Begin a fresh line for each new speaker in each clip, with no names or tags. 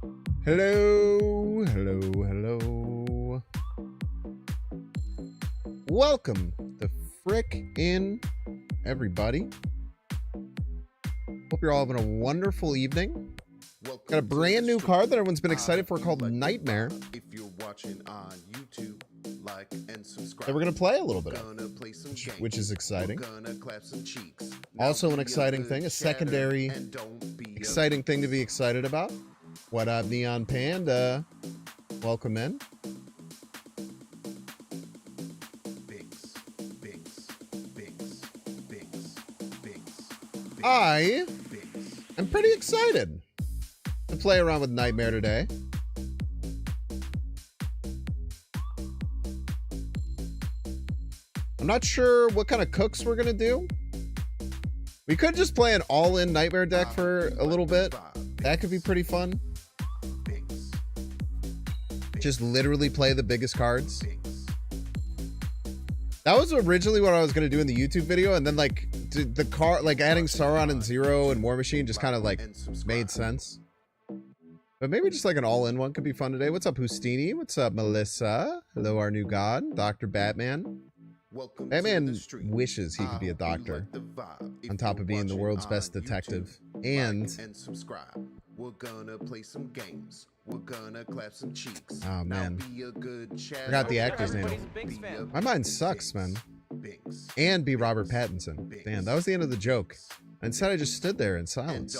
Hello, hello, hello. Welcome to Frick In, everybody. Hope you're all having a wonderful evening. Got a brand new card that everyone's been excited for called Nightmare.
If you're watching on YouTube, like and subscribe.
That we're going to play a little bit of, which is exciting. Also an exciting thing, a secondary exciting thing to be excited about. What up, Neon Panda? Welcome in. I am pretty excited to play around with Nightmare today. I'm not sure what kind of cooks we're going to do. We could just play an all-in Nightmare deck for a little bit. That could be pretty fun. Just literally play the biggest cards. That was originally what I was going to do in the YouTube video, and then like the card, like adding Sauron and Zero and War Machine just kind of like made sense. But maybe just like an all-in one could be fun today. What's up, Houstini? What's up, Melissa? Hello, our new god, Dr. Batman. Batman wishes he could be a doctor, on top of being the world's best detective. And
subscribe. We're gonna play some games. We're gonna clap some cheeks.
Oh man, forgot the actor's name. My mind sucks, man. And be Robert Pattinson. Damn, that was the end of the joke. Instead, I just stood there in silence.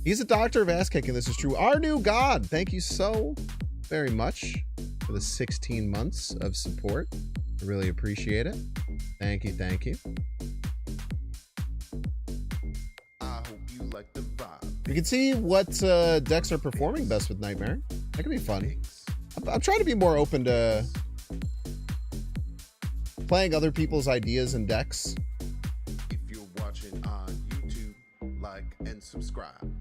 He's a doctor of ass kicking. This is true. Our new god. Thank you so very much for the 16 months of support. I really appreciate it. Thank you, thank you.
I hope you like the vibe.
You can see what decks are performing best with Nightmare. That could be fun. I'm trying to be more open to playing other people's ideas and decks.
If you're watching on YouTube, like and subscribe.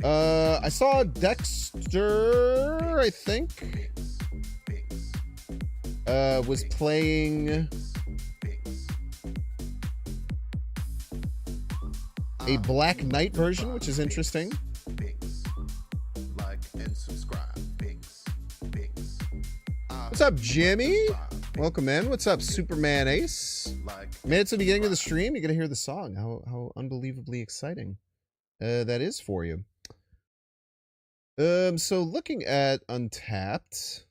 I saw Dexter, I think, was playing a Black Knight version, which is interesting.
Like and subscribe.
What's up, Jimmy? Welcome in. What's up, Superman Ace? Made it to the beginning of the stream. You're gonna hear the song. How unbelievably exciting that is for you. So looking at Untapped.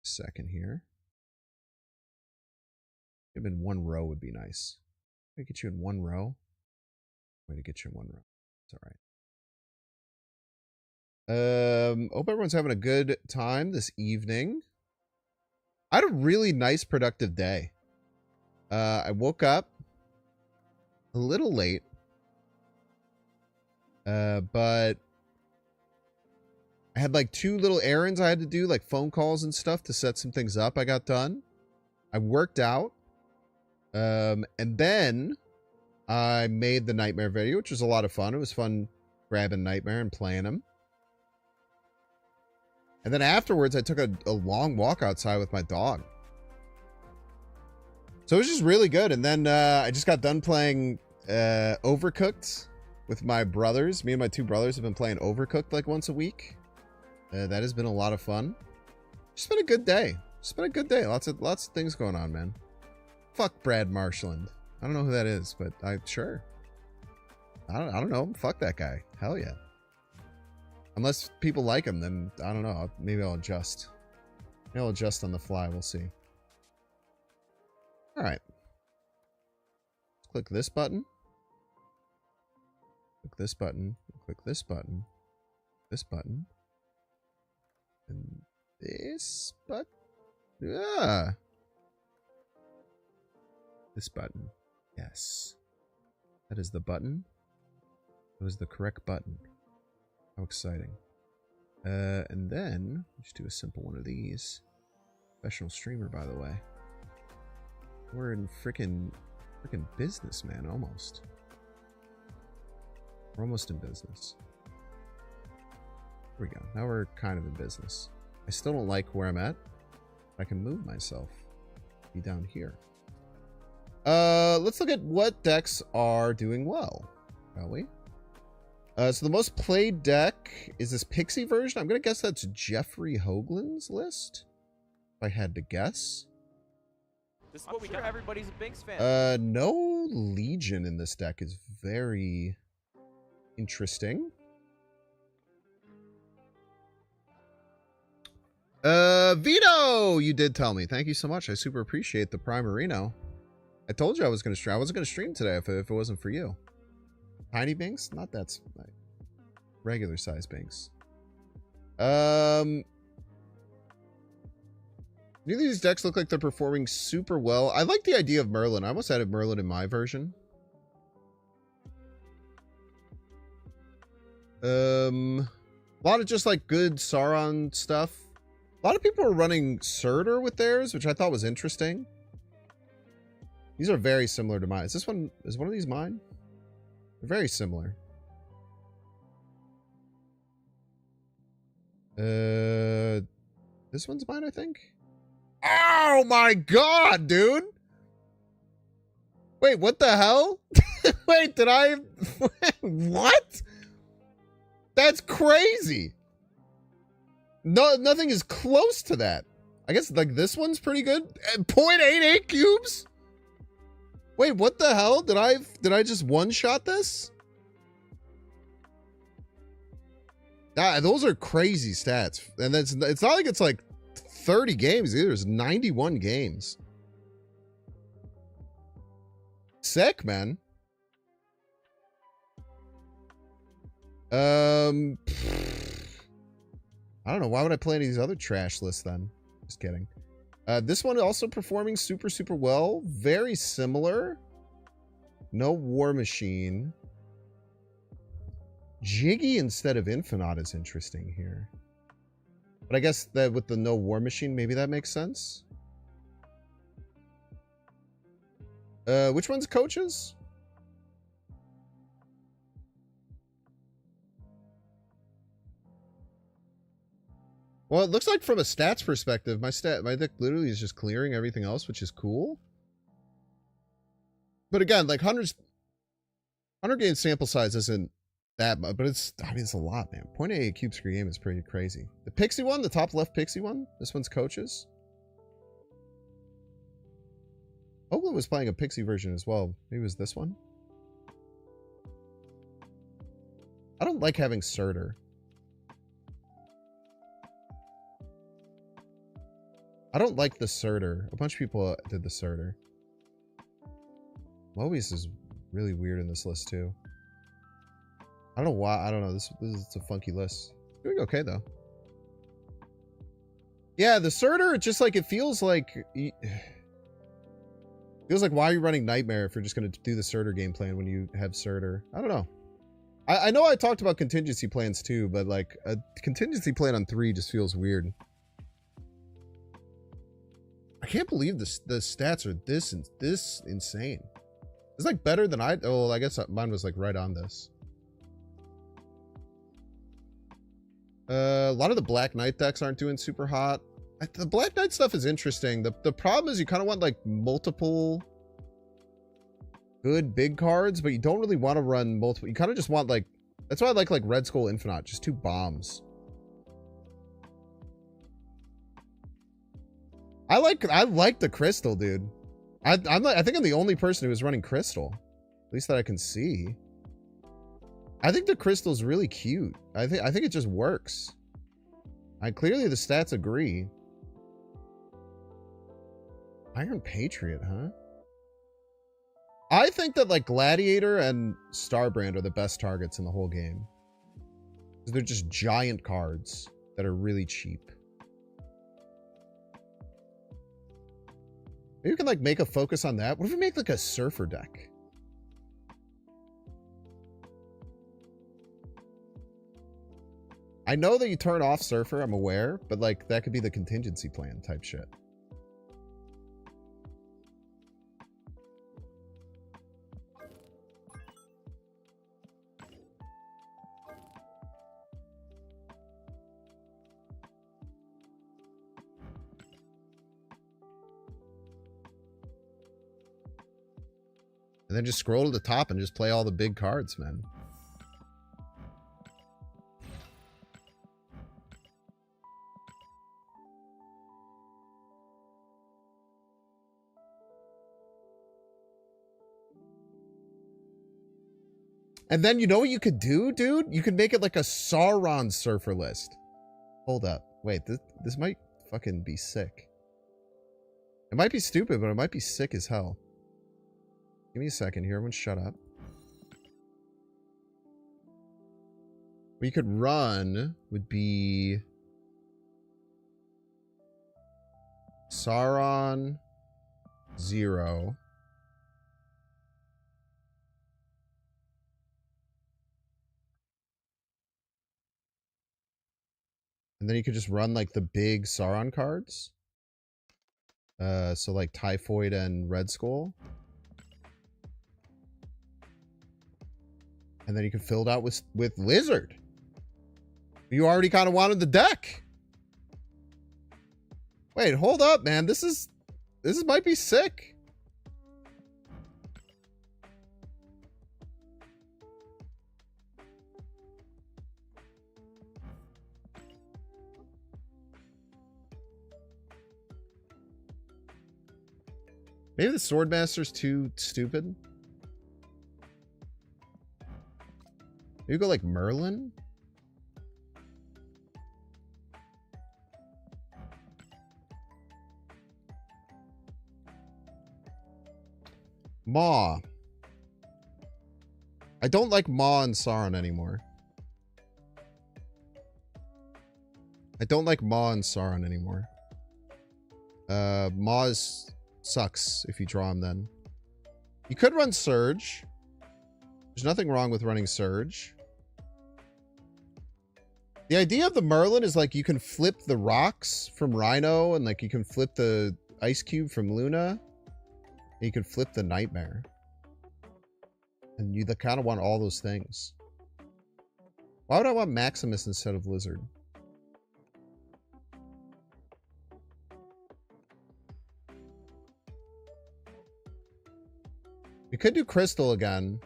Second here. Maybe in one row would be nice. Way to get you in one row. Way to get you in one row. It's all right. Hope everyone's having a good time this evening. I had a really nice, productive day. I woke up a little late. But I had like 2 little errands I had to do, like phone calls and stuff to set some things up. I got done. I worked out. And then I made the Nightmare video, which was a lot of fun. It was fun grabbing Nightmare and playing him. And then afterwards, I took a long walk outside with my dog. So it was just really good. And then I just got done playing Overcooked with my brothers. Me and my 2 brothers have been playing Overcooked like once a week. That has been a lot of fun. Just been a good day. Just been a good day. Lots of things going on, man. Fuck Brad Marshland. I don't know who that is, but sure. I don't know. Fuck that guy. Hell yeah. Unless people like him, then I don't know. Maybe I'll adjust. Maybe I'll adjust on the fly. We'll see. All right. Let's click this button. Click this button, click this button, and this button. Yeah. This button. Yes. That is the button. That was the correct button. How exciting. And then, just do a simple one of these. Professional streamer, by the way. We're in freaking business, man, almost. We're almost in business. Here we go. Now we're kind of in business. I still don't like where I'm at. I can move myself. Be down here. Let's look at what decks are doing well, shall we? So the most played deck is this Pixie version. I'm going to guess that's Jeffrey Hoagland's list, if I had to guess.
This is what we got. Everybody's a Binks fan.
No Legion in this deck is very interesting. Vito, you did tell me. Thank you so much. I super appreciate the Primarino. I told you I was going to stream. I wasn't going to stream today if it wasn't for you. Tiny Binks? Not that regular size Binks. Neither of these decks look like they're performing super well. I like the idea of Merlin. I almost added Merlin in my version. A lot of just like good Sauron stuff. A lot of people are running Surtur with theirs, which I thought was interesting. These are very similar to mine. Is one of these mine? They're very similar. This one's mine, I think. Oh my god, dude! Wait, what the hell? Wait, did I... What? That's crazy! No, nothing is close to that. I guess, like, this one's pretty good. 0.88 cubes? Wait, what the hell? Did I just one-shot this? Those are crazy stats. And it's not like it's like 30 games either. It's 91 games. Sick, man. I don't know. Why would I play any of these other trash lists then? Just kidding. This one also performing super, super well. Very similar. No War Machine. Jiggy instead of Infinite is interesting here. But I guess that with the no War Machine, maybe that makes sense. Which one's coaches? Well, it looks like from a stats perspective, my deck literally is just clearing everything else, which is cool. But again, like 100 game sample size isn't that much, but it's a lot, man. 0.88 cubes per game is pretty crazy. The Pixie one, the top left Pixie one, this one's coaches. Oakland was playing a Pixie version as well. Maybe it was this one. I don't like having Surtur. I don't like the Surtur. A bunch of people did the Surtur. Mobius is really weird in this list too. I don't know why. I don't know. This is a funky list. It's doing okay though. Yeah, the Surtur, just like it feels like why are you running Nightmare if you're just gonna do the Surtur game plan when you have Surtur? I don't know. I know I talked about contingency plans too, but like a contingency plan on 3 just feels weird. I can't believe the stats are this insane. It's like better than oh, I guess mine was like right on this. A lot of the Black Knight decks aren't doing super hot. The Black Knight stuff is interesting. The problem is you kind of want like multiple good big cards, but you don't really want to run multiple. You kind of just want like, that's why I like Red Skull Infinite, just 2 bombs. I like the Crystal, dude. I think I'm the only person who is running Crystal, at least that I can see. I think the Crystal's really cute. I think it just works. Clearly the stats agree. Iron Patriot, huh? I think that like Gladiator and Starbrand are the best targets in the whole game. Because they're just giant cards that are really cheap. Maybe we can like make a focus on that. What if we make like a Surfer deck? I know that you turn off Surfer, I'm aware, but like that could be the contingency plan type shit. And then just scroll to the top and just play all the big cards, man. And then you know what you could do, dude? You could make it like a Sauron surfer list. Hold up. Wait, this might fucking be sick. It might be stupid, but it might be sick as hell. Give me a second here. Everyone shut up. What you could run would be Sauron 0. And then you could just run like the big Sauron cards. So like Typhoid and Red Skull. And then you can fill it out with Lizard. You already kind of wanted the deck. Wait, hold up, man. This might be sick. Maybe the Swordmaster's too stupid. Maybe go like Merlin? Maw. I don't like Maw and Sauron anymore. I don't like Maw and Sauron anymore. Maw's sucks if you draw him then. You could run Surge. There's nothing wrong with running Surge. The idea of the Merlin is like you can flip the rocks from Rhino and like you can flip the Ice Cube from Luna. And you can flip the Nightmare. And you kind of want all those things. Why would I want Maximus instead of Lizard? We could do Crystal again.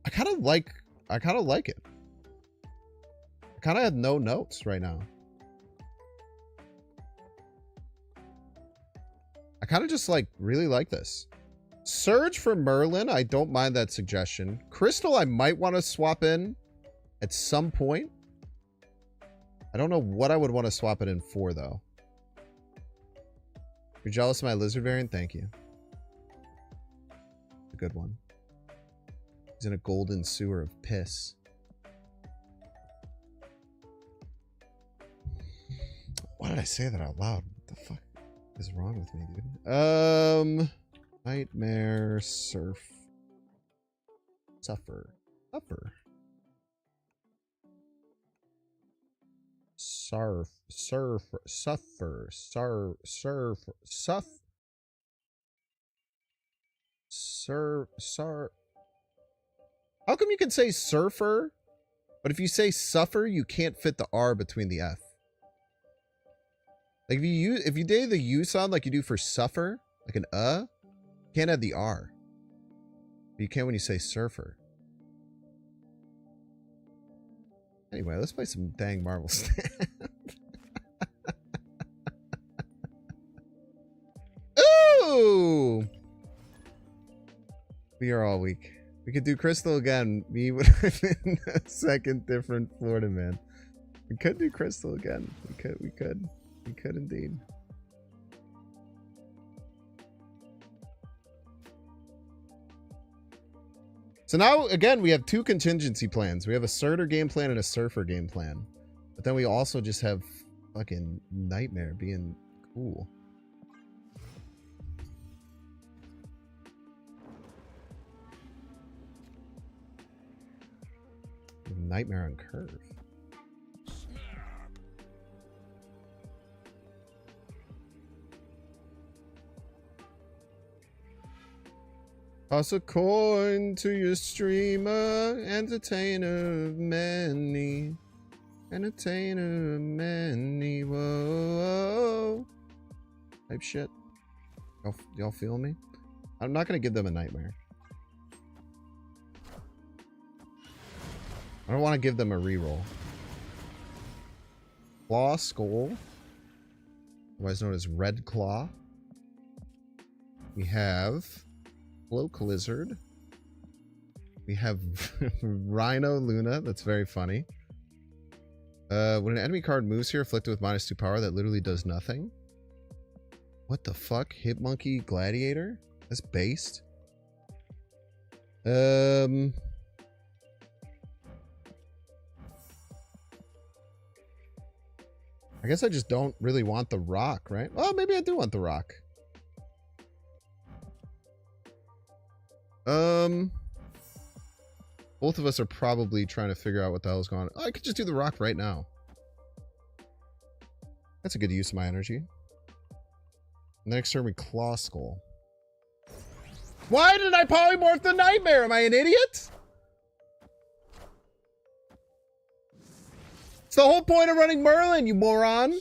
I kind of like it. I kind of have no notes right now. I kind of just like really like this. Surge for Merlin, I don't mind that suggestion. Crystal, I might want to swap in at some point. I don't know what I would want to swap it in for though. You're jealous of my Lizard variant? Thank you. A good one. He's in a golden sewer of piss. Why did I say that out loud? What the fuck is wrong with me, dude? Nightmare, Surf. Suffer. How come you can say surfer, but if you say suffer, you can't fit the R between the F? Like if you do the U sound like you do for suffer, like an you can't add the R. But you can when you say surfer. Anyway, let's play some dang Marvel Stand. Ooh! We are all weak. We could do Crystal again. Me would have been a second different Florida man. We could do Crystal again. We could indeed. So now, again, we have two contingency plans. We have a Surtur game plan and a Surfer game plan. But then we also just have fucking Nightmare being cool. Nightmare on curve. Toss a coin to your streamer, entertainer of many, entertainer of many. Whoa, type shit. Y'all feel me? I'm not going to give them a nightmare. I don't want to give them a reroll. Claw Skull, otherwise known as Red Claw. We have Cloak Lizard. We have Rhino Luna. That's very funny. When an enemy card moves here, afflicted with -2 power, that literally does nothing. What the fuck? Hitmonkey Gladiator? That's based. I guess I just don't really want the rock, right? Well, maybe I do want the rock. Both of us are probably trying to figure out what the hell is going on. Oh, I could just do the rock right now. That's a good use of my energy. And the next turn we Claw Skull. Why did I polymorph the Nightmare? Am I an idiot? It's the whole point of running Merlin, you moron.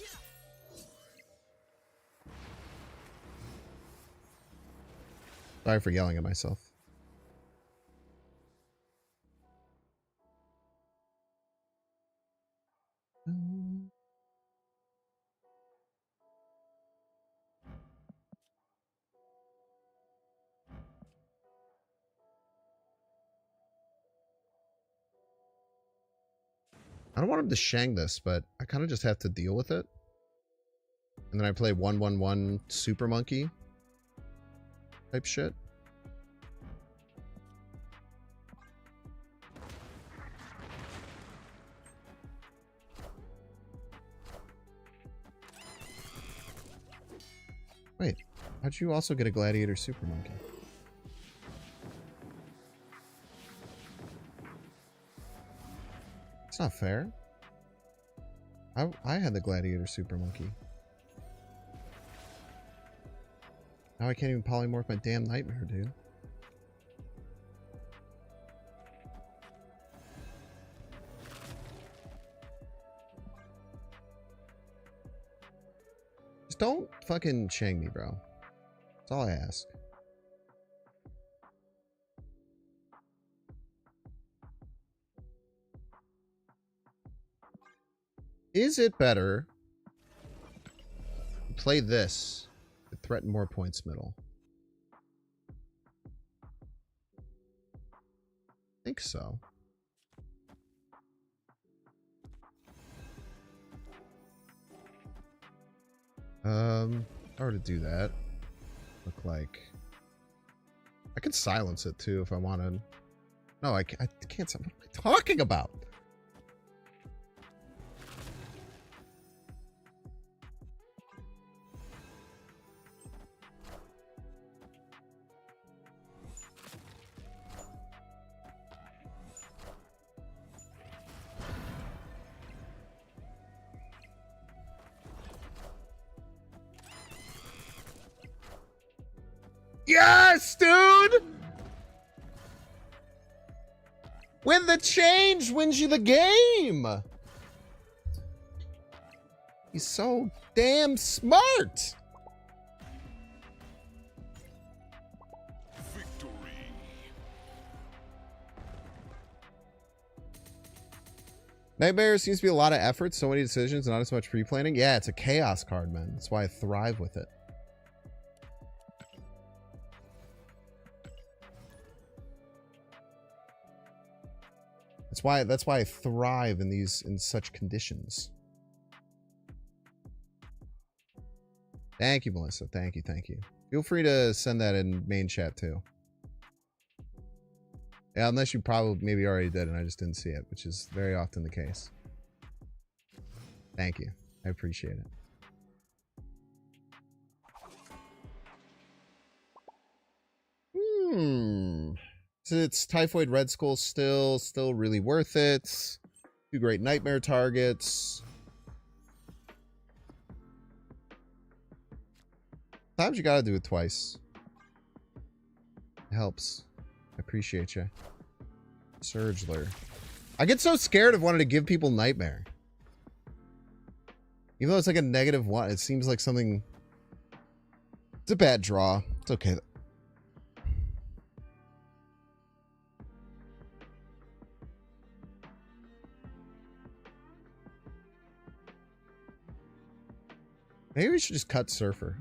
Sorry for yelling at myself. I don't want him to shang this, but I kind of just have to deal with it. And then I play 1/1/1 Super Monkey type shit. Wait, how'd you also get a Gladiator Super Monkey? It's not fair. I had the Gladiator Super Monkey. Now I can't even polymorph my damn Nightmare, dude. Just don't fucking shang me, bro. That's all I ask. Is it better to play this to threaten more points middle? I think so. If I were to do that, look like I could silence it too if I wanted. No, I can't. What am I talking about? Yes, dude! When the change wins you the game! He's so damn smart!
Victory.
Nightmare seems to be a lot of effort, so many decisions, not as much pre-planning. Yeah, it's a chaos card, man. That's why I thrive with it. That's why I thrive in such conditions. Thank you, Melissa. Thank you. Feel free to send that in main chat too. Yeah, unless you probably maybe already did and I just didn't see it, which is very often the case. Thank you. I appreciate it. So it's Typhoid Red Skull still really worth it. 2 great Nightmare targets. Sometimes you gotta do it twice. It helps. I appreciate you. Surgler. I get so scared of wanting to give people Nightmare. Even though it's like a -1, it seems like something It's a bad draw. It's okay. Maybe we should just cut Surfer.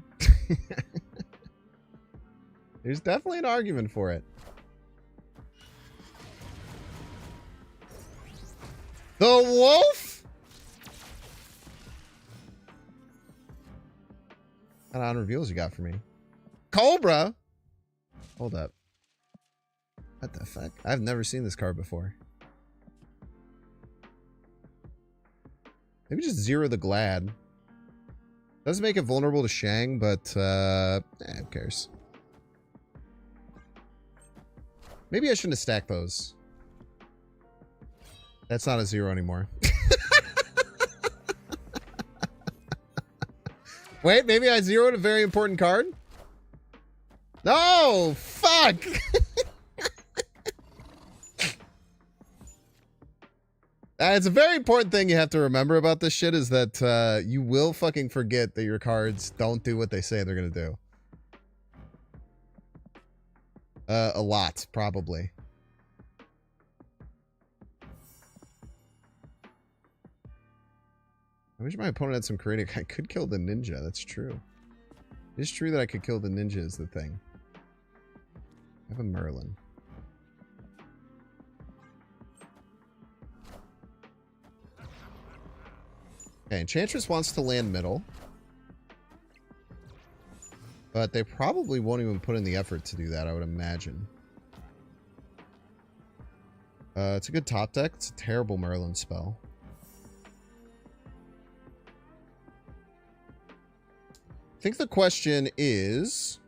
There's definitely an argument for it. The wolf? What on reveals you got for me? Cobra? Hold up. What the fuck? I've never seen this card before. Maybe just zero the Glad. Doesn't make it vulnerable to Shang, but who cares? Maybe I shouldn't have stacked those. That's not a zero anymore. Wait, maybe I zeroed a very important card? No! Fuck! It's a very important thing you have to remember about this shit is that you will fucking forget that your cards don't do what they say they're gonna do. A lot, probably. I wish my opponent had some creative. I could kill the ninja, that's true. It's true that I could kill the ninja is the thing. I have a Merlin. Okay, Enchantress wants to land middle. But they probably won't even put in the effort to do that, I would imagine. It's a good top deck. It's a terrible Merlin spell. I think the question is,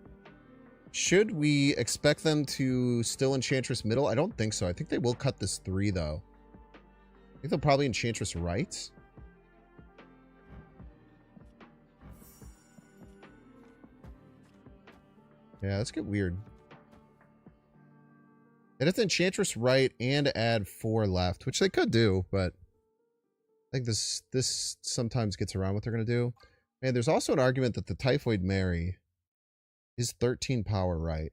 should we expect them to still Enchantress middle? I don't think so. I think they will cut this 3, though. I think they'll probably Enchantress right. Yeah, let's get weird. They'd have to Enchantress right and add 4 left, which they could do, but I think this sometimes gets around what they're going to do. And there's also an argument that the Typhoid Mary is 13 power right.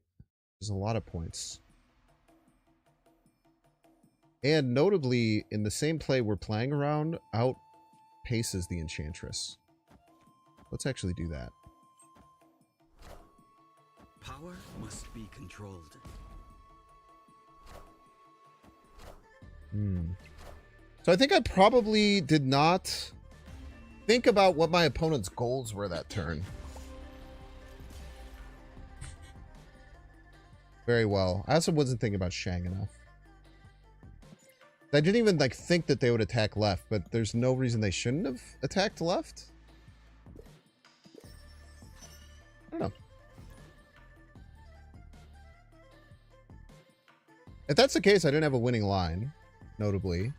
There's a lot of points. And notably, in the same play we're playing around, outpaces the Enchantress. Let's actually do that.
Power must be controlled.
So I think I probably did not think about what my opponent's goals were that turn. Very well. I also wasn't thinking about Shang enough. I didn't even think that they would attack left, but there's no reason they shouldn't have attacked left. I don't know. If that's the case, I didn't have a winning line, notably.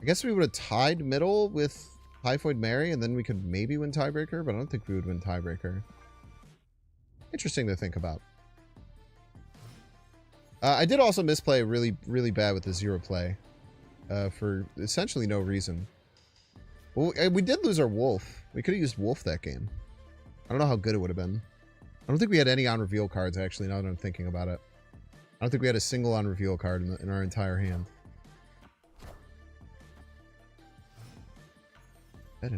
I guess we would have tied middle with Typhoid Mary, and then we could maybe win tiebreaker, but I don't think we would win tiebreaker. Interesting to think about. I did also misplay really, really bad with the 0 play. For essentially no reason. Well, we did lose our Wolf. We could have used Wolf that game. I don't know how good it would have been. I don't think we had any on reveal cards, actually, now that I'm thinking about it. I don't think we had a single on reveal card in our entire hand.
This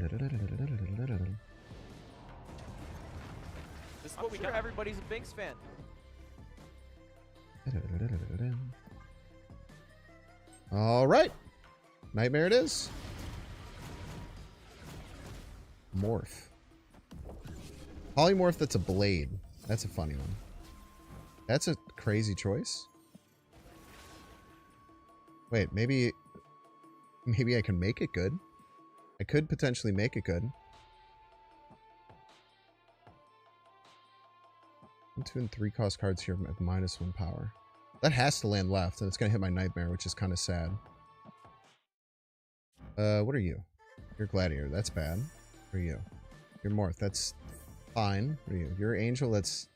is what we got. Everybody's a Binks fan.
All right. Nightmare it is. Morph. Polymorph that's a blade. That's a funny one. That's a crazy choice. Wait, maybe I can make it good. I could potentially make it good. 1, 2, and 3 cost cards here at -1 power. That has to land left, and it's going to hit my Nightmare, which is kind of sad. What are you? You're Gladiator. That's bad. What are you? You're Morph. That's fine. What are you? You're Angel. That's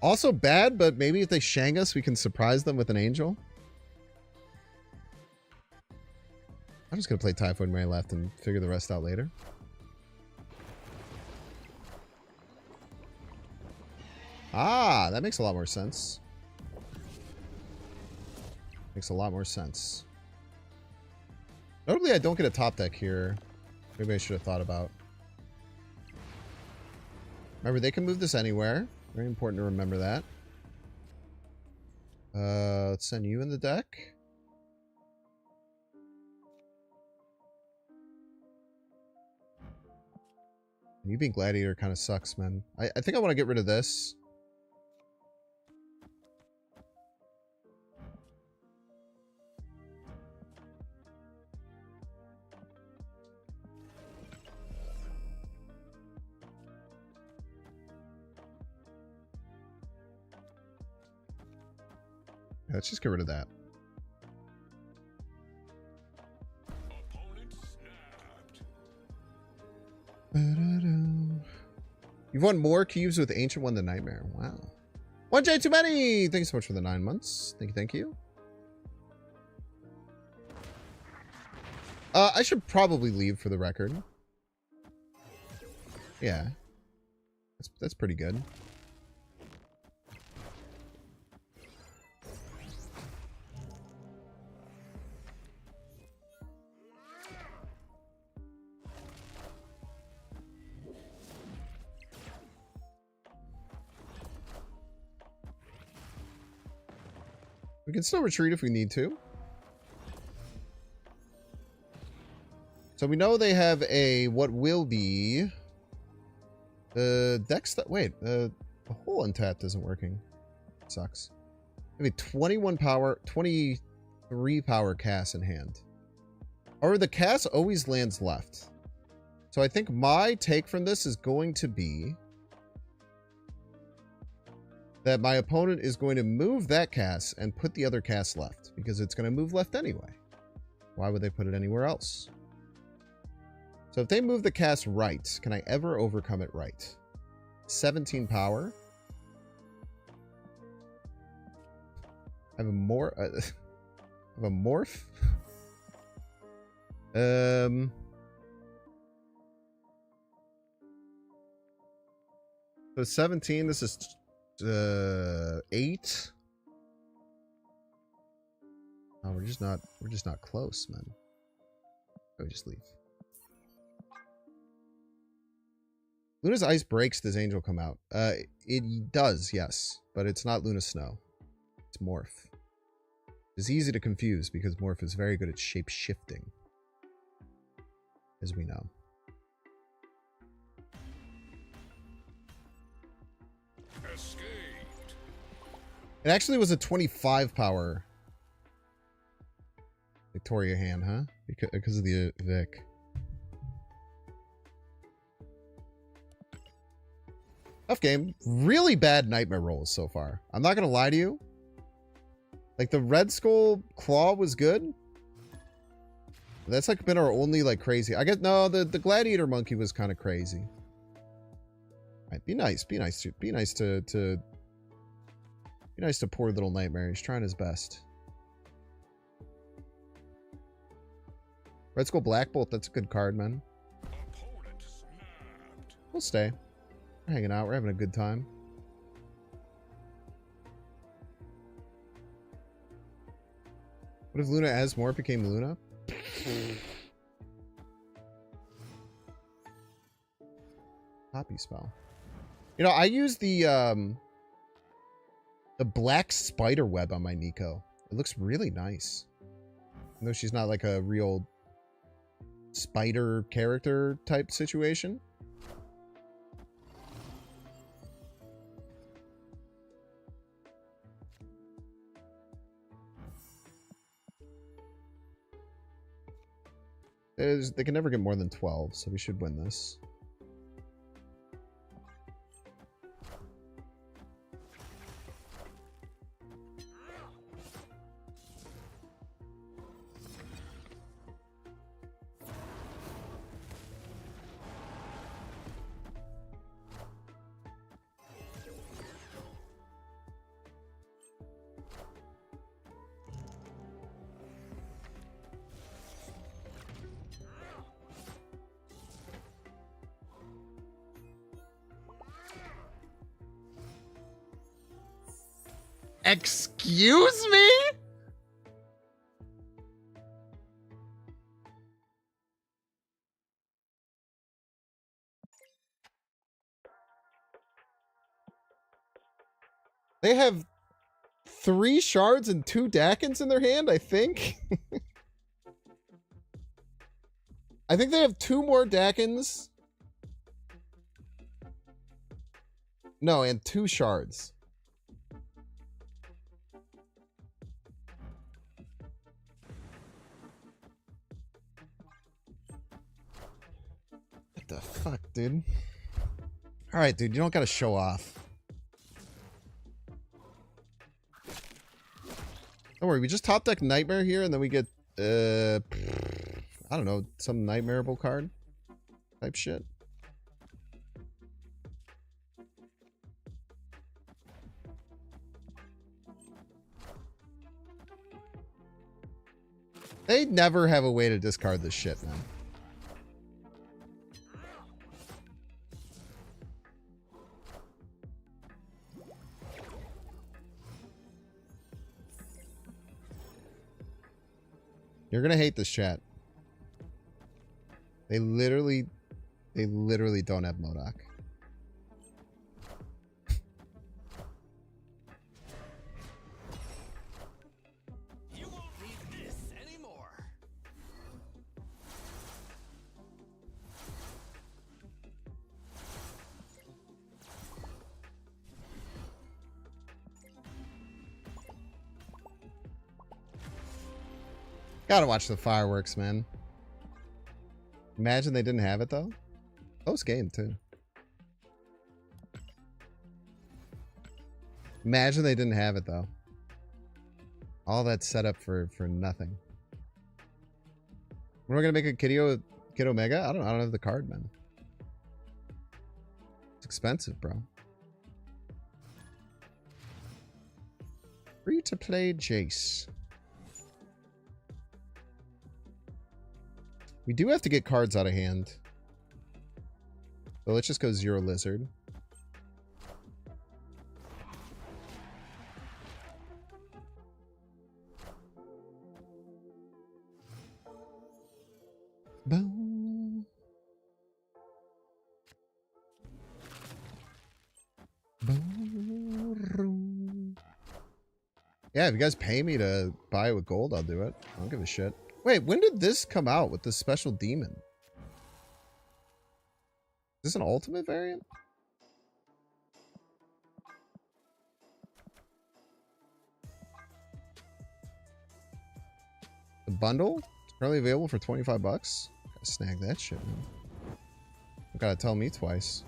also bad, but maybe if they Shang us, we can surprise them with an Angel. I'm just going to play Typhoid Mary left and figure the rest out later. Ah, that makes a lot more sense. Makes a lot more sense. Notably, I don't get a top deck here. Maybe I should have thought about. Remember, they can move this anywhere. Very important to remember that. Let's send you in the deck. You being Gladiator kind of sucks, man. I think I want to get rid of this. Yeah, let's just get rid of that. You've won more cubes with Ancient One than Nightmare. Wow. 1J too many! Thank you so much for the 9 months. Thank you, thank you. I should probably leave for the record. Yeah. That's pretty good. We can still retreat if we need to. So we know they have a what will be deck wait, the whole untapped isn't working. Sucks. Maybe 21 power, 23 power cast in hand. Or the cast always lands left. So I think my take from this is going to be that my opponent is going to move that cast and put the other cast left, because it's going to move left anyway. Why would they put it anywhere else? So if they move the cast right, can I ever overcome it right? 17 power. I have a more I have a morph. So 17, this is 8. Oh, we're just not close, man. Oh, just leave. Luna's Ice breaks, does Angel come out? It does, yes. But it's not Luna Snow. It's Morph. It's easy to confuse because Morph is very good at shape-shifting. As we know. Escaped. It actually was a 25 power Victoria hand, huh? Because of the Vic. Tough game. Really bad nightmare rolls so far. I'm not gonna lie to you. Like the Red Skull Claw was good. That's like been our only like crazy. I guess no, the Gladiator Monkey was kind of crazy. Alright, be nice to poor little Nightmare. He's trying his best. Red Skull Black Bolt, that's a good card, man. We'll stay. We're hanging out, we're having a good time. What if Luna as more became Luna? Copy spell. You know, I use the black spider web on my Nico. It looks really nice. Even though she's not like a real spider character type situation. They can never get more than 12, so we should win this. Excuse me? They have 3 shards and 2 Dakins in their hand, I think. I think they have 2 more Dakins. No, and 2 shards. What the fuck, dude? Alright, dude, you don't gotta show off. Don't worry, we just top deck Nightmare here, and then we get, I don't know, some Nightmareable card type shit. They never have a way to discard this shit, man. You're gonna hate this chat. They literally don't have MODOK.
You won't need this anymore.
Gotta watch the fireworks, man. Imagine they didn't have it, though. Close game, too. Imagine they didn't have it, though. All that setup for nothing. When are we gonna make a Kid Omega? I don't have the card, man. It's expensive, bro. Free to play Jace. We do have to get cards out of hand. So let's just go 0 Lizard. Boom. Boom. Yeah, if you guys pay me to buy it with gold, I'll do it. I don't give a shit. Wait, when did this come out with this special demon? Is this an ultimate variant? The bundle? It's currently available for 25 bucks. Gotta snag that shit, man. You gotta tell me twice.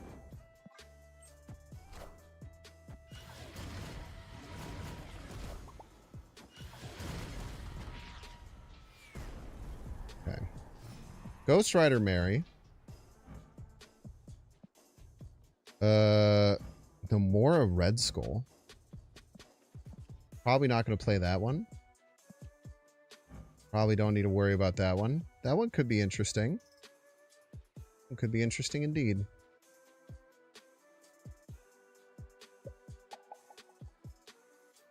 Okay. Ghost Rider Mary. Nomura Red Skull. Probably not going to play that one. Probably don't need to worry about that one. That one could be interesting. It could be interesting indeed.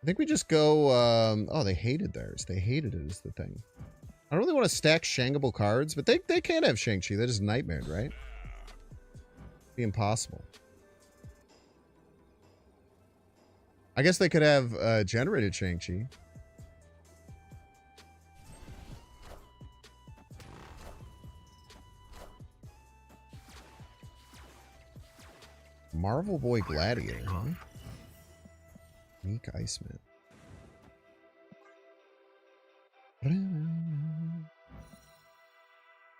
I think we just go... oh, they hated theirs. They hated it is the thing. I don't really want to stack Shangable cards, but they can't have Shang-Chi. That is nightmared, right? Be impossible. I guess they could have generated Shang-Chi. Marvel Boy Gladiator, huh? Meek Iceman. I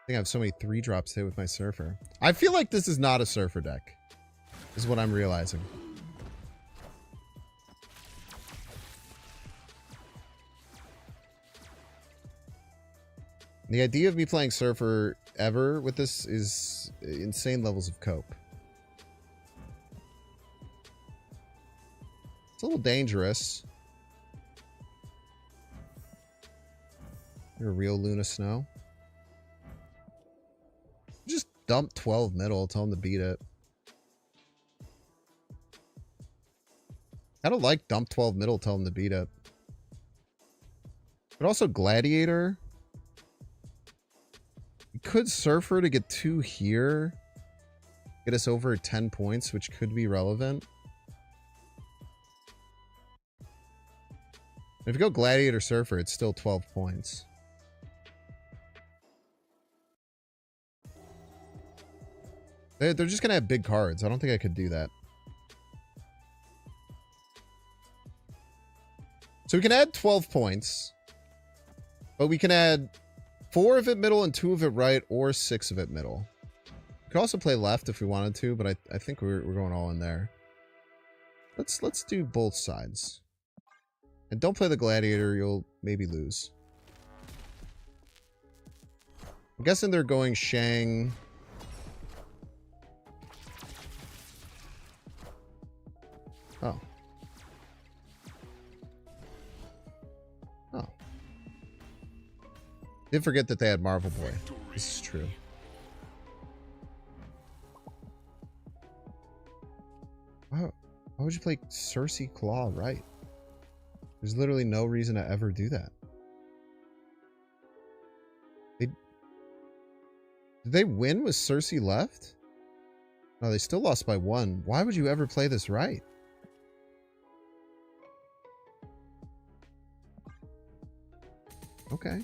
think I have so many 3-drops hit with my Surfer. I feel like this is not a Surfer deck. Is what I'm realizing. The idea of me playing Surfer ever with this is insane levels of cope. It's a little dangerous. You're a real Luna Snow. Just dump 12 middle, tell him to beat it. Kind of like dump 12 middle, tell him to beat it. But also Gladiator. You could Surfer to get 2 here. Get us over 10 points, which could be relevant. If you go Gladiator Surfer, it's still 12 points. They're just going to have big cards. I don't think I could do that. So we can add 12 points. But we can add 4 of it middle and 2 of it right, or 6 of it middle. We could also play left if we wanted to, but I think we're going all in there. Let's do both sides. And don't play the Gladiator, you'll maybe lose. I'm guessing they're going Shang. Oh. Oh. Did forget that they had Marvel Boy. This is true. Why would you play Cersei Claw right? There's literally no reason to ever do that. Did they win with Cersei left? No, they still lost by 1. Why would you ever play this right? Okay.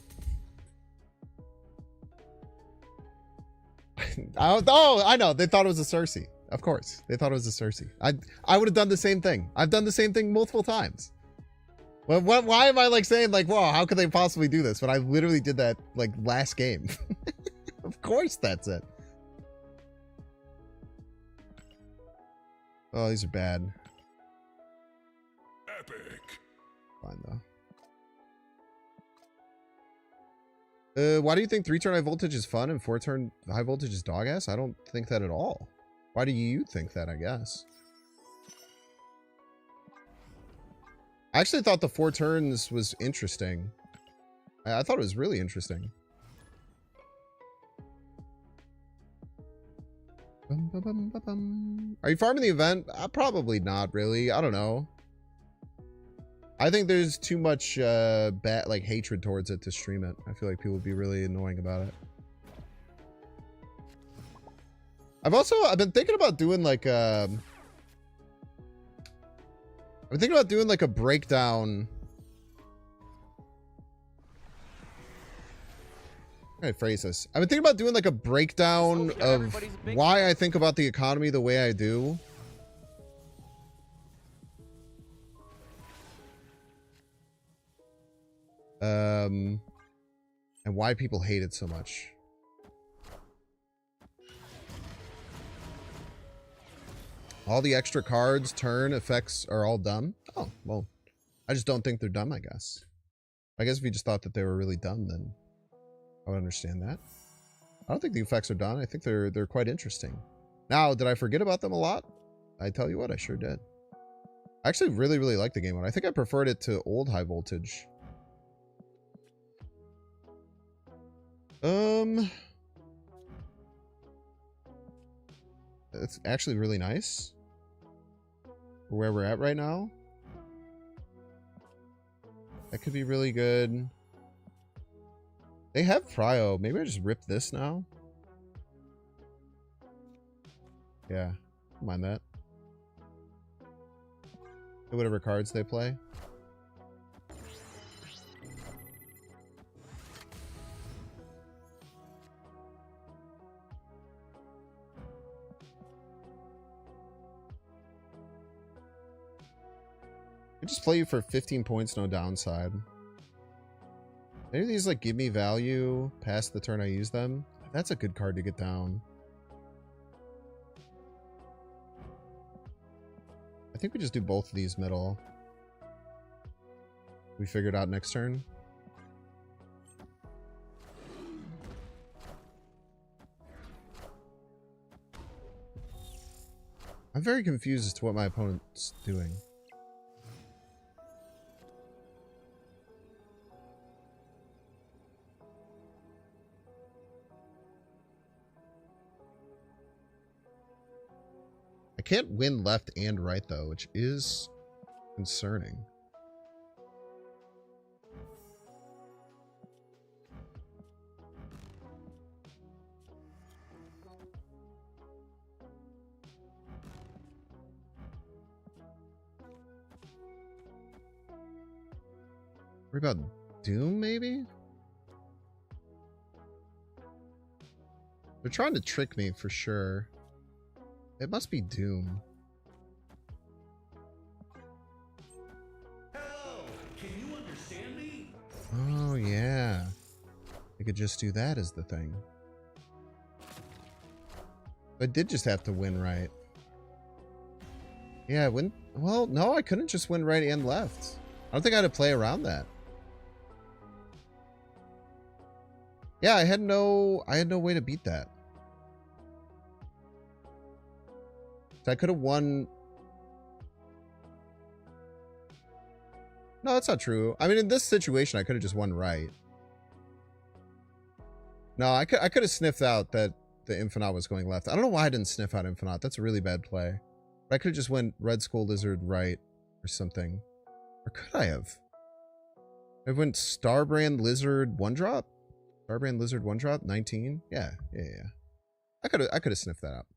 Oh, I know. They thought it was a Cersei. Of course. They thought it was a Cersei. I would have done the same thing. I've done the same thing multiple times. Well, why am I like saying like, wow, how could they possibly do this? When I literally did that like last game. Of course that's it. Oh, these are bad.
Epic.
Fine though. Why do you think 3-turn high voltage is fun and 4-turn high voltage is dog ass? I don't think that at all. Why do you think that, I guess? I actually thought the 4 turns was interesting. I thought it was really interesting. Are you farming the event? Probably not really. I don't know. I think there's too much bad like hatred towards it to stream it. I feel like people would be really annoying about it. I've been thinking about doing like a breakdown. How can I phrase this? I've been thinking about doing like a breakdown of why I think about the economy the way I do. And why people hate it so much. All the extra cards, turn effects are all dumb. Oh, well, I just don't think they're dumb, I guess. I guess if you just thought that they were really dumb, then I would understand that. I don't think the effects are done. I think they're quite interesting. Now, did I forget about them a lot? I tell you what, I sure did. I actually really, really like the game one. I think I preferred it to old high voltage. It's actually really nice for where we're at right now. That could be really good. They have Prio. Maybe I just rip this now. Yeah, don't mind that. Whatever cards they play. I just play you for 15 points, no downside. Any of these like give me value past the turn I use them? That's a good card to get down. I think we just do both of these middle. We figure it out next turn. I'm very confused as to what my opponent's doing. I can't win left and right though, which is Concerning. Worry about Doom, maybe? They're trying to trick me for sure. It must be Doom.
Hell, can you understand me?
Oh, yeah. I could just do that as the thing. I did just have to win right. Yeah, win. Well, no, I couldn't just win right and left. I don't think I had to play around that. Yeah, I had no way to beat that. So I could have won. No, that's not true. I mean, in this situation, I could have just won right. No, I could have sniffed out that the Infinite was going left. I don't know why I didn't sniff out Infinite. That's a really bad play. But I could have just went Red Skull Lizard right or something. Or could I have? I went Starbrand Lizard 1-drop? Starbrand Lizard 1-drop? 19? Yeah. I could have sniffed that out.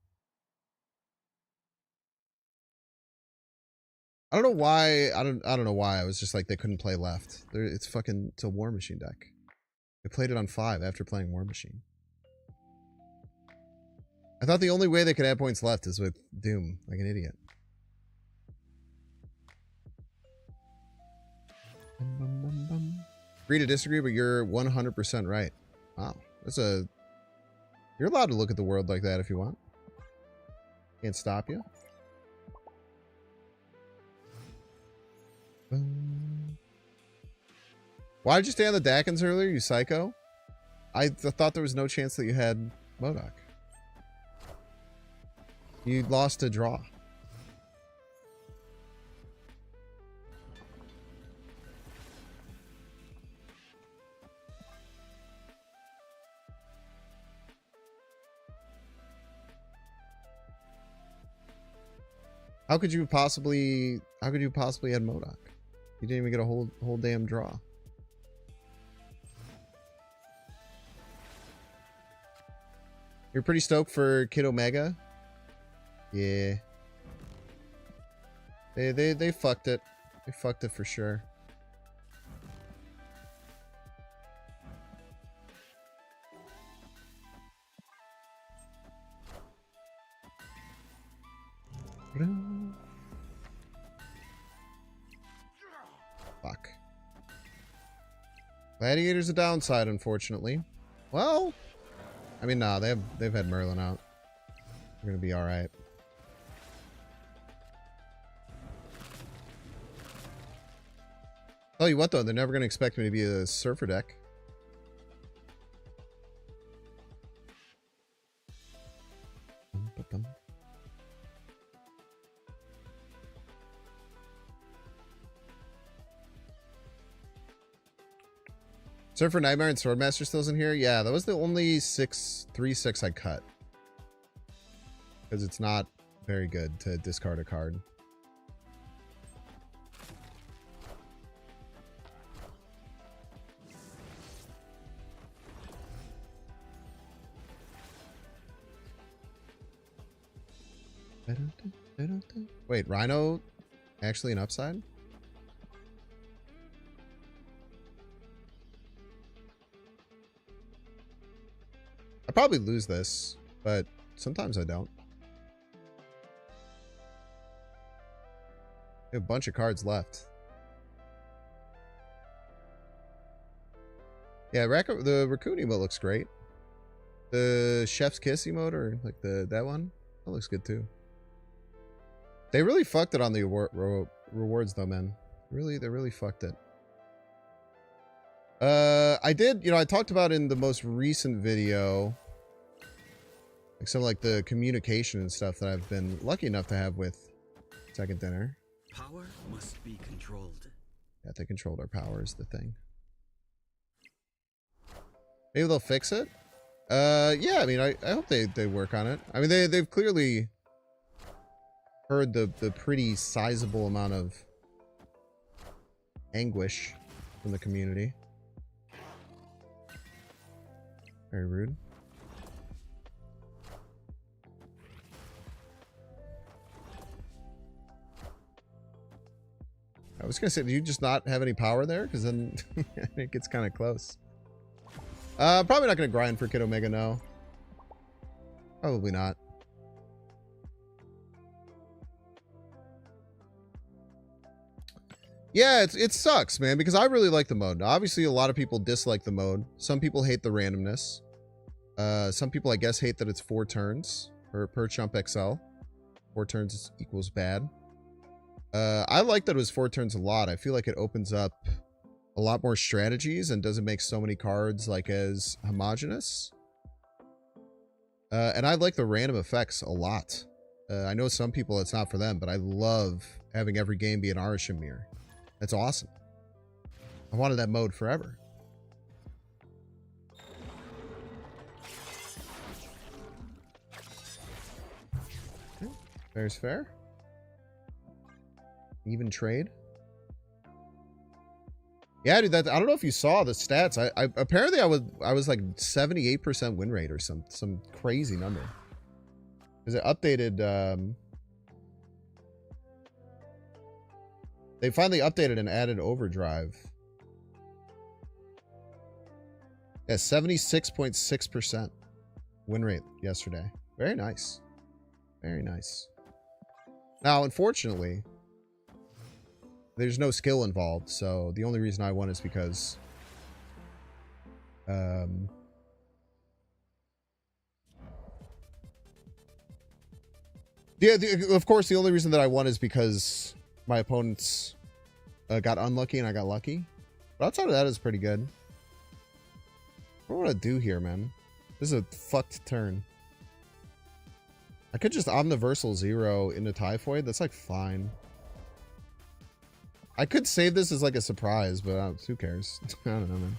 I don't know why. I don't know why. I was just like they couldn't play left. It's a War Machine deck. They played it on 5 after playing War Machine. I thought the only way they could add points left is with Doom, like an idiot. Agree to disagree, but you're 100% right. Wow. You're allowed to look at the world like that if you want. Can't stop you. Why did you stay on the Dakins earlier, you psycho? I thought there was no chance that you had MODOK. You lost a draw. How could you possibly add MODOK? You didn't even get a whole damn draw. You're pretty stoked for Kid Omega? Yeah. They fucked it. They fucked it for sure. Fuck. Gladiator's a downside, unfortunately. Well, I mean, nah, they've had Merlin out. They're gonna be all right. Tell you what, though, they're never gonna expect me to be a surfer deck. Surfer Nightmare and Swordmaster still's in here? Yeah, that was the only 3/6 I cut. Because it's not very good to discard a card. Wait, Rhino actually an upside? I probably lose this, but sometimes I don't. I have a bunch of cards left. Yeah, the Raccoon emote looks great. The Chef's Kiss emote, or like that one, that looks good too. They really fucked it on the rewards though, man. They really fucked it. I did, I talked about in the most recent video, like some like the communication and stuff that I've been lucky enough to have with Second Dinner.
Power must be controlled.
Yeah, they controlled our power is the thing. Maybe they'll fix it. Yeah, I mean, I hope they work on it. I mean, they've clearly heard the pretty sizable amount of anguish from the community. Very rude. I was gonna say, do you just not have any power there? Because then it gets kind of close. Probably not gonna grind for Kid Omega, no. Probably not. Yeah, it sucks, man, because I really like the mode. Obviously, a lot of people dislike the mode. Some people hate the randomness. Some people, I guess, hate that it's 4 turns per Chump XL. 4 turns equals bad. I like that it was 4 turns a lot. I feel like it opens up a lot more strategies and doesn't make so many cards like as homogenous. And I like the random effects a lot. I know some people it's not for them, but I love having every game be an Arishem mirror. That's awesome. I wanted that mode forever. Okay. Fair's fair. Even trade. Yeah, dude, that I don't know if you saw the stats. I apparently I was like 78% win rate or some crazy number. Because it updated they finally updated and added overdrive. Yeah, 76.6% win rate yesterday. Very nice. Very nice. Now, unfortunately, there's no skill involved, so the only reason I won is because of course the only reason that I won is because my opponents got unlucky and I got lucky. But outside of that, it's pretty good. What do I want to do here, man? This is a fucked turn. I could just Omniversal 0 into Typhoid. That's like fine. I could save this as like a surprise, but who cares? I don't know, man.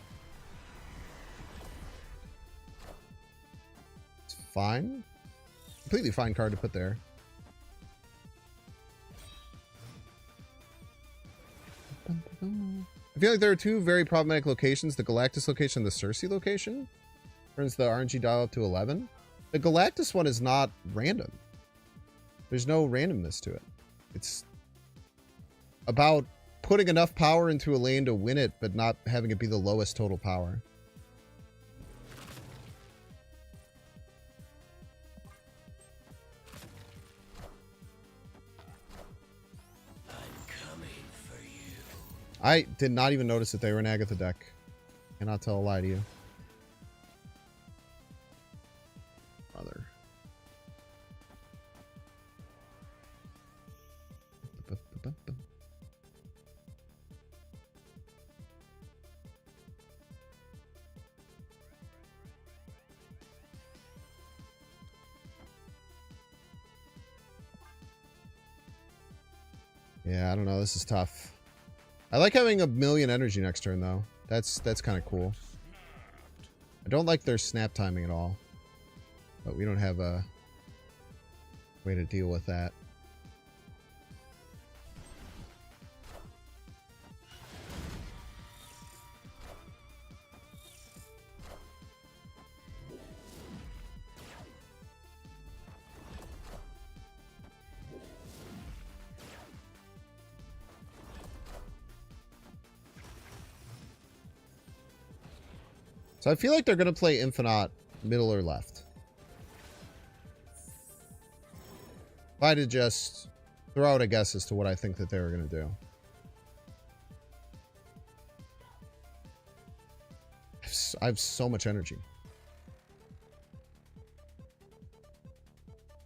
It's fine. Completely fine card to put there. I feel like there are 2 very problematic locations. The Galactus location and the Cersei location. Turns the RNG dial up to 11. The Galactus one is not random. There's no randomness to it. It's about putting enough power into a lane to win it, but not having it be the lowest total power. I did not even notice that they were in Agatha deck. Cannot tell a lie to you. Brother. Yeah, I don't know. This is tough. I like having a million energy next turn, though. That's kind of cool. I don't like their snap timing at all. But we don't have a way to deal with that. So I feel like they're going to play Infinite middle or left. If I had to just throw out a guess as to what I think that they were going to do. I have so much energy.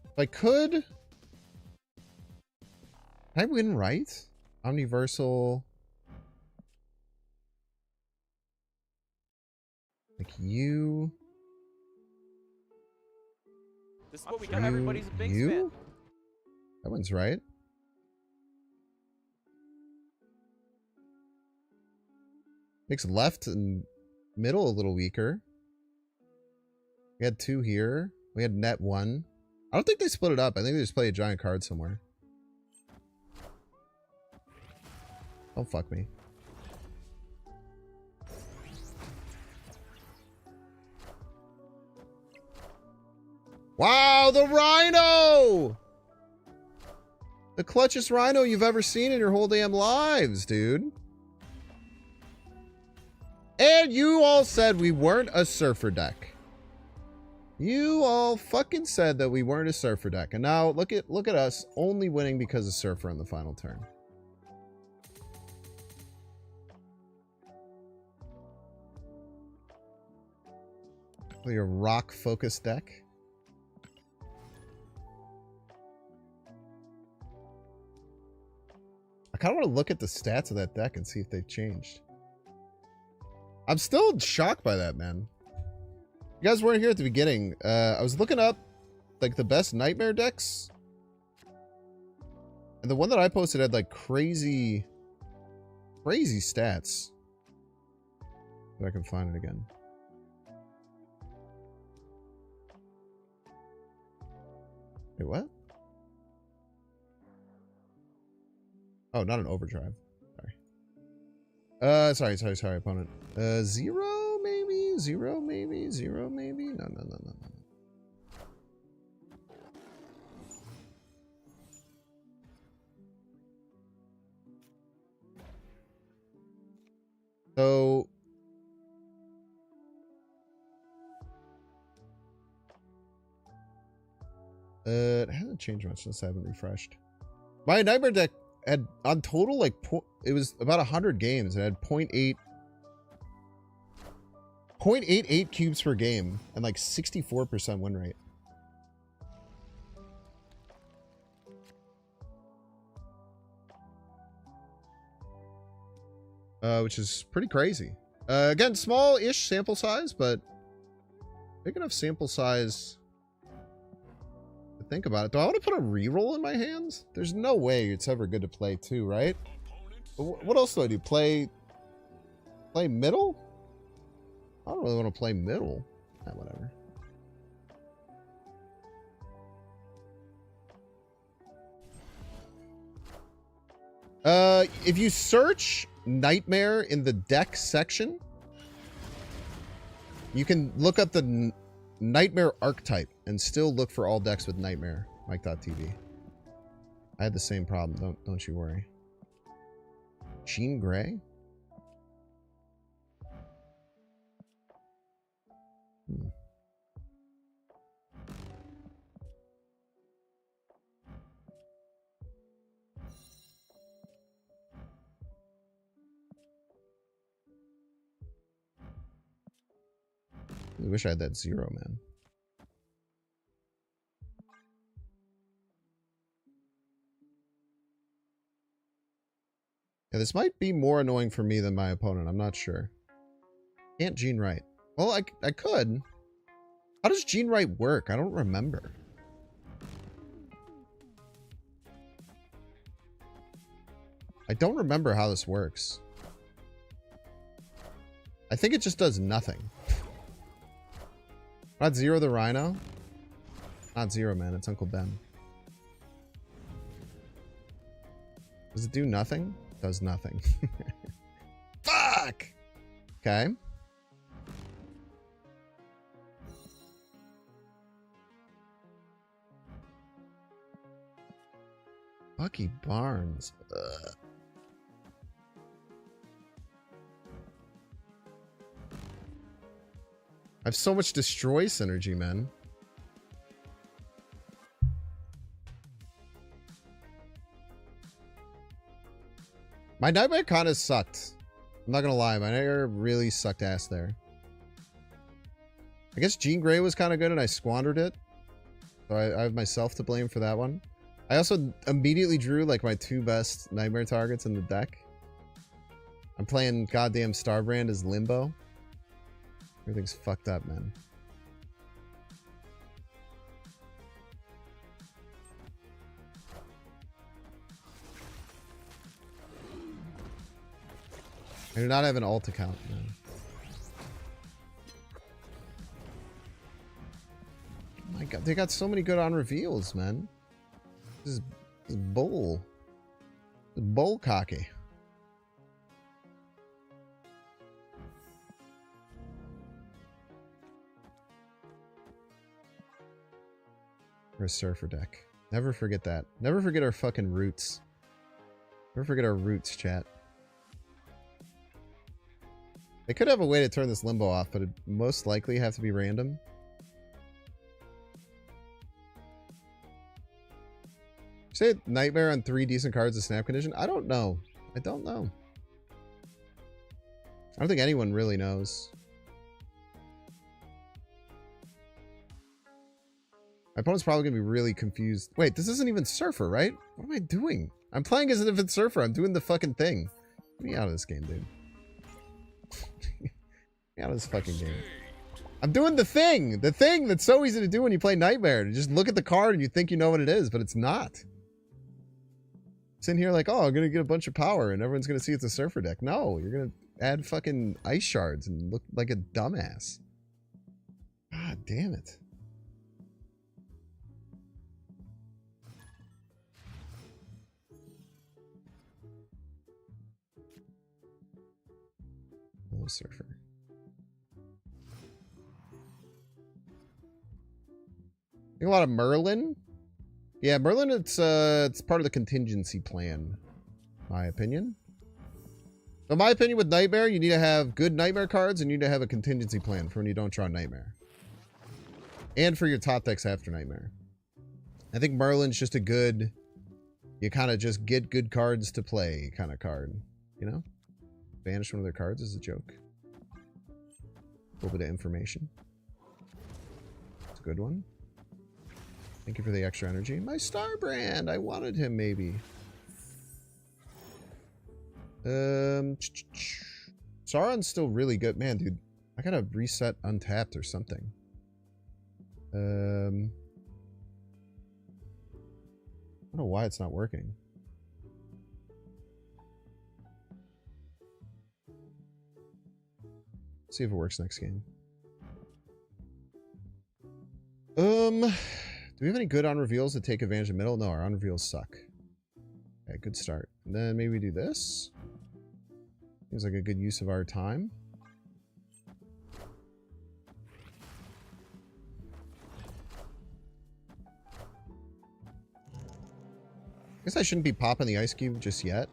If I could... Can I win right? Omniversal... Like you.
This is what we got. Everybody's a big
you?
fan.
That one's right. Makes left and middle a little weaker. We had 2 here. We had net 1. I don't think they split it up. I think they just play a giant card somewhere. Don't fuck me. Wow, the Rhino! The clutchest Rhino you've ever seen in your whole damn lives, dude. And you all said we weren't a surfer deck. You all fucking said that we weren't a surfer deck. And now look at us only winning because of surfer on the final turn. Play a rock focused deck. I kind of want to look at the stats of that deck and see if they've changed. I'm still shocked by that, man. You guys weren't here at the beginning. I was looking up like the best nightmare decks. And the one that I posted had like crazy stats. If I can find it again. Wait, what? Oh, not an overdrive. Sorry. Sorry, opponent. 0 maybe? 0 maybe? 0 maybe? No. So... it hasn't changed much since I haven't refreshed. My Nightmare deck had, on total, like, it was about 100 games. It had 0.88 cubes per game and like 64% win rate. Which is pretty crazy. Again, small-ish sample size, but big enough sample size to think about it. Do I want to put a reroll in my hands? There's no way it's ever good to play two, right? But what else do I do? Play middle? I don't really want to play middle. Whatever. If you search Nightmare in the deck section, you can look up the Nightmare archetype and still look for all decks with Nightmare. Mike.tv. I had the same problem. Don't you worry. Jean Grey? I wish I had that 0, man. Yeah, this might be more annoying for me than my opponent. I'm not sure. Can't Gene Wright? Well, I could. How does Gene Wright work? I don't remember. I don't remember how this works. I think it just does nothing. Not 0 the Rhino? Not 0, man. It's Uncle Ben. Does it do nothing? Does nothing. Fuck! Okay. Bucky Barnes. Ugh. I have so much destroy synergy, man. My Nightmare kind of sucked. I'm not gonna lie, my Nightmare really sucked ass there. I guess Jean Grey was kind of good and I squandered it. So I have myself to blame for that one. I also immediately drew like my 2 best Nightmare targets in the deck. I'm playing goddamn Starbrand as Limbo. Everything's fucked up, man. I do not have an alt account, man. Oh my god, they got so many good on reveals, man. This is bull. This is bull cocky. Or a Surfer deck. Never forget that. Never forget our fucking roots. Never forget our roots, chat. They could have a way to turn this Limbo off, but it'd most likely have to be random. Say Nightmare on 3 decent cards of snap condition? I don't know. I don't know. I don't think anyone really knows. My opponent's probably going to be really confused. Wait, this isn't even Surfer, right? What am I doing? I'm playing as if it's Surfer. I'm doing the fucking thing. Get me out of this game, dude. Get me out of this fucking game. I'm doing the thing! The thing that's so easy to do when you play Nightmare. You just look at the card and you think you know what it is, but it's not. Sitting here like, oh, I'm going to get a bunch of power and everyone's going to see it's a Surfer deck. No, you're going to add fucking ice shards and look like a dumbass. God damn it. Hello, Surfer. I think a lot of Merlin. Yeah, Merlin, it's part of the contingency plan, my opinion. So my opinion with Nightmare, you need to have good Nightmare cards and you need to have a contingency plan for when you don't draw Nightmare. And for your top decks after Nightmare. I think Merlin's just a good, you kind of just get good cards to play kind of card, you know? Banish one of their cards is a joke. A little bit of information. It's a good one. Thank you for the extra energy. My Star Brand! I wanted him, maybe. Sauron's still really good. Man, dude. I gotta reset Untapped or something. I don't know why it's not working. See if it works next game. Do we have any good on reveals that take advantage of middle? No, our on reveals suck. Okay, good start. And then maybe we do this. Seems like a good use of our time. I guess I shouldn't be popping the ice cube just yet.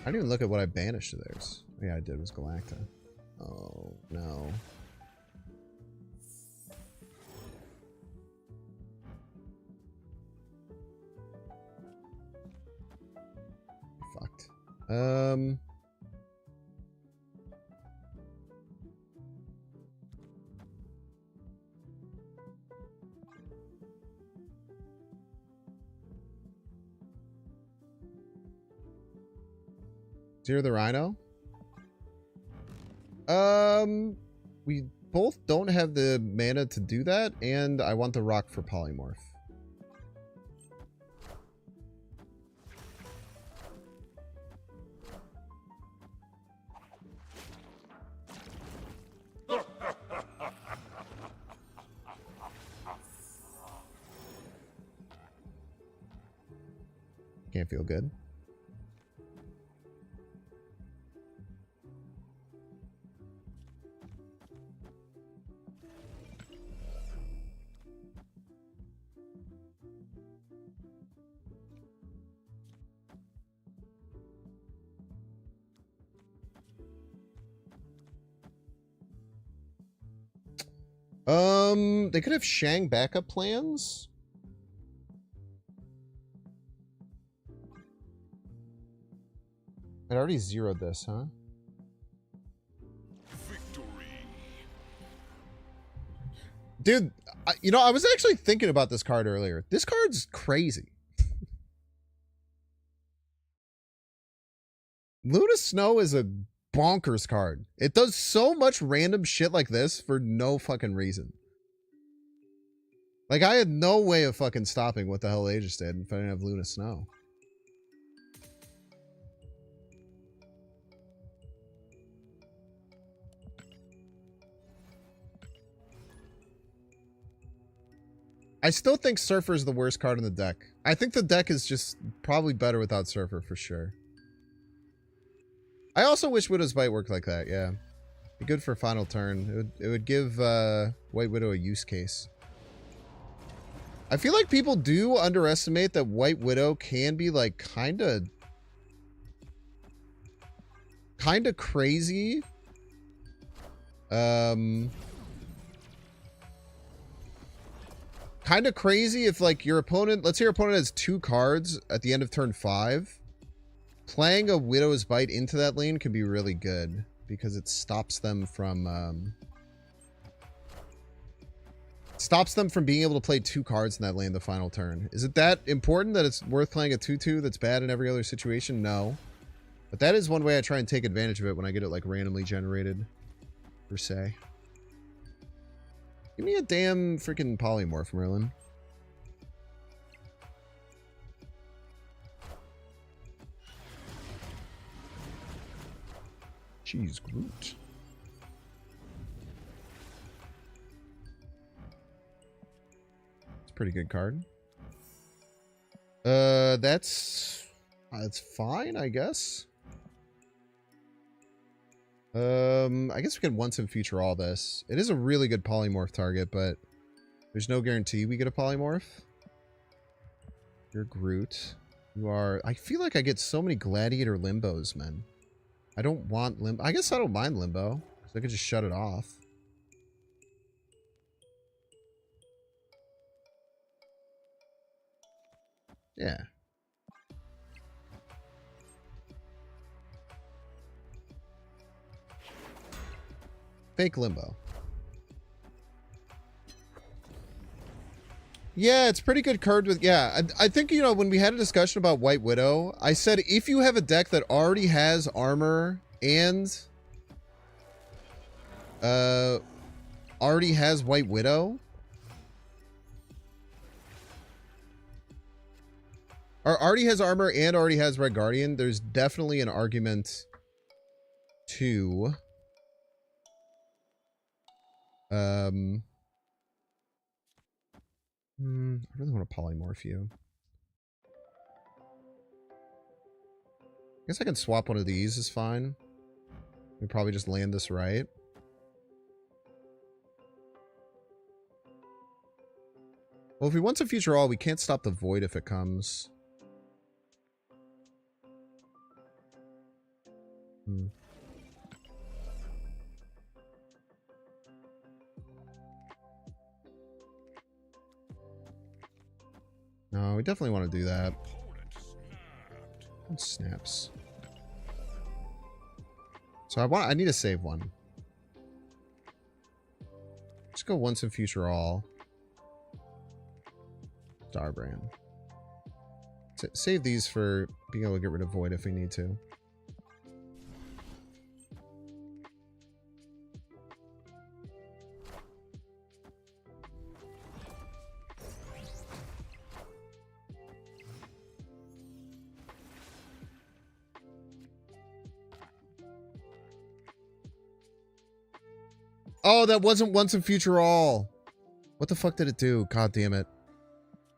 I didn't even look at what I banished to theirs. Yeah, I did. It was Galacta. Oh, no. Fucked. 0 the Rhino. We both don't have the mana to do that, and I want the rock for polymorph. Can't feel good. They could have Shang backup plans. I already zeroed this, huh?
Victory.
Dude, you know, I was actually thinking about this card earlier. This card's crazy. Luna Snow is a bonkers card. It does so much random shit like this for no fucking reason. Like, I had no way of fucking stopping what the hell they just did if I didn't have Luna Snow. I still think Surfer is the worst card in the deck. I think the deck is just probably better without Surfer for sure. I also wish Widow's Bite worked like that, yeah. Be good for final turn. It would give White Widow a use case. I feel like people do underestimate that White Widow can be like kind of crazy. Kind of crazy if like your opponent, let's say your opponent has 2 cards at the end of turn 5. Playing a Widow's Bite into that lane can be really good because it stops them from being able to play 2 cards in that lane the final turn. Is it that important that it's worth playing a 2/2 that's bad in every other situation? No. But that is one way I try and take advantage of it when I get it like randomly generated, per se. Give me a damn freaking polymorph, Merlin. Jeez, Groot. It's a pretty good card. That's fine, I guess. I guess we can once and future all this. It is a really good polymorph target, but there's no guarantee we get a polymorph. You're Groot. You are... I feel like I get so many Gladiator Limbos, man. I don't want Limbo. I guess I don't mind Limbo, because I could just shut it off. Yeah. Fake Limbo. Yeah, it's pretty good card with... Yeah, I think, you know, when we had a discussion about White Widow, I said if you have a deck that already has armor and... already has White Widow... or already has armor and already has Red Guardian, there's definitely an argument to... I really want to polymorph you. I guess I can swap one of these is fine. We probably just land this right. Well, if we want to future all, we can't stop the void if it comes. No, we definitely want to do that. It snaps. So I need to save one. Let's go once and future all. Starbrand. Save these for being able to get rid of void if we need to. Oh, that wasn't once and future all. What the fuck did it do? God damn it.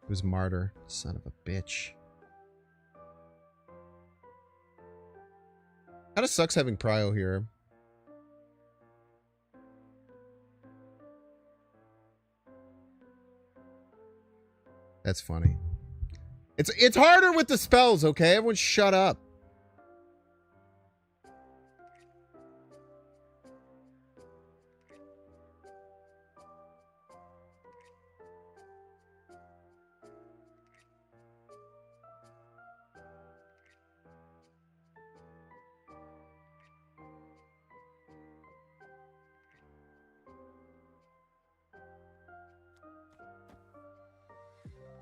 It was Martyr. Son of a bitch. Kinda sucks having Prio here. That's funny. It's harder with the spells, okay? Everyone shut up.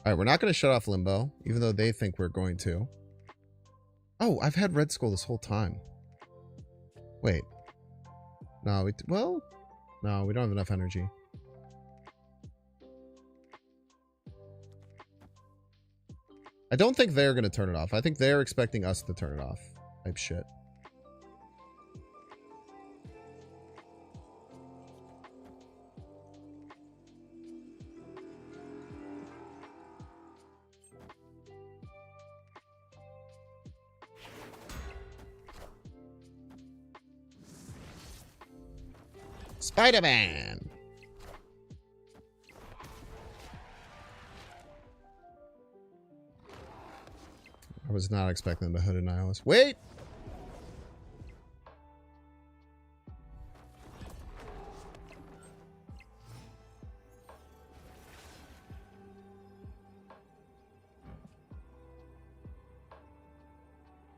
Alright, we're not going to shut off Limbo, even though they think we're going to. Oh, I've had Red Skull this whole time. Wait. No, well, no, we don't have enough energy. I don't think they're going to turn it off. I think they're expecting us to turn it off. Type shit. Spider-Man. I was not expecting the hooded nihilist. Wait!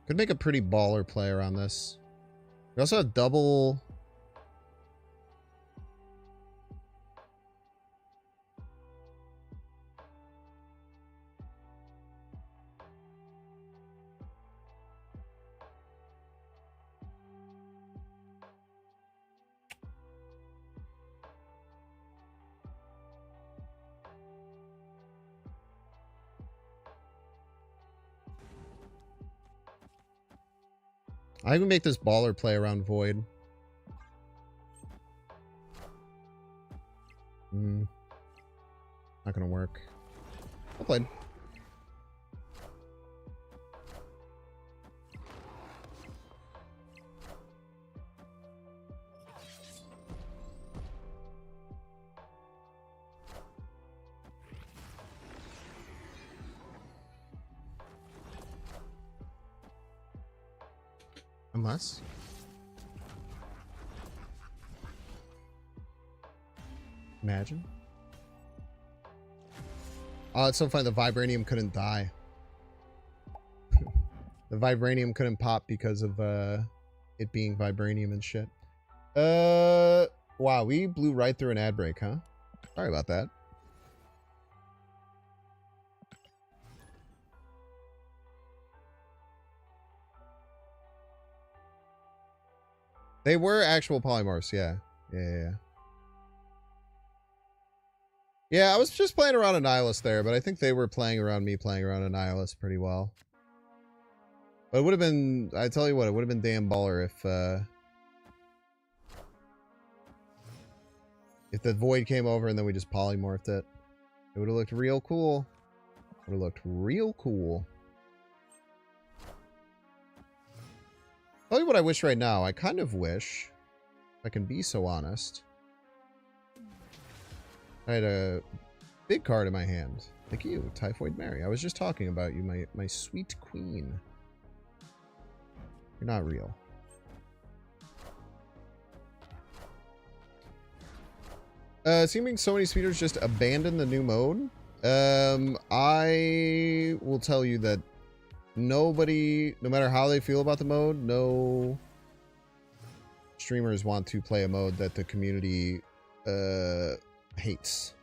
Could make a pretty baller play around this. We also have double... I can make this baller play around Void. Not gonna work. Well played. Unless. Imagine. Oh, it's so funny. The vibranium couldn't die. The vibranium couldn't pop because of it being vibranium and shit. Wow, we blew right through an ad break, huh? Sorry about that. They were actual polymorphs, yeah. Yeah. Yeah, I was just playing around a nihilist there, but I think they were playing around me playing around a nihilist pretty well. But it would have been, I tell you what, it would have been damn baller if the void came over and then we just polymorphed it. It would have looked real cool. Would have looked real cool. Tell you what I wish right now. I kind of wish, if I can be so honest, I had a big card in my hand. Like you, Typhoid Mary. I was just talking about you, my sweet queen. You're not real. Seeming so many speeders just abandon the new mode. I will tell you that nobody, no matter how they feel about the mode, no streamers want to play a mode that the community hates.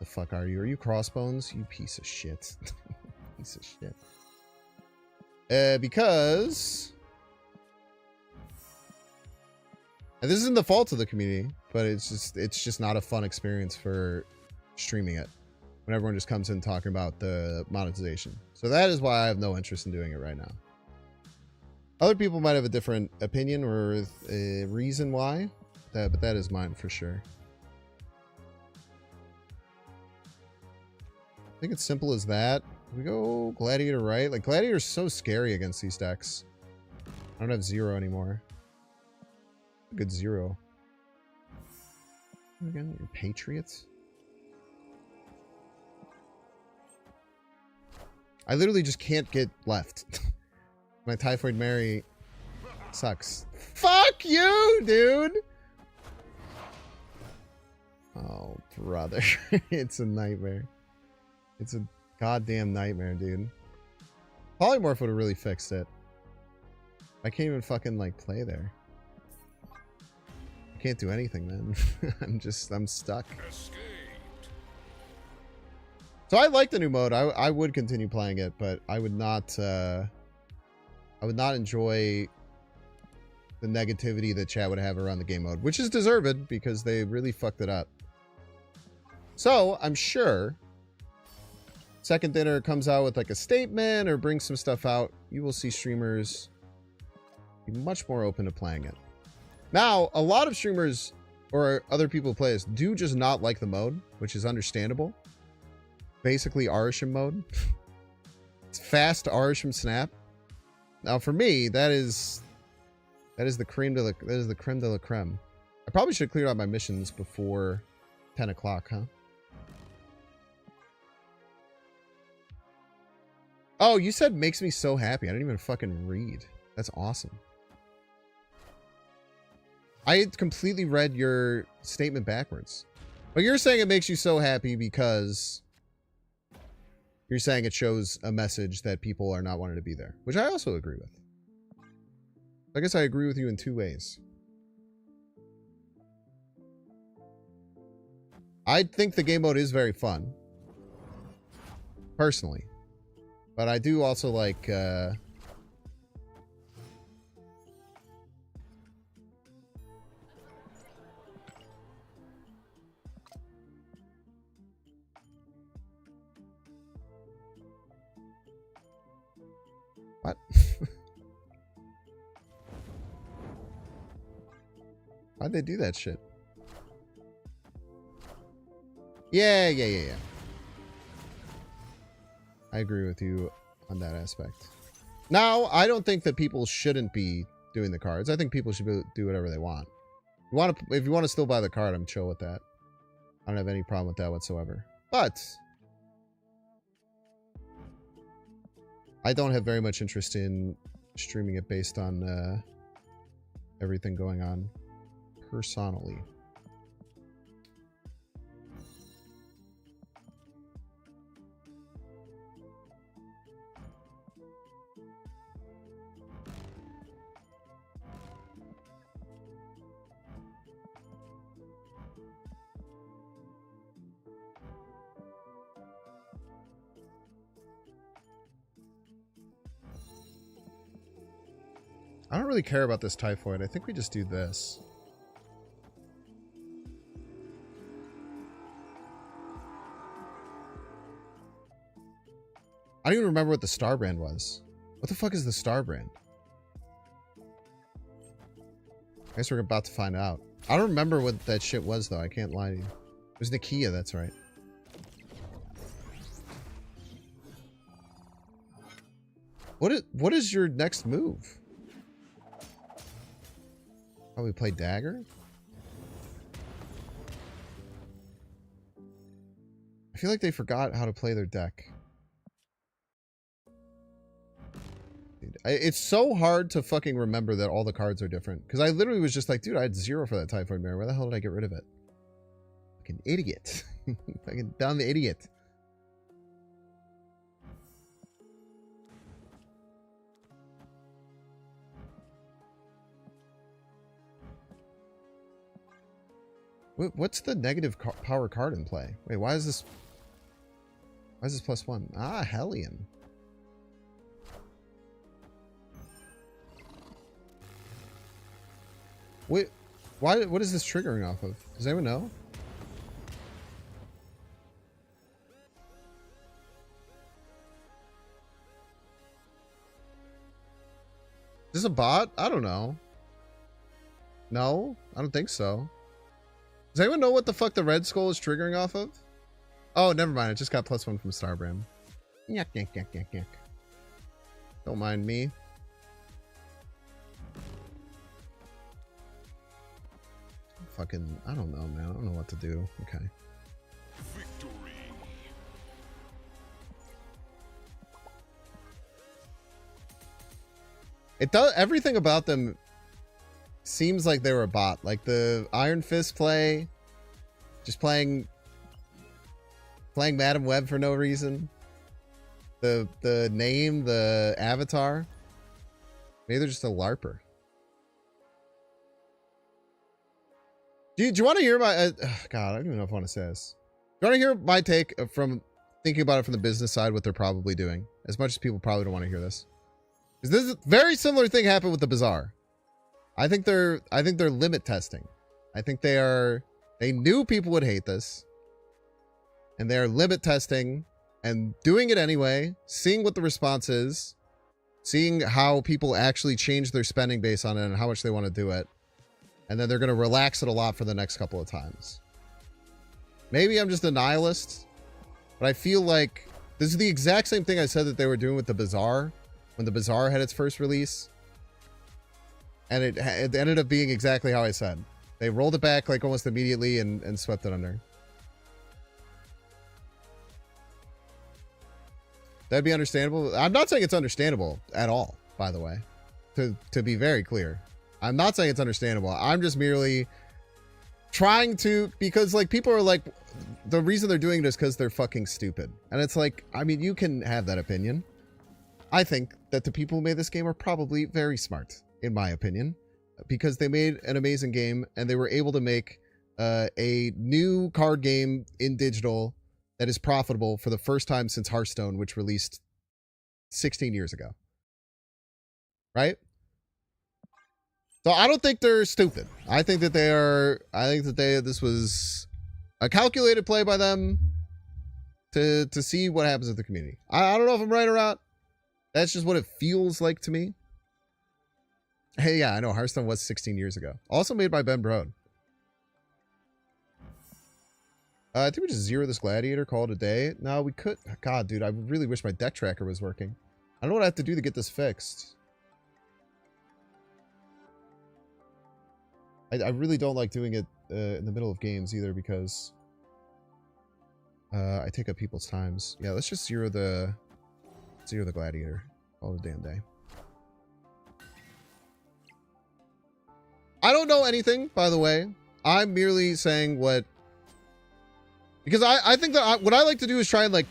The fuck are you? Are you Crossbones? You piece of shit. Piece of shit. Because... And this isn't the fault of the community, but it's just not a fun experience for streaming it when everyone just comes in talking about the monetization. So that is why I have no interest in doing it right now. Other people might have a different opinion or a reason why, but that is mine for sure. I think it's simple as that. We go Gladiator right. Like, Gladiator's so scary against these decks. I don't have 0 anymore. Good 0. Again, your Patriots. I literally just can't get left. My Typhoid Mary sucks. Fuck you, dude! Oh, brother. It's a nightmare. It's a goddamn nightmare, dude. Polymorph would have really fixed it. I can't even fucking, like, play there. I can't do anything, man. I'm stuck. Escaped. So I like the new mode. I would continue playing it, but I would not enjoy the negativity that chat would have around the game mode, which is deserved because they really fucked it up. So I'm sure Second Dinner comes out with like a statement or brings some stuff out, you will see streamers be much more open to playing it. Now, a lot of streamers or other people who play this do just not like the mode, which is understandable. Basically Arisham mode. It's fast Arisham snap. Now for me, that is the creme de la creme. I probably should have cleared out my missions before 10 o'clock, huh? Oh, you said makes me so happy. I didn't even fucking read. That's awesome. I had completely read your statement backwards. But you're saying it makes you so happy because you're saying it shows a message that people are not wanting to be there, which I also agree with. I guess I agree with you in two ways. I think the game mode is very fun, personally. But I do also like, what? Why'd they do that shit? Yeah. I agree with you on that aspect. Now, I don't think that people shouldn't be doing the cards. I think people should do whatever they want. If you want to still buy the card, I'm chill with that. I don't have any problem with that whatsoever. But I don't have very much interest in streaming it based on everything going on personally. I don't really care about this typhoid. I think we just do this. I don't even remember what the star brand was. What the fuck is the star brand? I guess we're about to find out. I don't remember what that shit was, though. I can't lie to you. It was Nakia, that's right. What is your next move? Probably play dagger? I feel like they forgot how to play their deck. Dude, it's so hard to fucking remember that all the cards are different. Because I literally was just like, dude, I had 0 for that Typhoid Mirror. Where the hell did I get rid of it? Fucking idiot. Fucking dumb idiot. What's the negative power card in play? Wait, why is this +1? Ah, Hellion. Wait, what is this triggering off of? Does anyone know? Is this a bot? I don't know. No, I don't think so. Does anyone know what the fuck the Red Skull is triggering off of? Oh, never mind. It just got +1 from Starbrand. Yuck, yuck, yuck, yuck, yuck. Don't mind me. Fucking, I don't know, man. I don't know what to do. Okay.
Victory.
It does, everything about them seems like they were a bot. Like the Iron Fist play, just playing Madam Web for no reason. The name, the avatar. Maybe they're just a LARPer. Do you want to hear my... God, I don't even know if I want to say this. Do you want to hear my take from thinking about it from the business side, what they're probably doing? As much as people probably don't want to hear this. Because this is a very similar thing happened with the Bazaar. I think they're limit testing. I think they knew people would hate this. And they're limit testing and doing it anyway, seeing what the response is, seeing how people actually change their spending based on it and how much they want to do it. And then they're going to relax it a lot for the next couple of times. Maybe I'm just a nihilist, but I feel like this is the exact same thing I said that they were doing with the Bazaar when the Bazaar had its first release. And it ended up being exactly how I said. They rolled it back like almost immediately and swept it under. That'd be understandable. I'm not saying it's understandable at all, by the way. To be very clear. I'm not saying it's understandable. I'm just merely trying to, because like people are like, the reason they're doing this because they're fucking stupid. And it's like, I mean, you can have that opinion. I think that the people who made this game are probably very smart, in my opinion, because they made an amazing game and they were able to make a new card game in digital that is profitable for the first time since Hearthstone, which released 16 years ago. Right? So I don't think they're stupid. I think that this was a calculated play by them to see what happens with the community. I don't know if I'm right or not. That's just what it feels like to me. Hey, yeah, I know Hearthstone was 16 years ago. Also made by Ben Brode. I think we just zero this gladiator, call it a day. No, we could. God, dude, I really wish my deck tracker was working. I don't know what I have to do to get this fixed. I really don't like doing it in the middle of games either because I take up people's times. Yeah, let's just zero the gladiator all the damn day. I don't know anything, by the way. I'm merely saying what, because I think that what I like to do is try and like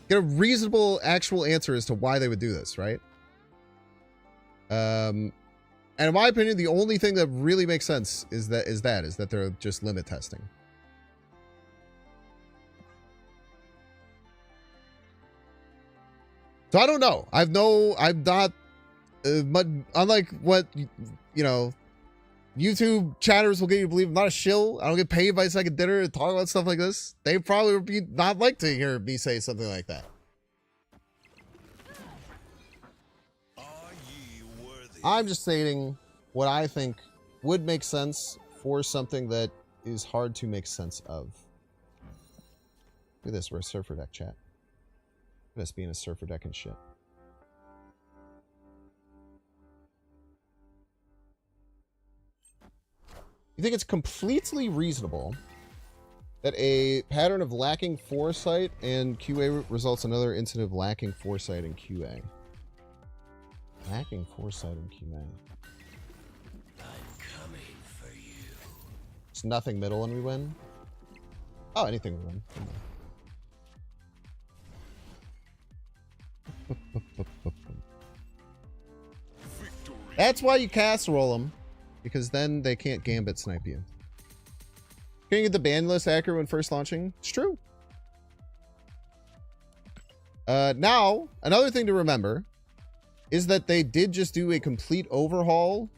get a reasonable actual answer as to why they would do this, right? And in my opinion, the only thing that really makes sense is that they're just limit testing. So I don't know. I'm not, but unlike what, you know, YouTube chatters will get you to believe, I'm not a shill. I don't get paid by second dinner to talk about stuff like this. They probably would be not like to hear me say something like that. I'm just stating what I think would make sense for something that is hard to make sense of. Look at this, we're a surfer deck chat. Look at us being a surfer deck and shit. You think it's completely reasonable that a pattern of lacking foresight and QA results in another incident of lacking foresight in QA? Lacking foresight in QA.
I'm coming for you.
It's nothing middle and we win. Oh, anything we win. That's why you casserole them, because then they can't gambit snipe you. Can you get the ban list accurate when first launching? It's true. Now, another thing to remember is that they did just do a complete overhaul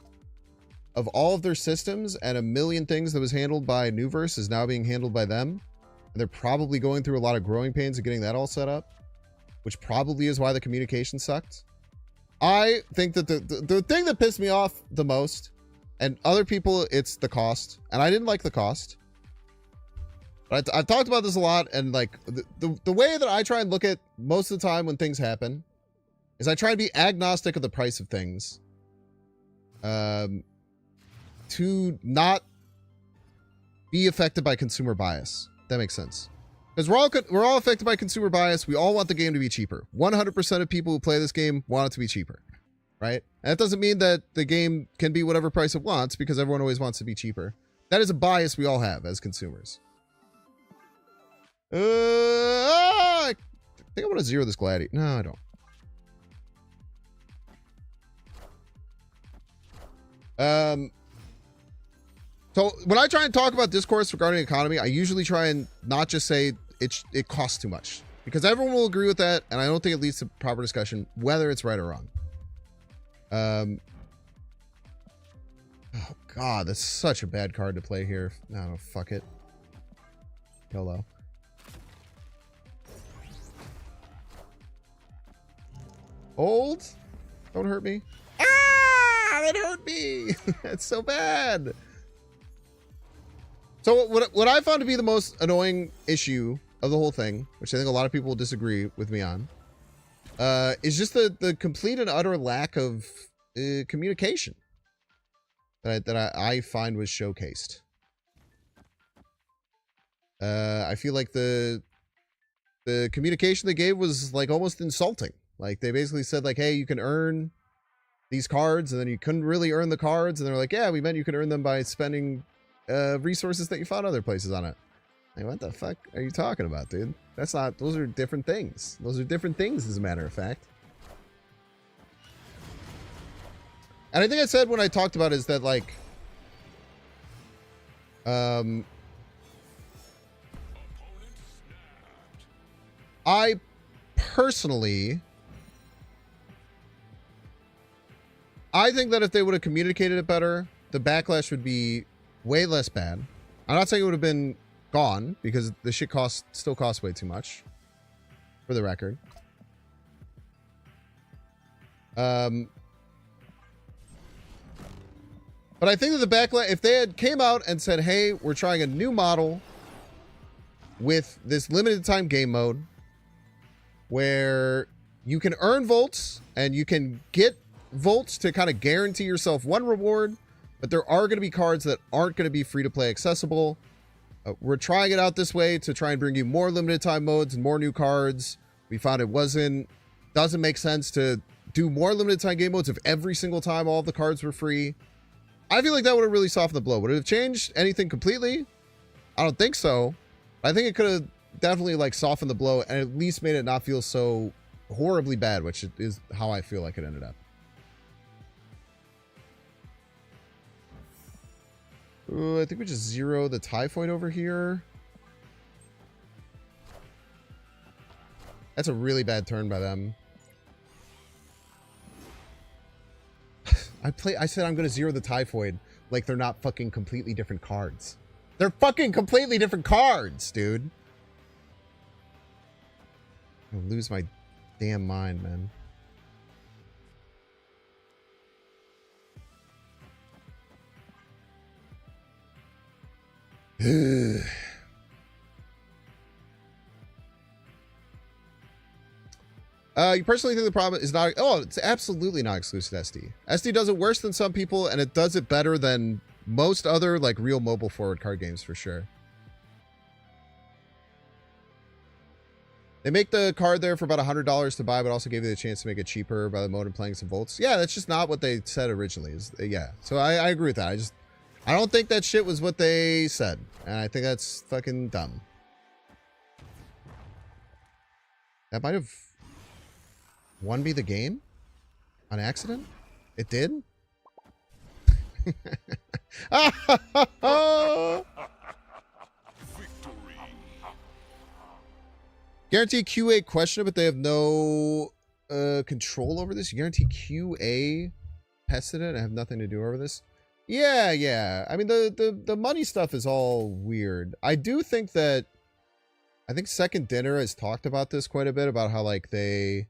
of all of their systems, and a million things that was handled by Newverse is now being handled by them. And they're probably going through a lot of growing pains of getting that all set up, which probably is why the communication sucked. I think that the thing that pissed me off the most, and other people, it's the cost. And I didn't like the cost. But I've talked about this a lot, and like the way that I try and look at most of the time when things happen is I try to be agnostic of the price of things. To not be affected by consumer bias. That makes sense. Because we're all affected by consumer bias. We all want the game to be cheaper. 100% of people who play this game want it to be cheaper. Right? And that doesn't mean that the game can be whatever price it wants, because everyone always wants to be cheaper. That is a bias we all have as consumers. I think I want to zero this gladiator. No, I don't. So when I try and talk about discourse regarding economy, I usually try and not just say it costs too much, because everyone will agree with that, and I don't think it leads to proper discussion whether it's right or wrong. Oh god, that's such a bad card to play here. No, fuck it. YOLO. Old? Don't hurt me. Ah, that hurt me. That's so bad. So what I found to be the most annoying issue of the whole thing, which I think a lot of people will disagree with me on, is just the complete and utter lack of communication that I find was showcased. I feel like the the communication they gave was like almost insulting. Like they basically said like, hey, you can earn these cards, and then you couldn't really earn the cards, and they're like, yeah, we meant you could earn them by spending resources that you found other places on it. Like, what the fuck are you talking about, dude? That's not, those are different things. Those are different things, as a matter of fact. And I think I said when I talked about it is that, like, I personally, I think that if they would have communicated it better, the backlash would be way less bad. I'm not saying it would have been gone, because the shit still costs way too much, for the record. But I think that the backlash, if they had came out and said, hey, we're trying a new model with this limited time game mode where you can earn volts and you can get volts to kind of guarantee yourself one reward, but there are going to be cards that aren't going to be free to play accessible. We're trying it out this way to try and bring you more limited time modes and more new cards. We found it doesn't make sense to do more limited time game modes if every single time all the cards were free. I feel like that would have really softened the blow. Would it have changed anything completely? I don't think so. I think it could have definitely like softened the blow and at least made it not feel so horribly bad, which is how I feel like it ended up. Ooh, I think we just zero the typhoid over here. That's a really bad turn by them. I said I'm going to zero the typhoid like they're not fucking completely different cards. They're fucking completely different cards, dude. I'm going to lose my damn mind, man. You personally think the problem is not... Oh, it's absolutely not exclusive to SD. SD does it worse than some people, and it does it better than most other, like, real mobile forward card games, for sure. They make the card there for about $100 to buy, but also gave you the chance to make it cheaper by the mode and playing some volts. Yeah, that's just not what they said originally. Yeah, so I agree with that. I don't think that shit was what they said, and I think that's fucking dumb. That might have won me the game on accident. It did. Guarantee QA questioned, but they have no control over this. You guarantee QA tested it and have nothing to do over this. Yeah. I mean, the money stuff is all weird. I do think that, I think Second Dinner has talked about this quite a bit, about how like they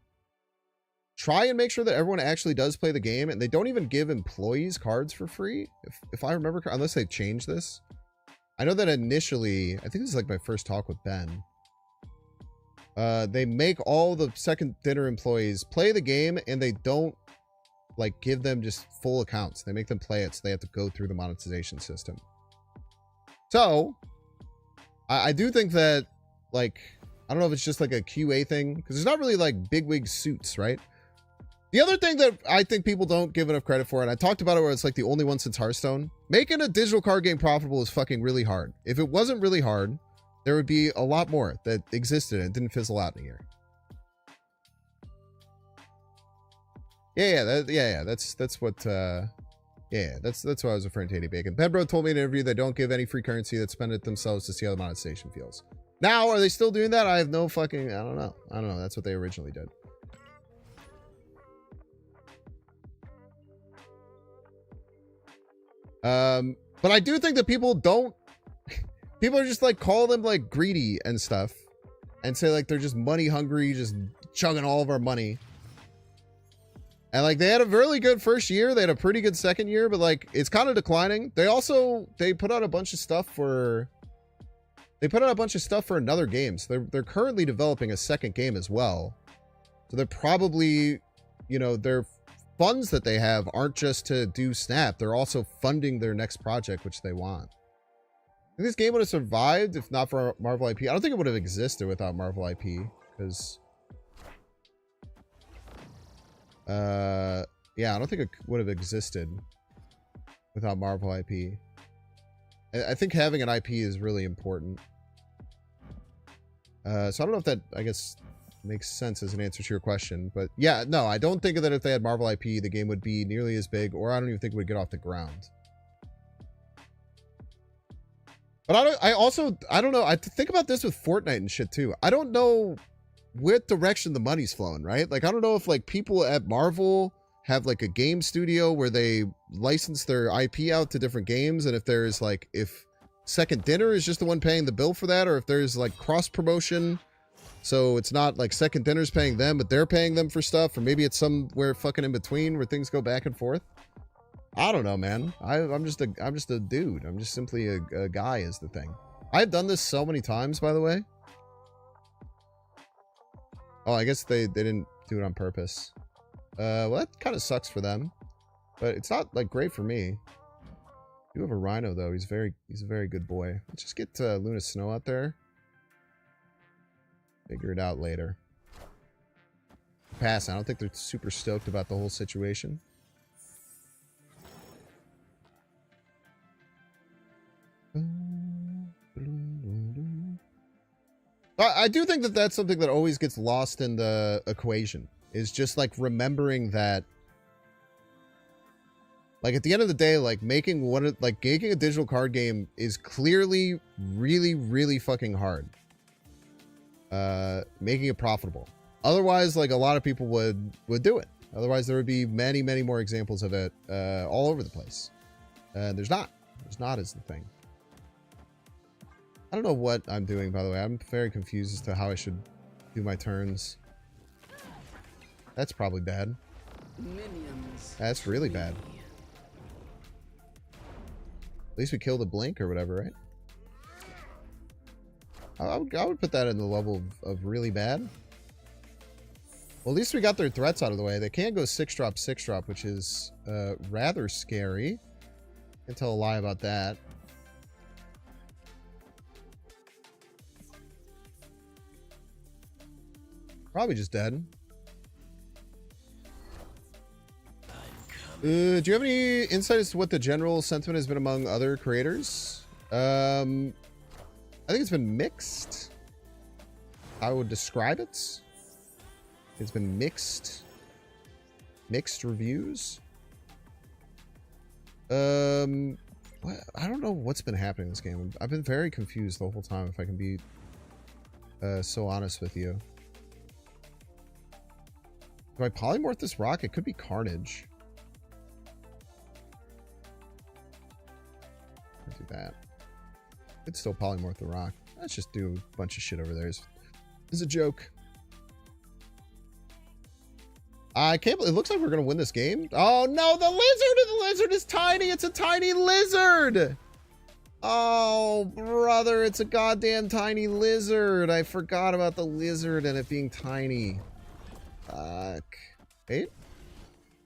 try and make sure that everyone actually does play the game, and they don't even give employees cards for free, if I remember, unless they've changed this. I know that initially, I think this is like my first talk with Ben, they make all the Second Dinner employees play the game, and they don't like give them just full accounts. They make them play it, so they have to go through the monetization system. So I do think that, like, I don't know if it's just like a QA thing, because there's not really like bigwig suits, right? The other thing that I think people don't give enough credit for, and I talked about it where it's like the only one since Hearthstone, making a digital card game profitable is fucking really hard. If it wasn't really hard, there would be a lot more that existed and didn't fizzle out in a year. That's what that's what I was referring to, Eddie Bacon. Pedro told me in an interview they don't give any free currency, that spend it themselves to see how the monetization feels. Now, are they still doing that? I have no fucking, I don't know. That's what they originally did. But I do think that people are just like, call them like greedy and stuff, and say like they're just money hungry, just chugging all of our money. And like they had a really good first year, they had a pretty good second year, but like it's kind of declining. They put out a bunch of stuff for another game. So they're currently developing a second game as well. So they're probably, you know, their funds that they have aren't just to do Snap. They're also funding their next project, which they want. This game would have survived if not for Marvel IP. I don't think it would have existed without Marvel IP, because yeah, I don't think it would have existed without Marvel IP. I think having an IP is really important. So I don't know if that, I guess, makes sense as an answer to your question. But yeah, no, I don't think that if they had Marvel IP, the game would be nearly as big, or I don't even think it would get off the ground. But I don't know. I think about this with Fortnite and shit too. I don't know what direction the money's flowing, right? Like, I don't know if like people at Marvel have like a game studio where they license their IP out to different games, and if there's like, if Second Dinner is just the one paying the bill for that, or if there's like cross promotion, so it's not like Second Dinner's paying them, but they're paying them for stuff, or maybe it's somewhere fucking in between where things go back and forth. I don't know, man. I'm just a dude. I'm just simply a guy is the thing. I've done this so many times, by the way. Oh, I guess they didn't do it on purpose. Well, that kind of sucks for them, but it's not like great for me. You have a Rhino though. He's a very good boy. Let's just get Luna Snow out there. Figure it out later. Pass. I don't think they're super stoked about the whole situation. I do think that that's something that always gets lost in the equation, is just like remembering that, like, at the end of the day, like making a digital card game is clearly really, really fucking hard. Making it profitable. Otherwise, like, a lot of people would do it. Otherwise, there would be many, many more examples of it all over the place. There's not. There's not is the thing. I don't know what I'm doing, by the way. I'm very confused as to how I should do my turns. That's probably bad.
Minions.
That's really bad. At least we killed a blink or whatever, right? I would put that in the level of really bad. Well, at least we got their threats out of the way. They can't go 6-drop, 6-drop, which is rather scary. Can't tell a lie about that. Probably just dead. Do you have any insight as to what the general sentiment has been among other creators? I think it's been mixed. I would describe it. It's been mixed. Mixed reviews. I don't know what's been happening in this game. I've been very confused the whole time, if I can be so honest with you. Do I polymorph this rock? It could be Carnage. Let's do that. Could still polymorph the rock. Let's just do a bunch of shit over there. It's a joke. I can't believe it looks like we're gonna win this game. Oh no, the lizard! The lizard is tiny! It's a tiny lizard! Oh, brother, it's a goddamn tiny lizard. I forgot about the lizard and it being tiny. Fuck. Wait?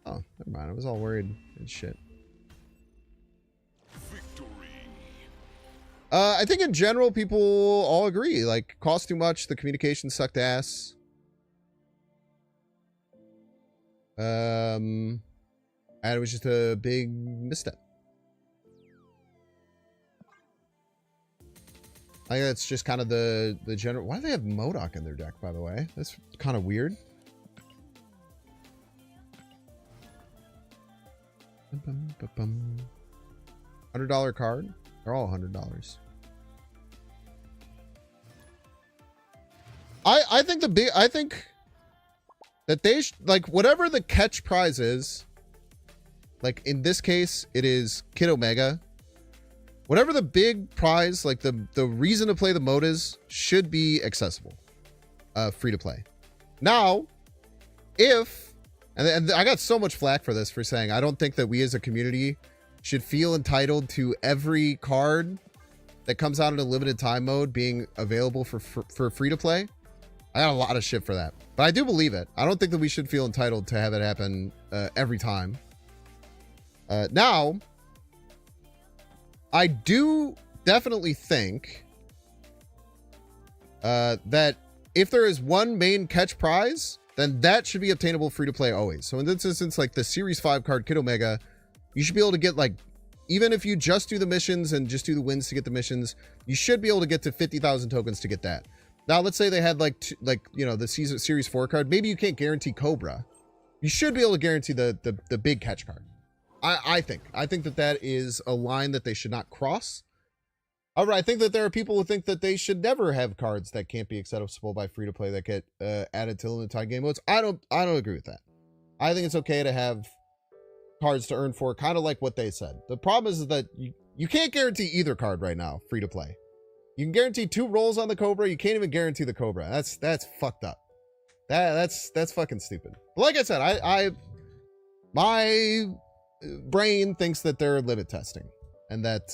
Oh, never mind. I was all worried and shit. I think in general, people all agree. Like, cost too much. The communication sucked ass. And it was just a big misstep. I think that's just kind of the general. Why do they have MODOK in their deck, by the way? That's kind of weird. $100 card. They're all $100. I think I think that they like whatever the catch prize is. Like in this case, it is Kid Omega. Whatever the big prize, like the reason to play the mode is, should be accessible, free to play. Now, if and I got so much flack for this, for saying I don't think that we as a community should feel entitled to every card that comes out in a limited time mode being available for free to play. I got a lot of shit for that, but I do believe it. I don't think that we should feel entitled to have it happen every time. Now, I do definitely think that if there is one main catch prize, then that should be obtainable free to play always. So in this instance, like the Series 5 card Kid Omega, you should be able to get, like, even if you just do the missions and just do the wins to get the missions, you should be able to get to 50,000 tokens to get that. Now, let's say they had the Series 4 card. Maybe you can't guarantee Cobra. You should be able to guarantee the big catch card. I think that is a line that they should not cross. However, I think that there are people who think that they should never have cards that can't be accessible by free to play that get added to limited time game modes. I don't agree with that. I think it's okay to have cards to earn for, kind of like what they said. The problem is that you can't guarantee either card right now free to play. You can guarantee 2 rolls on the Cobra. You can't even guarantee the Cobra. That's fucked up. That's fucking stupid. But like I said, my brain thinks that they're limit testing, and that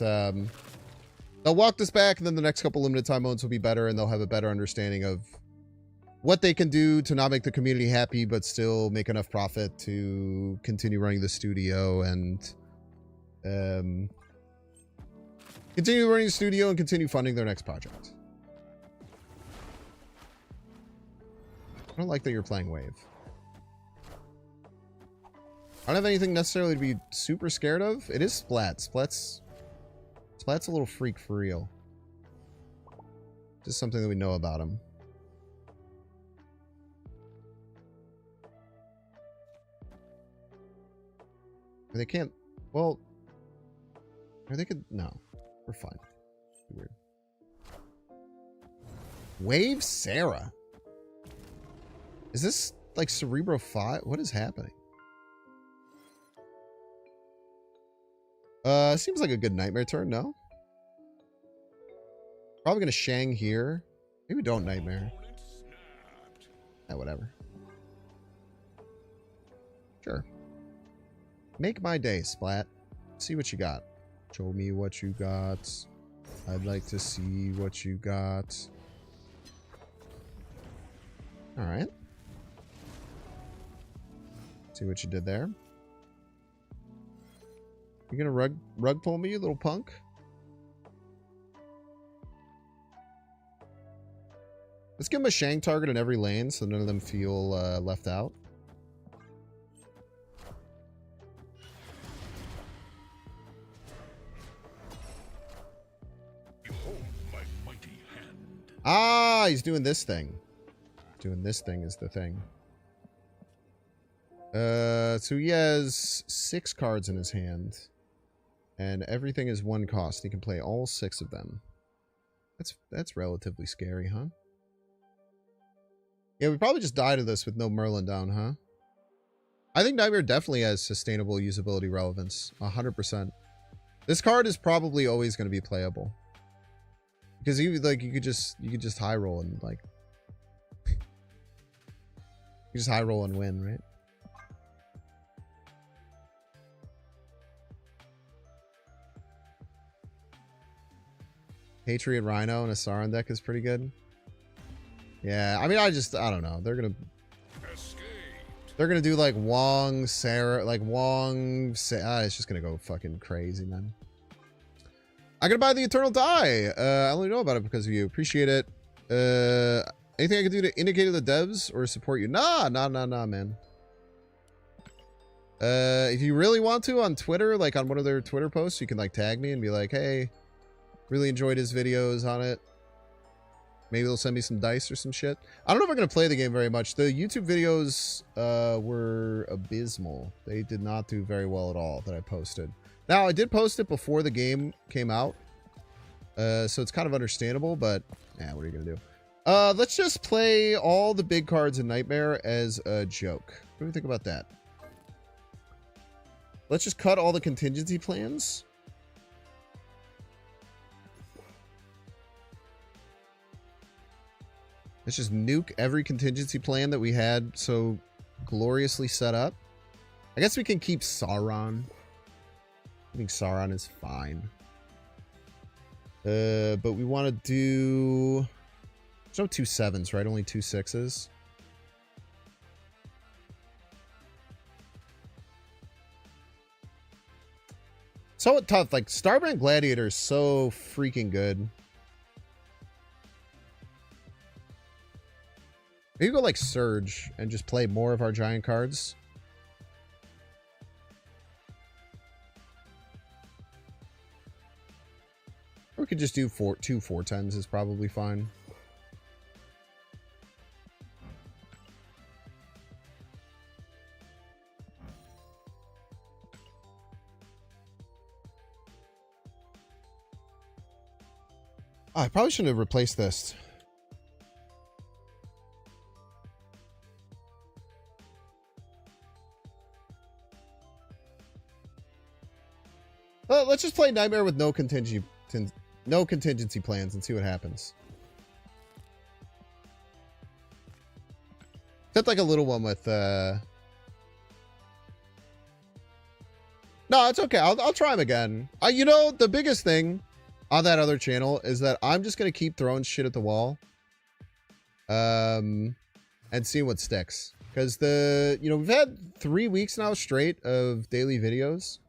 they'll walk this back, and then the next couple limited time modes will be better, and they'll have a better understanding of what they can do to not make the community happy, but still make enough profit to continue running the studio and continue running the studio and continue funding their next project. I don't like that you're playing Wave. I don't have anything necessarily to be super scared of. It is Splat. Splat's a little freak for real. Just something that we know about him. They can't, well, or they could, no, we're fine. Weird. Wave Sarah. Is this like Cerebro 5? What is happening? Seems like a good Nightmare turn, no? Probably gonna Shang here. Maybe don't Nightmare. Yeah, whatever. Sure. Make my day, Splat. See what you got. Show me what you got. I'd like to see what you got. Alright. See what you did there. You gonna rug pull me, you little punk? Let's give him a Shang target in every lane so none of them feel left out. Ah, he's doing this thing. Doing this thing is the thing. So he has 6 cards in his hand. And everything is 1 cost. He can play all 6 of them. That's relatively scary, huh? Yeah, we probably just die to this with no Merlin down, huh? I think Nightmare definitely has sustainable usability relevance. 100%. This card is probably always going to be playable. Because you could just high roll and like you just high roll and win, right? Patriot Rhino and a Sauron deck is pretty good. Yeah, I mean, I don't know. They're gonna do like Wong, Sarah, like Wong. It's just gonna go fucking crazy, man. I'm gonna buy the Eternal Die. I only know about it because of you. Appreciate it. Anything I can do to indicate to the devs or support you? Nah, man. If you really want to on Twitter, like on one of their Twitter posts, you can like tag me and be like, hey, really enjoyed his videos on it. Maybe they'll send me some dice or some shit. I don't know if I'm going to play the game very much. The YouTube videos were abysmal. They did not do very well at all that I posted. Now, I did post it before the game came out. So it's kind of understandable, but what are you going to do? Let's just play all the big cards in Nightmare as a joke. What do you think about that? Let's just cut all the contingency plans. Let's just nuke every contingency plan that we had so gloriously set up. I guess we can keep Sauron. I think Sauron is fine. But we want to do... There's no 2 7s, right? Only 2 6s. so tough. Like, Starbrand Gladiator is so freaking good. Maybe go like Surge and just play more of our giant cards. Or we could just do 2 4/10s is probably fine. Oh, I probably shouldn't have replaced this. Well, let's just play Nightmare with no contingency plans and see what happens. Except like a little one with no, it's okay. I'll try him again. You know, the biggest thing on that other channel is that I'm just gonna keep throwing shit at the wall. And seeing what sticks. Because we've had 3 weeks now straight of daily videos.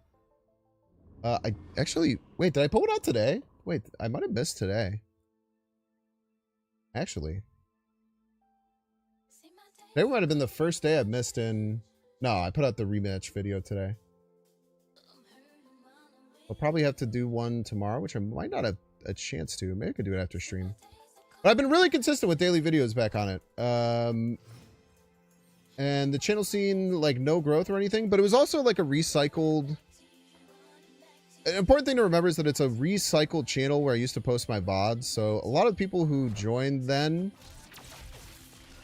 I actually, wait, did I put one out today? Wait, I might have missed today. Actually. Today might have been the first day I've missed in... No, I put out the rematch video today. I'll probably have to do one tomorrow, which I might not have a chance to. Maybe I could do it after stream. But I've been really consistent with daily videos back on it. And the channel seen, like, no growth or anything, but it was also, like, a recycled... An important thing to remember is that it's a recycled channel where I used to post my VODs, so a lot of people who joined then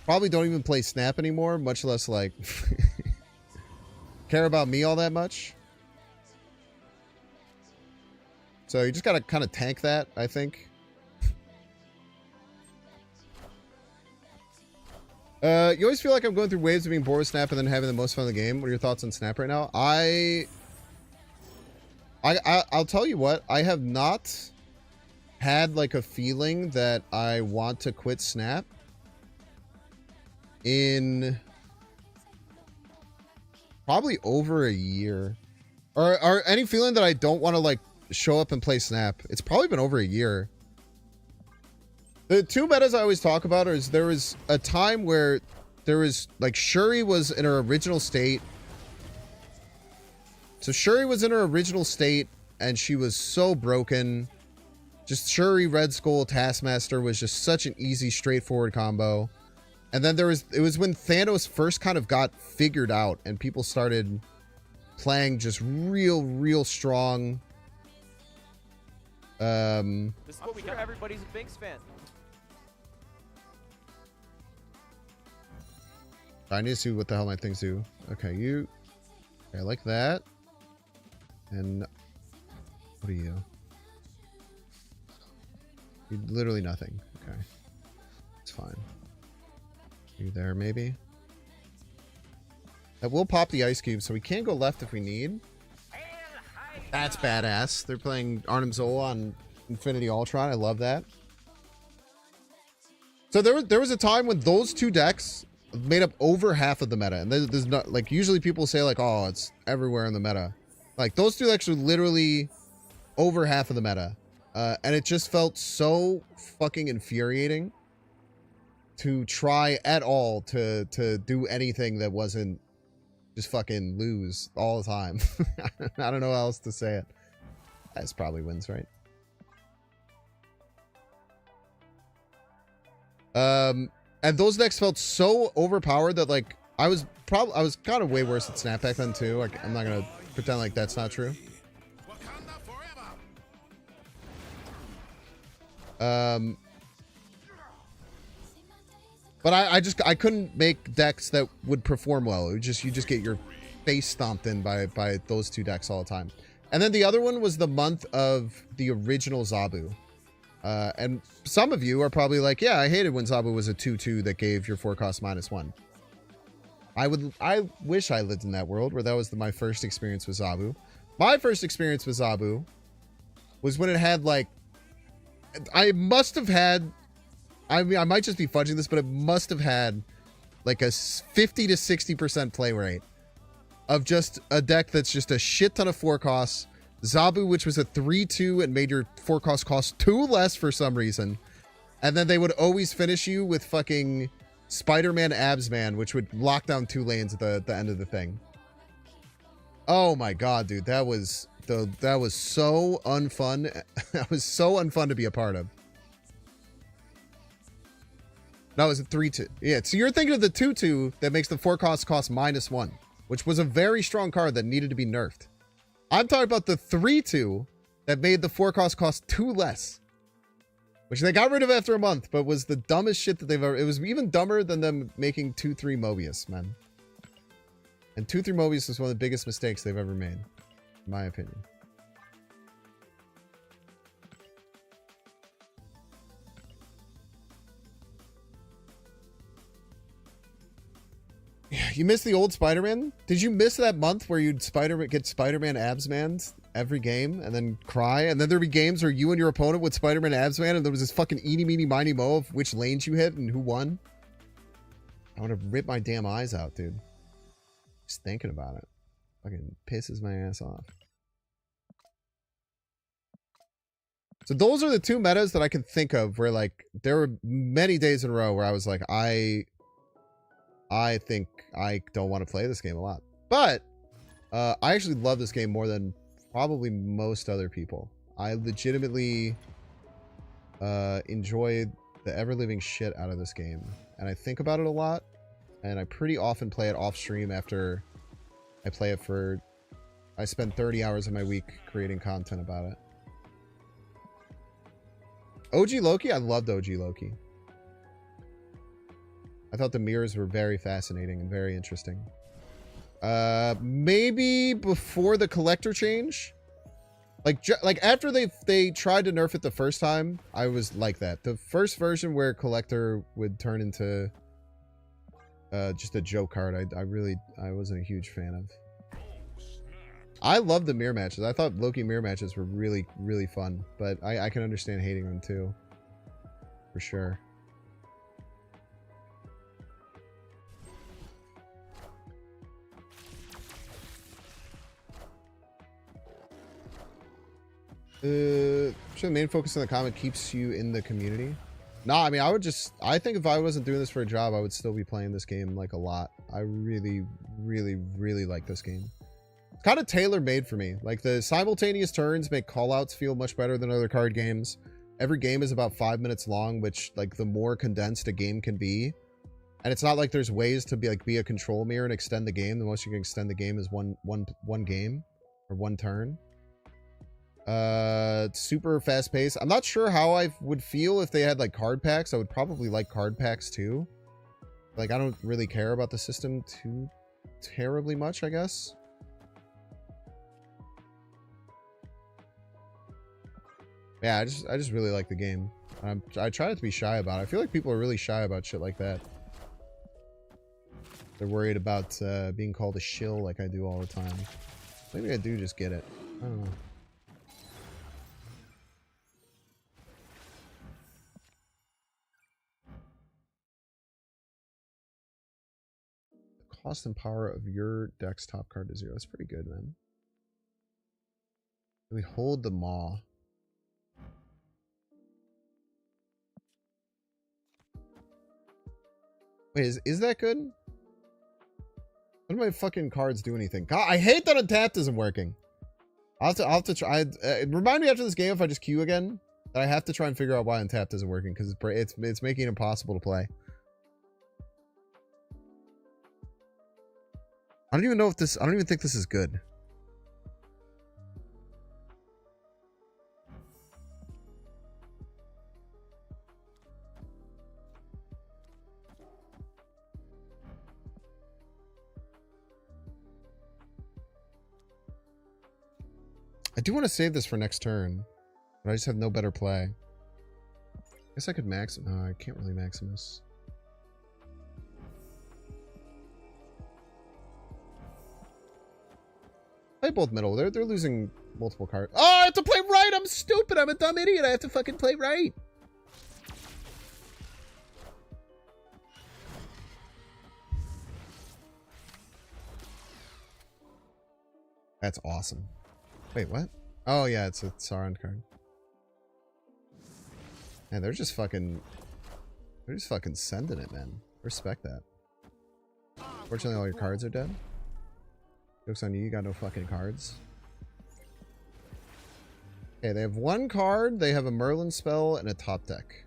probably don't even play Snap anymore, much less, like, care about me all that much. So you just gotta kind of tank that, I think. You always feel like I'm going through waves of being bored with Snap and then having the most fun in the game. What are your thoughts on Snap right now? I'll tell you what, I have not had like a feeling that I want to quit Snap in probably over a year. Or any feeling that I don't want to like show up and play Snap. It's probably been over a year. The two metas I always talk about is there was a time where there was like Shuri was in her original state. So Shuri was in her original state, and she was so broken. Just Shuri, Red Skull, Taskmaster was just such an easy, straightforward combo. And then it was when Thanos first kind of got figured out, and people started playing just real strong.
This is what we got. Everybody's a Binks fan.
I need to see what the hell my things do. Okay, okay, I like that. And what are you? You're literally nothing. Okay. It's fine. You there, maybe? That will pop the ice cube, so we can go left if we need. That's badass. They're playing Arnim Zola on Infinity Ultron. I love that. So there was a time when those two decks made up over half of the meta. And there's not, like, usually people say, like, oh, it's everywhere in the meta. Like, those two decks are literally over half of the meta. And it just felt so fucking infuriating to try at all to do anything that wasn't just fucking lose all the time. I don't know how else to say it. That's probably wins, right? And those decks felt so overpowered that, like, I was kind of way worse at Snap back then too. Like, I'm not gonna pretend like that's not true. But I couldn't make decks that would perform well. It was you just get your face stomped in by those two decks all the time. And then the other one was the month of the original Zabu. And some of you are probably like, yeah, I hated when Zabu was a 2/2 that gave your 4 cost -1. I wish I lived in that world where that was my first experience with Zabu. My first experience with Zabu was when it had, like, I must have had, I mean, I might just be fudging this, but it must have had like a 50 to 60% play rate of just a deck that's just a shit ton of 4 costs Zabu, which was a 3-2 and made your forecast cost 2 less for some reason. And then they would always finish you with fucking Spider-Man Abs Man, which would lock down 2 lanes at the end of the thing. Oh my god, dude. That was so unfun. That was so unfun to be a part of. No, it was a 3-2. Yeah, so you're thinking of the 2-2 that makes the forecast cost -1, which was a very strong card that needed to be nerfed. I'm talking about the 3-2 that made the forecast cost 2 less. Which they got rid of after a month, but was the dumbest shit that they've ever... It was even dumber than them making 2-3 Mobius, man. And 2-3 Mobius was one of the biggest mistakes they've ever made, in my opinion. You missed the old Spider-Man? Did you miss that month where you'd get Spider-Man Abs Man every game and then cry? And then there'd be games where you and your opponent would Spider-Man Abs Man and there was this fucking eeny, meeny, miny, mo of which lanes you hit and who won? I want to rip my damn eyes out, dude. Just thinking about it. Fucking pisses my ass off. So those are the 2 metas that I can think of where, like, there were many days in a row where I was like, I think I don't want to play this game a lot. But I actually love this game more than probably most other people. I legitimately enjoy the ever-living shit out of this game. And I think about it a lot. And I pretty often play it off stream after I play it for... I spend 30 hours of my week creating content about it. OG Loki? I loved OG Loki. I thought the mirrors were very fascinating and very interesting. Maybe before the collector change? Like after they tried to nerf it the first time, I was like that. The first version where collector would turn into just a joke card, I wasn't a huge fan of. I love the mirror matches. I thought Loki mirror matches were really, really fun, but I can understand hating them too. For sure. Sure, the main focus on the comic keeps you in the community. No, I mean, I think if I wasn't doing this for a job, I would still be playing this game, like, a lot. I really, really, really like this game. It's kind of tailor-made for me. Like, the simultaneous turns make callouts feel much better than other card games. Every game is about 5 minutes long, which, like, the more condensed a game can be. And it's not like there's ways to be a control mirror and extend the game. The most you can extend the game is one game or one turn. Super fast paced. I'm not sure how I would feel if they had like card packs. I would probably like card packs too. Like, I don't really care about the system too terribly much, I guess. Yeah, I just really like the game. I try not to be shy about it. I feel like people are really shy about shit like that. They're worried about being called a shill like I do all the time. Maybe I do just get it. I don't know. Cost and power of your deck's top card to 0. That's pretty good, man. We hold the maw. Wait, is that good? None of my fucking cards do anything. God, I hate that Untapped isn't working. I'll have to try. Remind me after this game if I just queue again that I have to try and figure out why Untapped isn't working because it's making it impossible to play. I don't even know if this... I don't even think this is good. I do want to save this for next turn, but I just have no better play. I guess I could max... No, I can't really Maximus. Play both middle. They're losing multiple cards. Oh, I have to play right! I'm stupid! I'm a dumb idiot! I have to fucking play right! That's awesome. Wait, what? Oh yeah, it's a Sauron card. Man, they're just fucking sending it, man. Respect that. Fortunately, all your cards are dead. Joke's on you, you got no fucking cards. Okay, they have one card, they have a Merlin spell, and a top deck.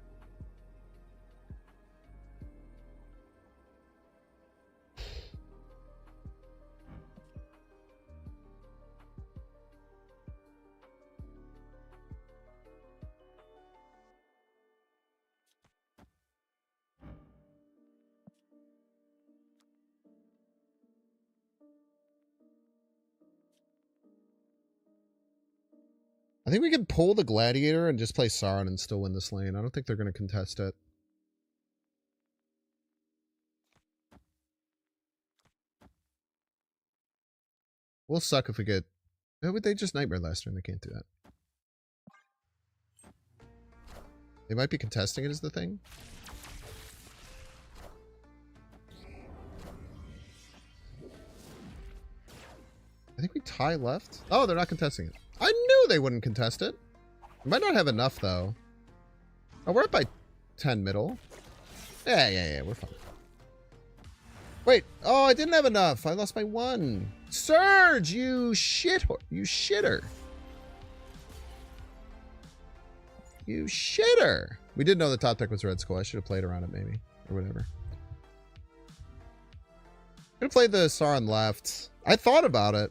I think we can pull the Gladiator and just play Sauron and still win this lane. I don't think they're going to contest it. We'll suck if we get... Oh, but they just Nightmare last turn. They can't do that. They might be contesting it as the thing. I think we tie left. Oh, they're not contesting it. I knew they wouldn't contest it. We might not have enough, though. Oh, we're up by 10 middle. Yeah, we're fine. Wait. Oh, I didn't have enough. I lost by 1. Surge, you shitter. You shitter. We did know the top deck was Red Skull. I should have played around it, maybe. Or whatever. Could have played the Sauron left. I thought about it.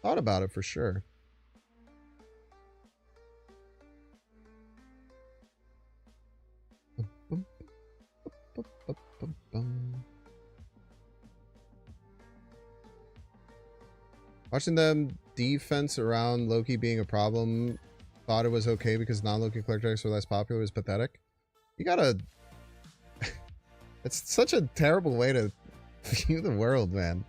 Thought about it for sure. Watching them defense around Loki being a problem, thought it was okay because non-Loki cleric decks were less popular, is pathetic. You gotta... It's such a terrible way to view the world, man.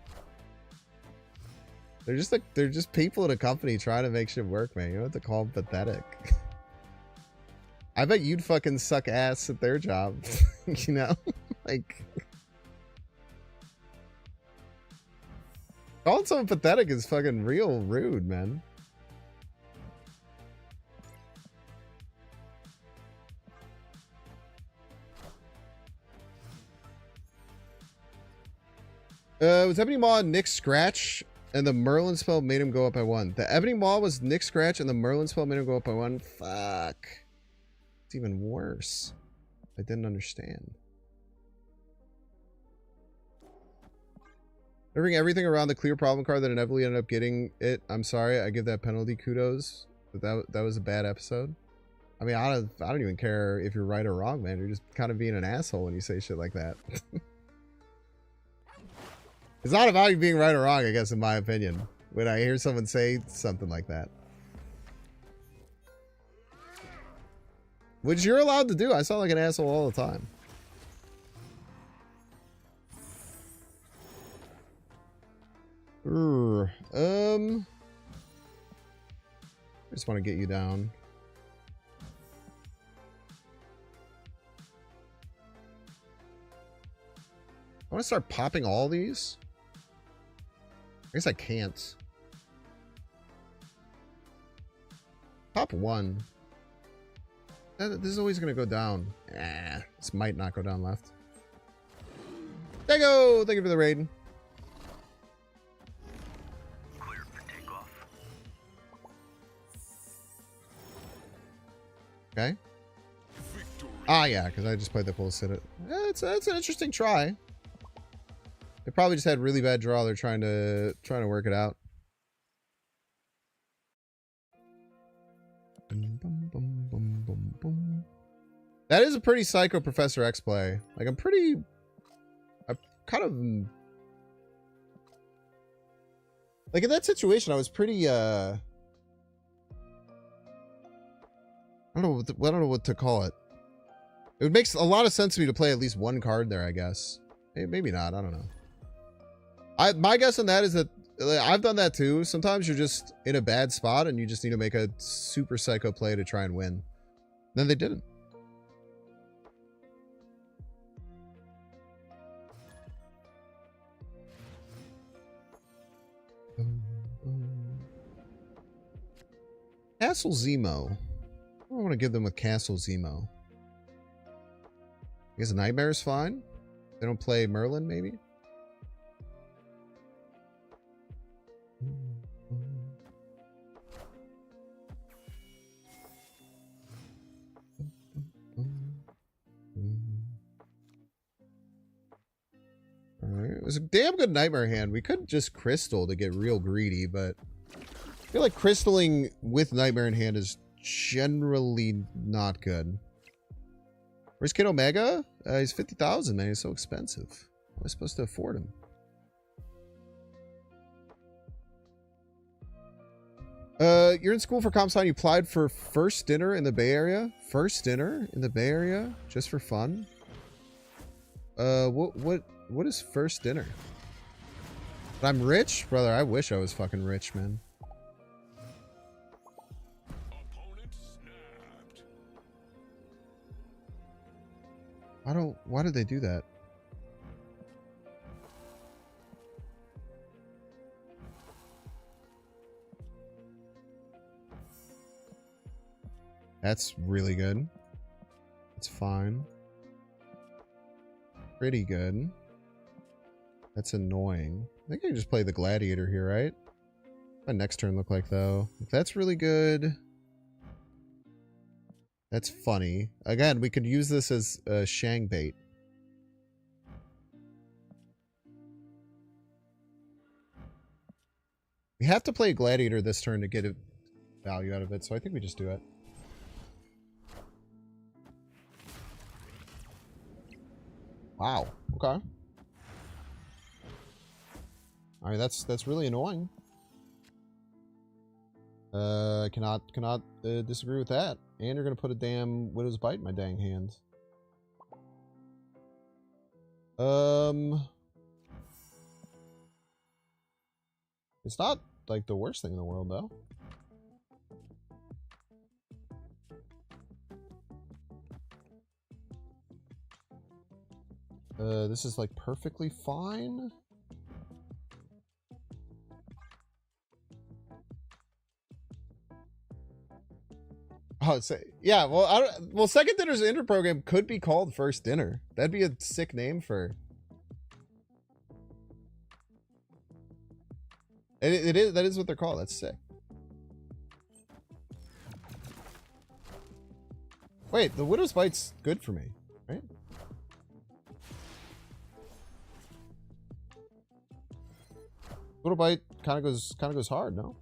They're just like, they're just people in a company trying to make shit work, man. You don't have to call them pathetic. I bet you'd fucking suck ass at their job. You know? Like... Calling someone pathetic is fucking real rude, man. Was Ebony Maw Nick Scratch and the Merlin spell made him go up by 1? The Ebony Maw was Nick Scratch and the Merlin spell made him go up by 1? Fuck. It's even worse. I didn't understand. Bring everything around the clear problem card that inevitably ended up getting it. I'm sorry, I give that penalty kudos. But that was a bad episode. I mean, I don't even care if you're right or wrong, man. You're just kind of being an asshole when you say shit like that. It's not about you being right or wrong, I guess, in my opinion. When I hear someone say something like that. Which you're allowed to do. I sound like an asshole all the time. I just want to get you down. I want to start popping all these. I guess I can't. Pop 1. This is always going to go down. This might not go down left. There you go. Thank you for the raid. Okay. Ah, yeah, because I just played the full sit. That's an interesting try. They probably just had really bad draw. They're trying to work it out. That is a pretty psycho Professor X play. Like I'm kind of like in that situation. I was pretty I don't know what to call it. It would make a lot of sense to me to play at least one card there, I guess. Maybe not. I don't know. My guess on that is that I've done that too. Sometimes you're just in a bad spot and you just need to make a super psycho play to try and win. Then they didn't. Castle Zemo. What do I want to give them with Castle Zemo? I guess Nightmare is fine. They don't play Merlin, maybe? Alright, it was a damn good Nightmare hand. We could just Crystal to get real greedy, but I feel like Crystaling with Nightmare in hand is generally not good. Where's Kid Omega? He's 50,000, man. He's so expensive. How am I supposed to afford him? You're in school for comp sci. You applied for First Dinner in the Bay Area? First Dinner in the Bay Area? Just for fun? What is First Dinner? But I'm rich? Brother, I wish I was fucking rich, man. Why did they do that? That's really good. That's fine. Pretty good. That's annoying. I think I can just play the Gladiator here, right? What my next turn look like, though? If that's really good. That's funny. Again, we could use this as Shang bait. We have to play Gladiator this turn to get a value out of it, so I think we just do it. Wow. Okay. I mean, that's really annoying. Cannot disagree with that. And you're gonna put a damn Widow's Bite in my dang hand. It's not like the worst thing in the world, though. This is like perfectly fine. Oh, yeah. Well, Second Dinner's Inter program could be called First Dinner. That'd be a sick name for. It is. That is what they're called. That's sick. Wait, the Widow's Bite's good for me, right? Widow Bite kind of goes hard, no?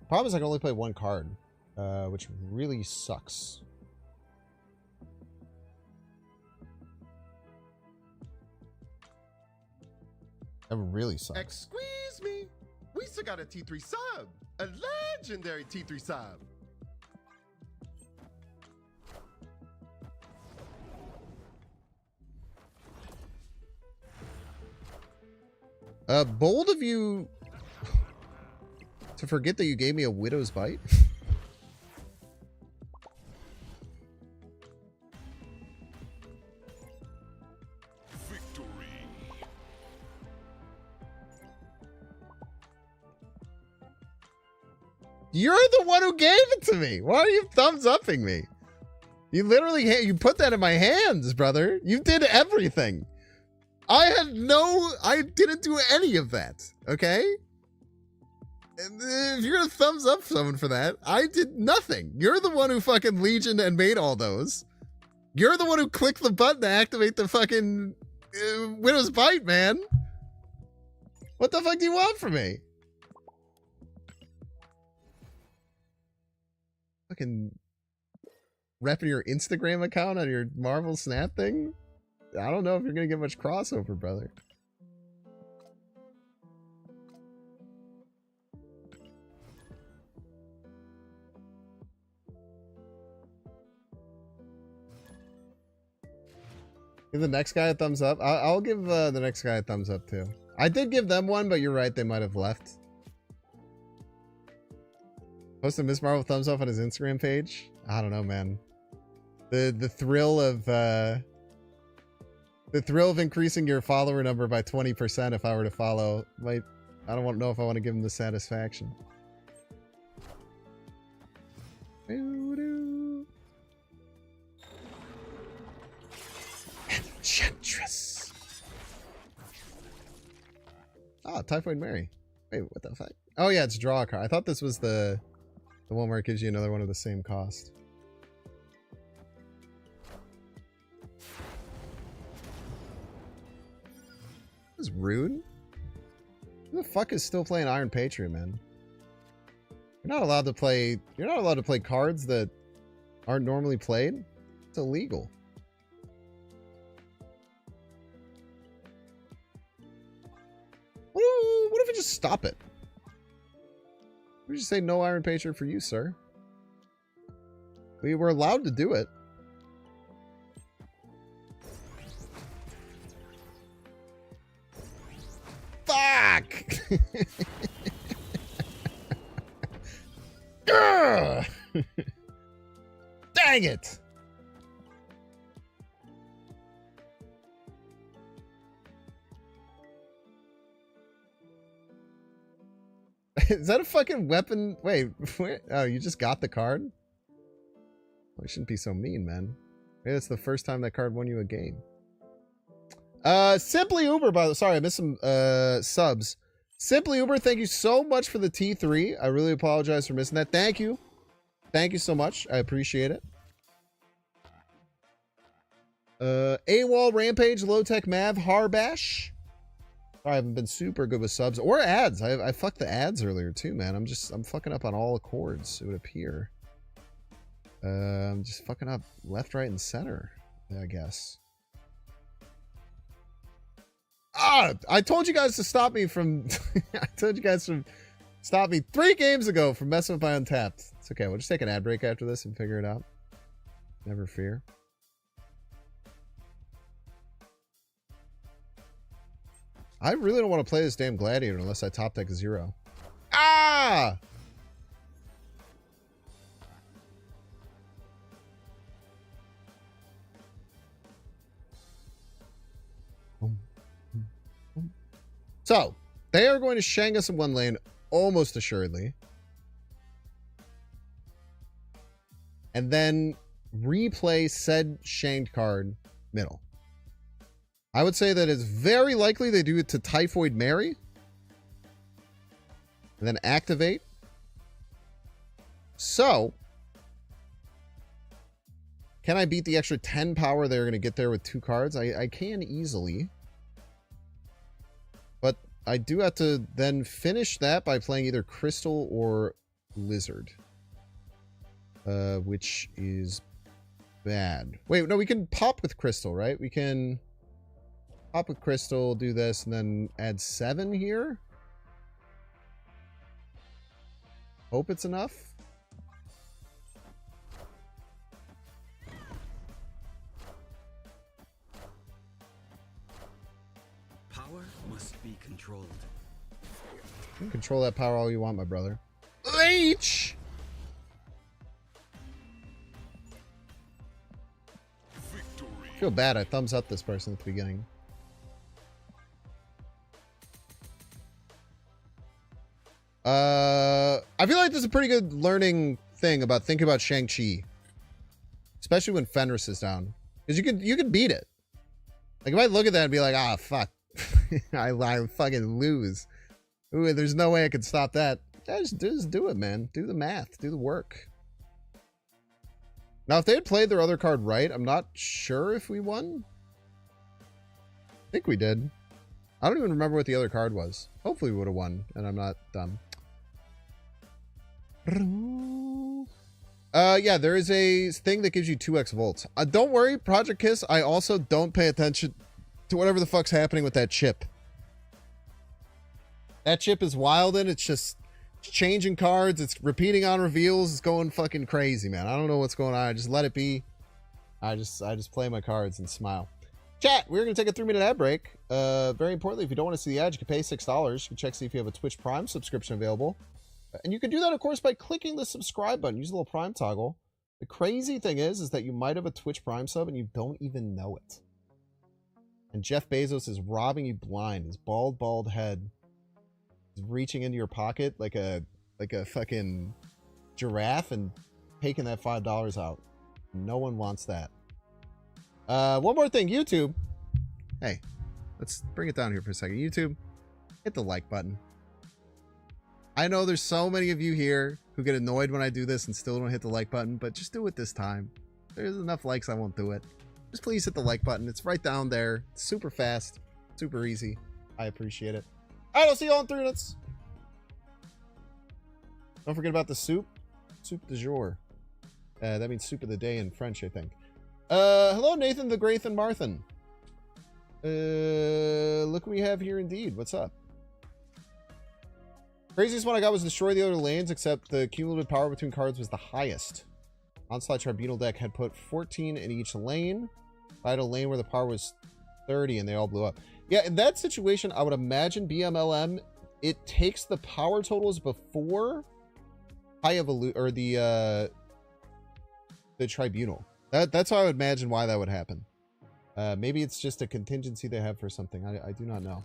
Problem is I can only play one card, which really sucks. That really sucks.
Excuse me. We still got a T3 sub. A legendary T3 sub.
Bold of you to forget that you gave me a Widow's Bite.
Victory.
You're the one who gave it to me. Why are you thumbs upping me? You literally you put that in my hands, brother. You did everything. I didn't do any of that, okay? And if you're gonna thumbs up someone for that, I did nothing. You're the one who fucking legioned and made all those. You're the one who clicked the button to activate the fucking Widow's Bite, man. What the fuck do you want from me? Fucking repping your Instagram account on your Marvel Snap thing? I don't know if you're gonna get much crossover, brother. Give the next guy a thumbs up. I'll give the next guy a thumbs up too. I did give them one, but you're right, they might have left. Post a Miss Marvel thumbs up on his Instagram page. I don't know, man. The thrill of The thrill of increasing your follower number by 20% if I were to follow. I don't know if I want to give him the satisfaction. Enchantress. Oh, Typhoid Mary. Wait, what the fuck? Oh yeah, it's draw a card. I thought this was the one where it gives you another one of the same cost. This is rude. Who the fuck is still playing Iron Patriot, man? You're not allowed to play cards that aren't normally played. It's illegal. What if we just stop it? We just say no Iron Patriot for you, sir. We were allowed to do it. Fuck! Dang it! Is that a fucking weapon? Wait, oh, you just got the card? Well, you shouldn't be so mean, man. Maybe that's the first time that card won you a game. Simply Uber, by the way. Sorry, I missed some subs. Simply Uber, thank you so much for the T3. I really apologize for missing that. Thank you. Thank you so much. I appreciate it. AWOL Rampage, Low Tech Mav, Harbash. Sorry, I haven't been super good with subs or ads. I fucked the ads earlier too, man. I'm fucking up on all accords, it would appear. I'm just fucking up left, right, and center, I guess. Ah, I told you guys to stop me from I told you guys to stop me 3 games ago from messing with my Untapped. It's okay, we'll just take an ad break after this and figure it out. Never fear. I really don't want to play this damn Gladiator unless I top deck 0. Ah! So, they are going to shank us in one lane, almost assuredly. And then replay said shanked card middle. I would say that it's very likely they do it to Typhoid Mary. And then activate. So, can I beat the extra 10 power they're going to get there with 2 cards? I can easily. But I do have to then finish that by playing either Crystal or Lizard. Which is bad. Wait, no, we can pop with Crystal, right? We can pop with Crystal, do this, and then add 7 here. Hope it's enough.
Power must be controlled.
You can control that power all you want, my brother. Leech!
Victory.
I feel bad. I thumbs up this person at the beginning. I feel like this is a pretty good learning thing about thinking about Shang-Chi. Especially when Fenris is down. Because you can beat it. Like if I look at that and be like, ah, fuck. I fucking lose. Ooh, there's no way I could stop that. Yeah, just do it, man. Do the math. Do the work. Now, if they had played their other card right, I'm not sure if we won. I think we did. I don't even remember what the other card was. Hopefully we would have won, and I'm not dumb. Yeah, there is a thing that gives you 2x volts. Don't worry, Project Kiss, I also don't pay attention to whatever the fuck's happening with that chip. That chip is wild, and it's just changing cards, it's repeating on reveals, it's going fucking crazy, man. I don't know what's going on. I just let it be. I just play my cards and smile. Chat, we're going to take a 3-minute ad break. Very importantly, if you don't want to see the ad, you can pay $6. You can check see if you have a Twitch Prime subscription available. And you can do that, of course, by clicking the subscribe button. Use a little Prime toggle. The crazy thing is that you might have a Twitch Prime sub and you don't even know it. And Jeff Bezos is robbing you blind. His bald head is reaching into your pocket like a fucking giraffe and taking that $5 out. No one wants that. One more thing, YouTube. Hey, let's bring it down here for a second. YouTube, hit the like button. I know there's so many of you here who get annoyed when I do this and still don't hit the like button, but just do it this time. There's enough likes, I won't do it. Just please hit the like button. It's right down there. It's super fast, super easy. I appreciate it. All right, I'll see you all in 3 minutes. Don't forget about the soup. Soup du jour. That means soup of the day in French, I think. Hello, Nathan the Graith and Marthan. Look what we have here indeed. What's up? Craziest one I got was destroy the other lanes, except the cumulative power between cards was the highest. Onslaught Tribunal deck had put 14 in each lane. I had a lane where the power was 30 and they all blew up. Yeah, in that situation, I would imagine BMLM, it takes the power totals before High Evolution or the Tribunal. That's how I would imagine why that would happen. Maybe it's just a contingency they have for something. I do not know.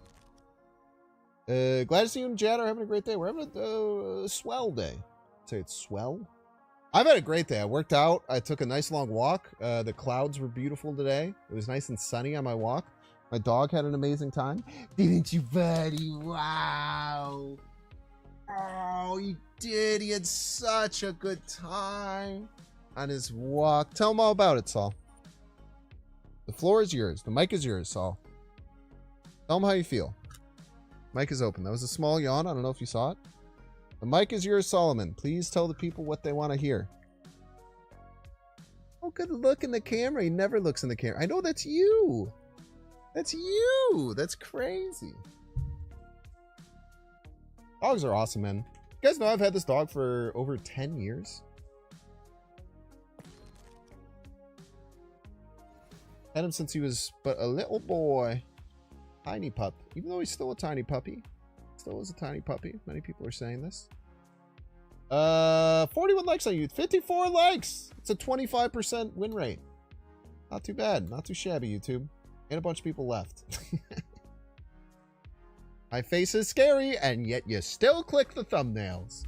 Glad to see you and Jad are having a great day. We're having a swell day. Say it's swell. I've had a great day. I worked out. I took a nice long walk. The clouds were beautiful today. It was nice and sunny on my walk. My dog had an amazing time. Didn't you, buddy? Wow. Oh, he did. He had such a good time on his walk. Tell him all about it, Saul. The floor is yours. The mic is yours, Saul. Tell him how you feel. Mic is open. That was a small yawn. I don't know if you saw it. The mic is yours, Solomon. Please tell the people what they want to hear. Oh, good look in the camera. He never looks in the camera. I know that's you. That's you. That's crazy. Dogs are awesome, man. You guys know I've had this dog for over 10 years. Had him since he was but a little boy. Tiny pup. Even though he's still a tiny puppy. Still is a tiny puppy. Many people are saying this. 41 likes on YouTube. 54 likes. It's a 25% win rate. Not too bad. Not too shabby, YouTube. And a bunch of people left. My face is scary, and yet you still click the thumbnails.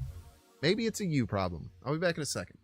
Maybe it's a you problem. I'll be back in a second.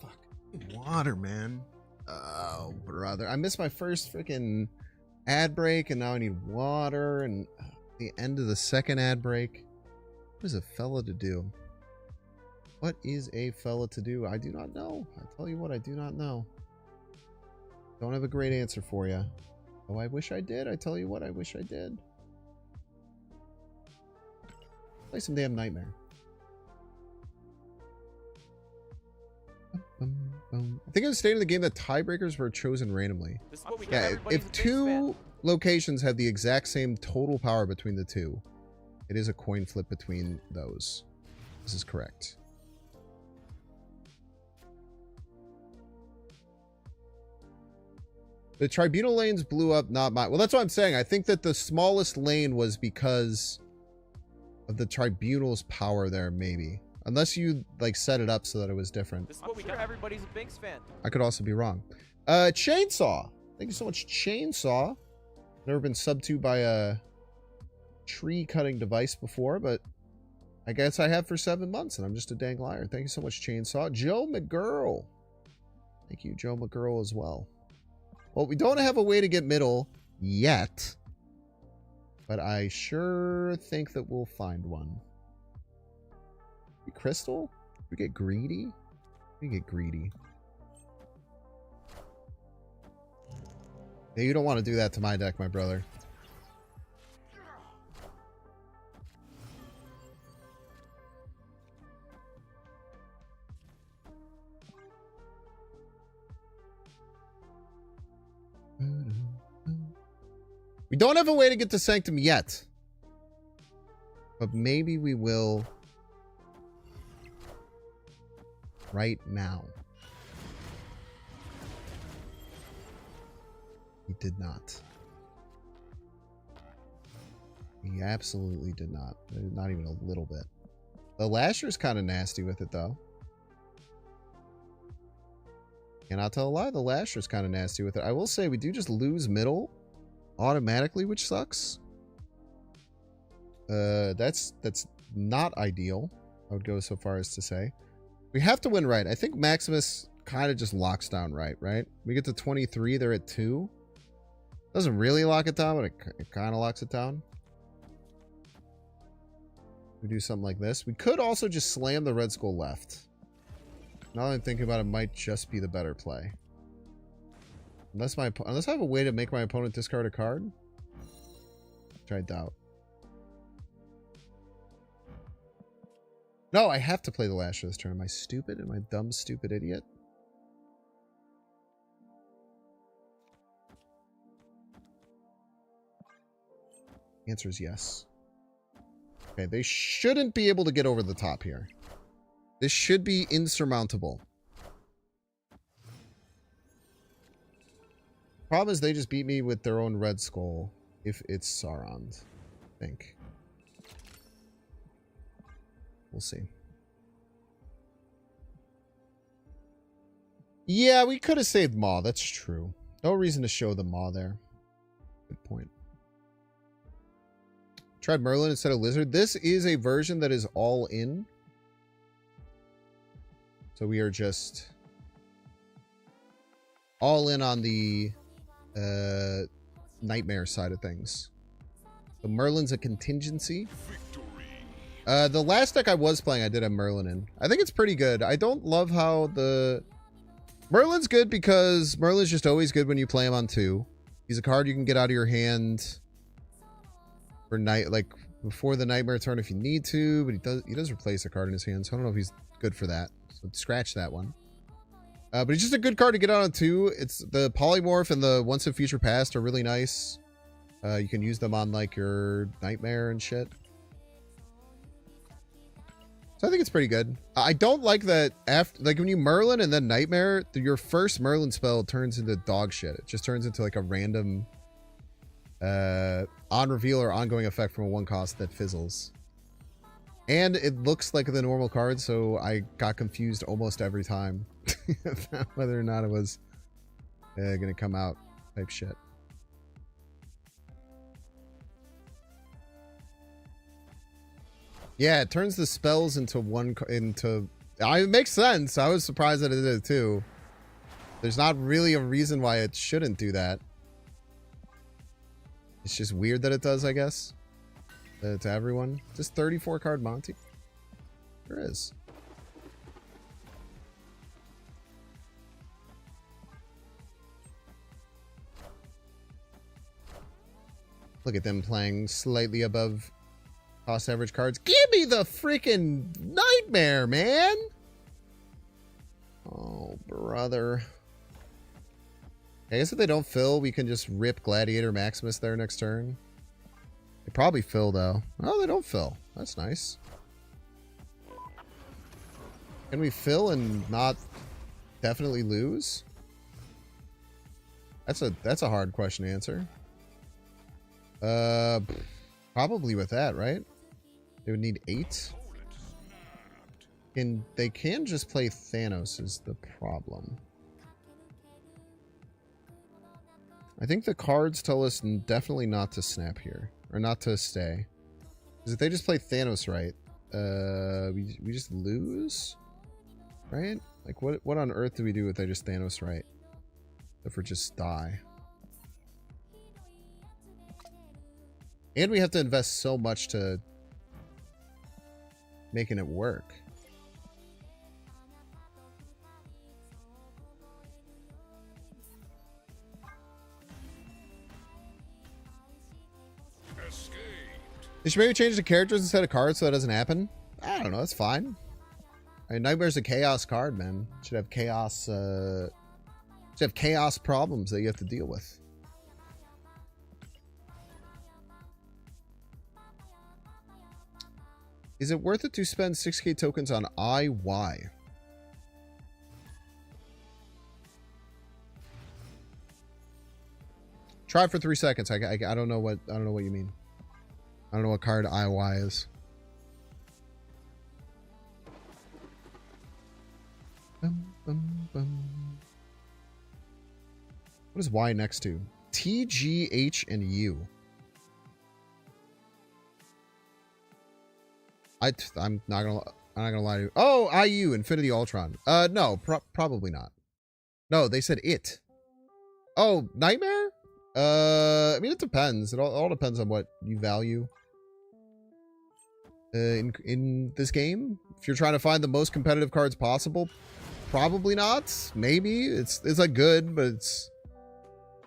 Fuck. Water, man. Oh, brother. I missed my first freaking ad break, and now I need water, and the end of the second ad break. What is a fella to do? What is a fella to do? I do not know. I tell you what, I do not know. Don't have a great answer for you. Oh, I wish I did. I tell you what, I wish I did. Play some damn Nightmare. I think it was stated in the game that tiebreakers were chosen randomly. Yeah, if two locations have the exact same total power between the two, it is a coin flip between those. This is correct. The Tribunal lanes blew up, not mine. Well, that's what I'm saying. I think that the smallest lane was because of the Tribunal's power there, maybe. Unless you, like, set it up so that it was different.
This is what we sure everybody's a Binks fan.
I could also be wrong. Chainsaw. Thank you so much, Chainsaw. Never been subbed to by a tree-cutting device before, but I guess I have for 7 months, and I'm just a dang liar. Thank you so much, Chainsaw. Joe McGurl. Thank you, Joe McGurl, as well. Well, we don't have a way to get middle yet, but I sure think that we'll find one. Crystal? We get greedy? We get greedy. Yeah, you don't want to do that to my deck, my brother. We don't have a way to get to Sanctum yet. But maybe we will right now. He did not. He absolutely did not. Not even a little bit. The Lasher's kind of nasty with it, though. Cannot tell a lie. The Lasher's kind of nasty with it. I will say we do just lose middle automatically, which sucks. That's not ideal. I would go so far as to say. We have to win right. I think Maximus kind of just locks down right? We get to 23. They're at 2. Doesn't really lock it down, but it kind of locks it down. We do something like this. We could also just slam the Red Skull left. Now that I'm thinking about it, might just be the better play. Unless I have a way to make my opponent discard a card. Which I doubt. No, I have to play the Lasher this turn. Am I stupid? Am I dumb, stupid idiot? Answer is yes. Okay, they shouldn't be able to get over the top here. This should be insurmountable. Problem is they just beat me with their own Red Skull if it's Sauron, I think. We'll see. Yeah, we could have saved Maw. That's true. No reason to show the Maw there. Good point. Tried Merlin instead of Lizard. This is a version that is all in. So we are just all in on the Nightmare side of things. So Merlin's a contingency. The last deck I was playing, I did have Merlin in. I think it's pretty good. I don't love how the... Merlin's good because Merlin's just always good when you play him on 2. He's a card you can get out of your hand for night, like before the Nightmare turn if you need to, but he does replace a card in his hand, so I don't know if he's good for that. So scratch that one. But he's just a good card to get out on 2. It's the Polymorph and the Once in Future Past are really nice. You can use them on like your Nightmare and shit. So I think it's pretty good. I don't like that after, like when you Merlin and then Nightmare, your first Merlin spell turns into dog shit. It just turns into like a random on reveal or ongoing effect from a 1 cost that fizzles. And it looks like the normal card, so I got confused almost every time about whether or not it was gonna come out type shit. Yeah, it turns the spells into it makes sense. I was surprised that it did too. There's not really a reason why it shouldn't do that. It's just weird that it does, I guess. To everyone. Just 34 card Monty. There is. Look at them playing slightly above cost average cards. Give me the freaking Nightmare, man! Oh, brother. I guess if they don't fill, we can just rip Gladiator Maximus there next turn. They probably fill, though. Oh, they don't fill. That's nice. Can we fill and not definitely lose? That's a hard question to answer. Probably with that, right? They would need 8. And they can just play Thanos is the problem. I think the cards tell us definitely not to snap here. Or not to stay. Because if they just play Thanos right, we just lose? Right? Like, what on earth do we do if they just Thanos right? If we just die. And we have to invest so much to making it work. They should maybe change the characters instead of cards so that doesn't happen. I don't know. That's fine. I mean, Nightmare's a chaos card, man. Should have chaos. Should have chaos problems that you have to deal with. Is it worth it to spend 6k tokens on IY? Try for 3 seconds. I don't know what you mean. I don't know what card IY is. Bum, bum, bum. What is Y next to? T, G, H, and U. I'm not gonna lie to you. Oh, IU, Infinity Ultron. No, probably not. No, they said it. Oh, Nightmare? I mean, it depends. It all depends on what you value in this game. If you're trying to find the most competitive cards possible, probably not. Maybe it's like good, but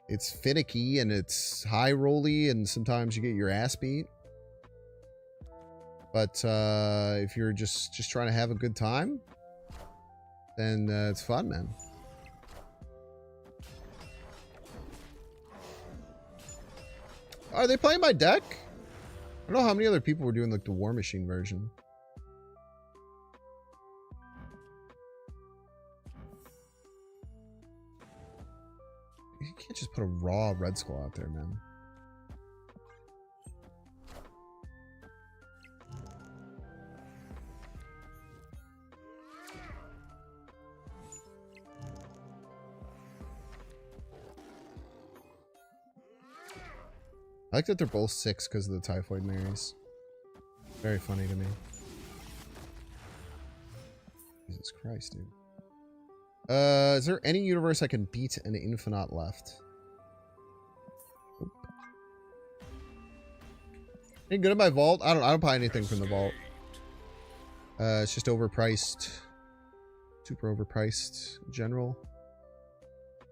it's finicky and it's high rolly, and sometimes you get your ass beat. But if you're just trying to have a good time, then it's fun, man. Are they playing my deck? I don't know how many other people were doing like the War Machine version. You can't just put a raw Red Skull out there, man. I like that they're both 6 because of the Typhoid Marys. Very funny to me. Jesus Christ, dude. Is there any universe I can beat an Infinite left? Nope. Any good in my vault? I don't buy anything from the vault. It's just overpriced. Super overpriced in general.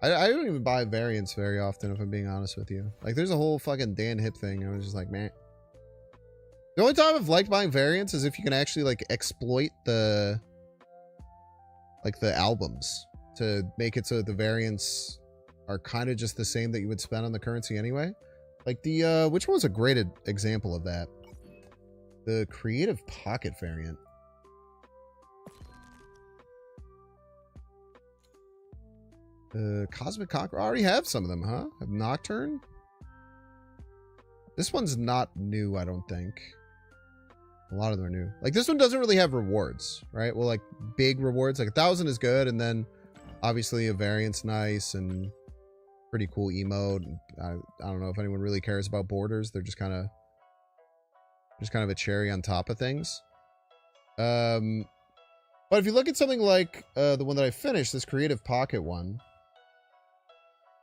I don't even buy variants very often, if I'm being honest with you. Like, there's a whole fucking Dan Hip thing. I was just like, man. The only time I've liked buying variants is if you can actually, like, exploit the albums to make it so that the variants are kind of just the same that you would spend on the currency anyway. Like, the, which one was a great example of that? The Creative Pocket variant. Cosmic Conqueror. I already have some of them, huh? I have Nocturne. This one's not new, I don't think. A lot of them are new. Like, this one doesn't really have rewards, right? Well, like, big rewards. Like, 1,000 is good, and then, obviously, a variant's nice, and pretty cool emote. I don't know if anyone really cares about borders. They're just kind of a cherry on top of things. But if you look at something like the one that I finished, this Creative Pocket one,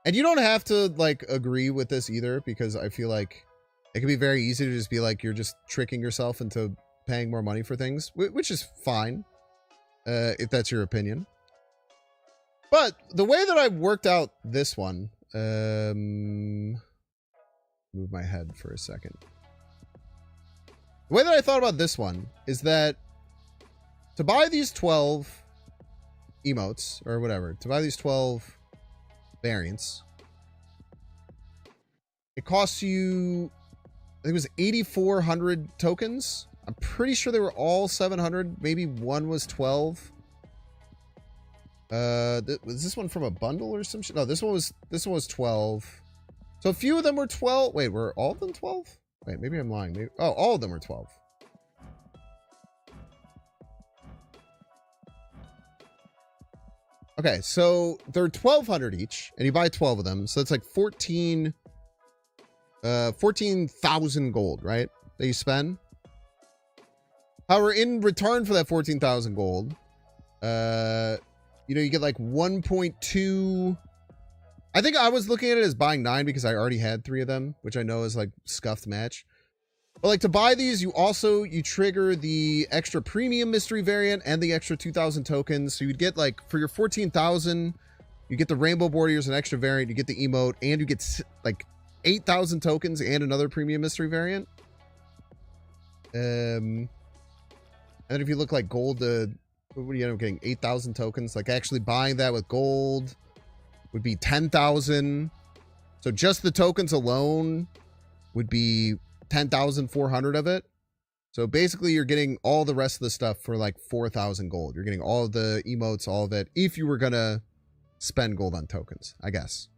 and you don't have to, like, agree with this either, because I feel like it can be very easy to just be like, you're just tricking yourself into paying more money for things, which is fine, if that's your opinion. But the way that I worked out this one, move my head for a second. The way that I thought about this one is that to buy these 12 emotes, or whatever, to buy these 12 variants, it costs you, I think it was 8,400 tokens. I'm pretty sure they were all 700. Maybe one was 12. Was this one from a bundle or some shit? No, this one was 12. So a few of them were 12. Wait, were all of them 12? Wait, maybe I'm lying. Maybe, oh, all of them were 12. Okay, so they're 1,200 each, and you buy 12 of them, so it's like 14,000 gold, right? That you spend. However, in return for that 14,000 gold, you know, you get like 1.2. I think I was looking at it as buying 9 because I already had 3 of them, which I know is like scuffed match. But like to buy these, you trigger the extra premium mystery variant and the extra 2,000 tokens. So you'd get like for your 14,000, you get the rainbow border's an extra variant, you get the emote, and you get like 8,000 tokens and another premium mystery variant. And then if you look like gold, what do you end up getting? 8,000 tokens. Like actually buying that with gold would be 10,000. So just the tokens alone would be 10,400 of it. So basically, you're getting all the rest of the stuff for like 4,000 gold. You're getting all the emotes, all of it, if you were gonna spend gold on tokens, I guess.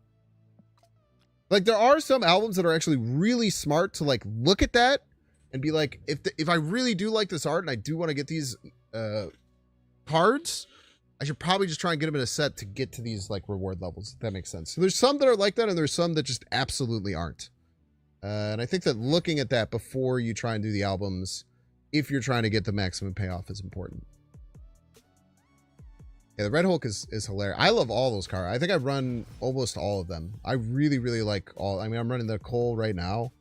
Like, there are some albums that are actually really smart to like look at that and be like, if I really do like this art and I do want to get these cards, I should probably just try and get them in a set to get to these like reward levels, if that makes sense. So there's some that are like that, and there's some that just absolutely aren't. And I think that looking at that before you try and do the albums, if you're trying to get the maximum payoff, is important. Yeah, the Red Hulk is hilarious. I love all those cards. I think I run almost all of them. I really, really like all. I mean, I'm running the Cole right now.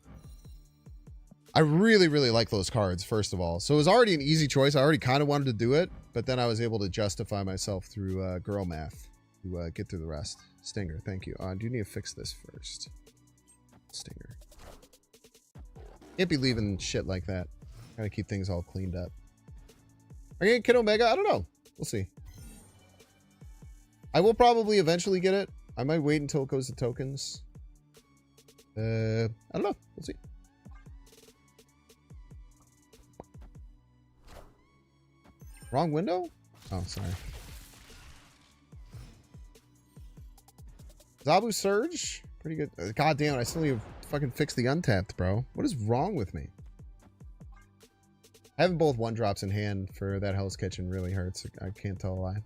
I really, really like those cards, first of all. So it was already an easy choice. I already kind of wanted to do it, but then I was able to justify myself through girl math to get through the rest. Stinger, thank you. I do need to fix this first. Stinger. Can't be leaving shit like that. Gotta keep things all cleaned up. Are you getting Kid Omega? I don't know. We'll see. I will probably eventually get it. I might wait until it goes to tokens. I don't know. We'll see. Wrong window? Oh, sorry. Zabu Surge? Pretty good. God damn it, I still need to fucking fix the untapped, bro. What is wrong with me? Having both one drops in hand for that Hell's Kitchen really hurts. I can't tell a lie.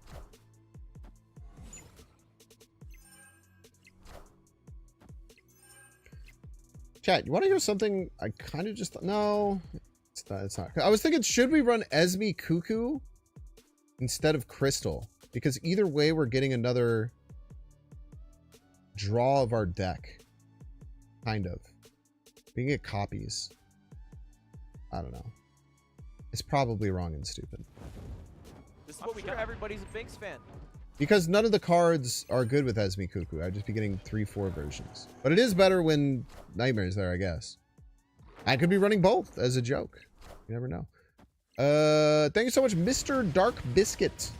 Chat, you want to hear something? I kind of just... No, it's not. I was thinking, should we run Esme Cuckoo instead of Crystal? Because either way, we're getting another draw of our deck. Kind of. We can get copies. I don't know. It's probably wrong and stupid.
This is what we got. Everybody's a Binks fan.
Because none of the cards are good with Esme Cuckoo. I'd just be getting 3-4 versions. But it is better when Nightmare's there, I guess. I could be running both as a joke. You never know. Thank you so much, Mr. Dark Biscuit.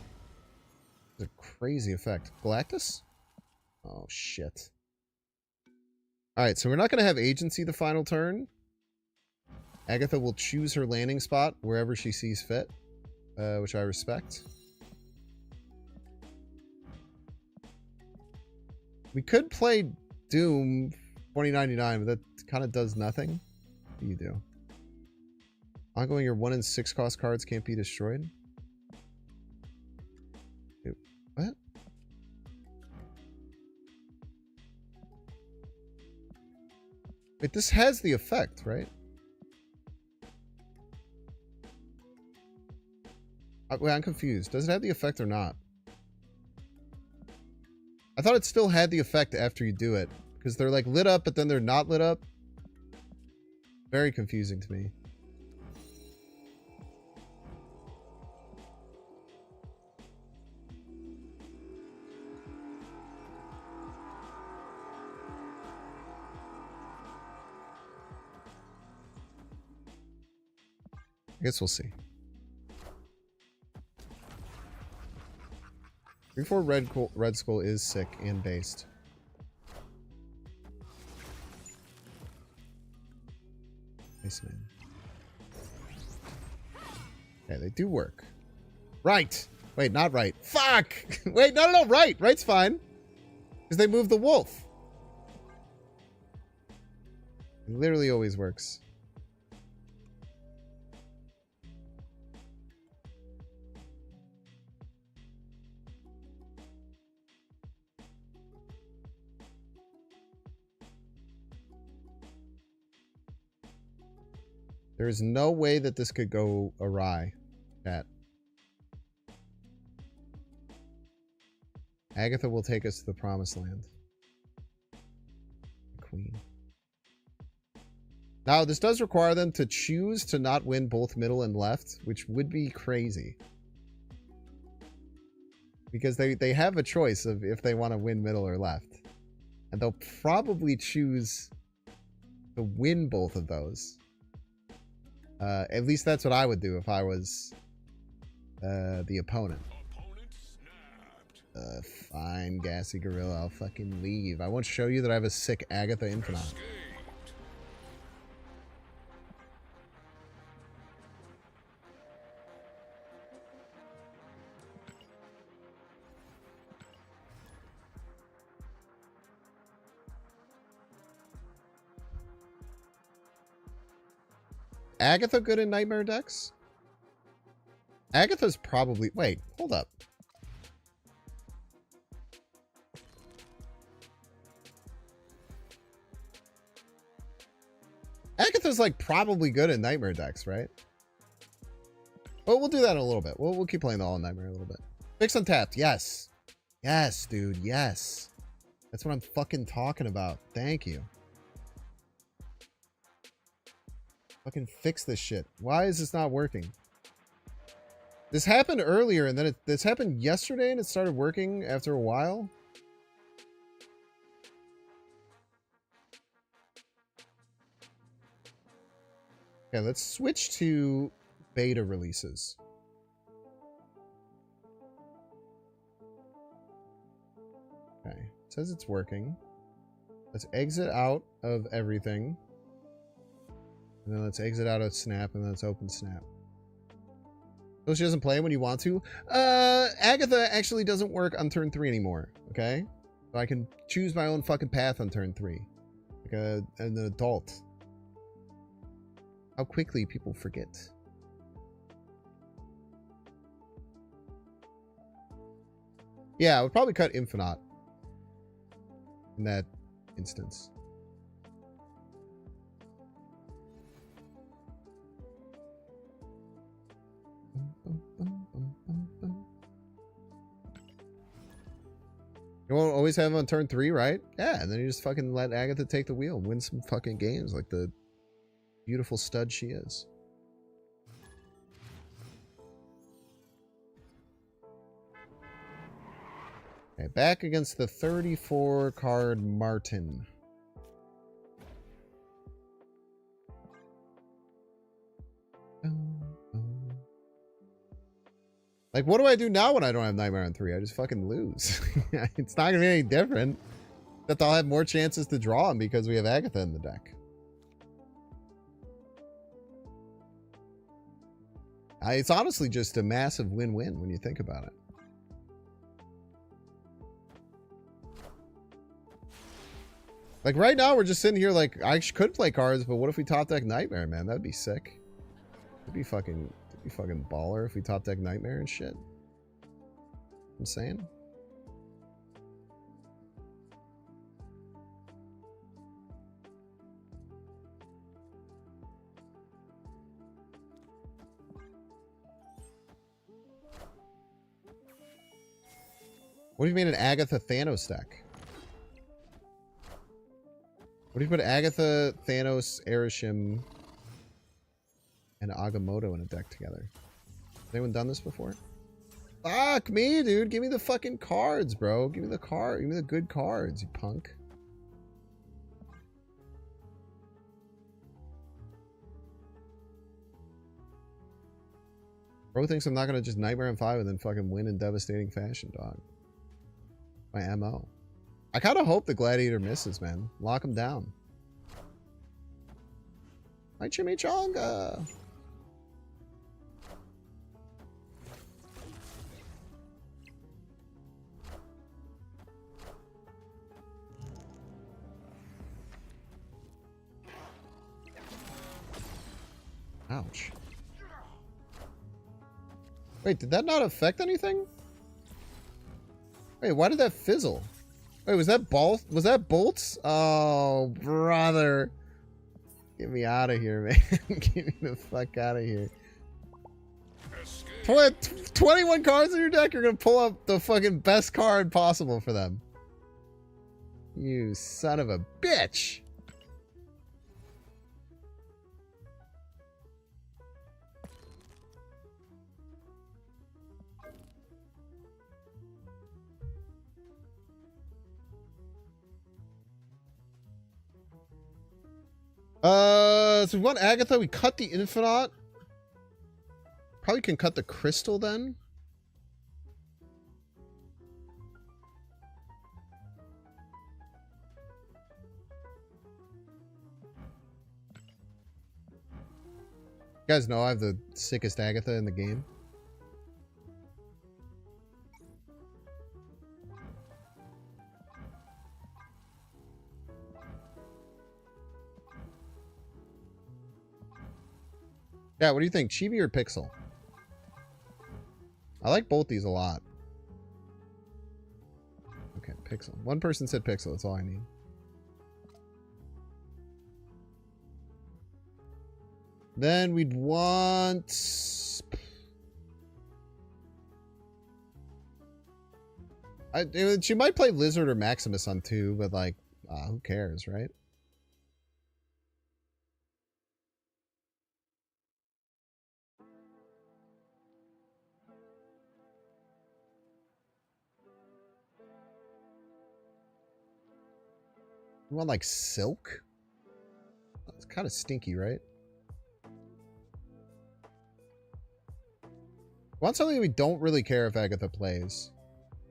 It's a crazy effect. Galactus? Oh, shit. Alright, so we're not going to have agency the final turn. Agatha will choose her landing spot wherever she sees fit, which I respect. We could play Doom 2099, but that kind of does nothing. What do you do? Ongoing, your 1 and 6 cost cards can't be destroyed. Dude, what? Wait, this has the effect, right? Wait, I'm confused. Does it have the effect or not? I thought it still had the effect after you do it. Because they're like lit up, but then they're not lit up. Very confusing to me. I guess we'll see. 3-4 Red Skull is sick and based. Nice, man. Okay, they do work. Right! Wait, not right. Fuck! Wait, no, right! Right's fine. Because they move the wolf. It literally always works. There is no way that this could go awry, chat. Agatha will take us to the promised land. Queen. Now, this does require them to choose to not win both middle and left, which would be crazy. Because they have a choice of if they want to win middle or left. And they'll probably choose to win both of those. At least that's what I would do if I was the opponent. Fine, Gassy Gorilla. I'll fucking leave. I won't show you that I have a sick Agatha Infinite. Agatha good in Nightmare decks? Agatha's probably... Wait, hold up. Agatha's like probably good in Nightmare decks, right? Well, we'll do that in a little bit. We'll keep playing the all Nightmare a little bit. Fix Untapped, yes. Yes, dude, yes. That's what I'm fucking talking about. Thank you. Fucking fix this shit. Why is this not working? This happened earlier, and then this happened yesterday, and it started working after a while. Okay, let's switch to beta releases. Okay, it says it's working. Let's exit out of everything. And then let's exit out of Snap, and then let's open Snap. So she doesn't play when you want to? Agatha actually doesn't work on turn 3 anymore, okay? So I can choose my own fucking path on turn 3. Like an adult. How quickly people forget. Yeah, I would probably cut Infinite in that instance. You won't always have him on turn 3, right? Yeah, and then you just fucking let Agatha take the wheel and win some fucking games like the beautiful stud she is. Okay, back against the 34 card Martin. Like, what do I do now when I don't have Nightmare on 3? I just fucking lose. It's not gonna be any different. Except I'll have more chances to draw him because we have Agatha in the deck. It's honestly just a massive win-win when you think about it. Like, right now, we're just sitting here like, I could play cards, but what if we top deck Nightmare, man? That'd be sick. It'd be fucking baller if we top deck Nightmare and shit. I'm saying. What do you mean an Agatha Thanos deck? What do you put Agatha, Thanos, Erishim, and Agamotto in a deck together? Has anyone done this before? Fuck me, dude. Give me the fucking cards, bro. Give me the card. Give me the good cards, you punk. Bro thinks I'm not going to just Nightmare on 5 and then fucking win in devastating fashion, dog. My MO. I kind of hope the Gladiator misses, man. Lock him down. My chimichanga. Ouch. Wait, did that not affect anything? Wait, why did that fizzle? Wait, was that bolts? Oh, brother. Get me out of here, man. Get me the fuck out of here. 21 cards in your deck? You're going to pull up the fucking best card possible for them. You son of a bitch. So we want Agatha. We cut the Infinite. Probably can cut the Crystal then. You guys know I have the sickest Agatha in the game. Yeah, what do you think? Chibi or Pixel? I like both these a lot. Okay, Pixel. One person said Pixel. That's all I need. Then we'd want... she might play Lizard or Maximus on 2, but like, who cares, right? You want like Silk? It's kind of stinky, right? We want something we don't really care if Agatha plays.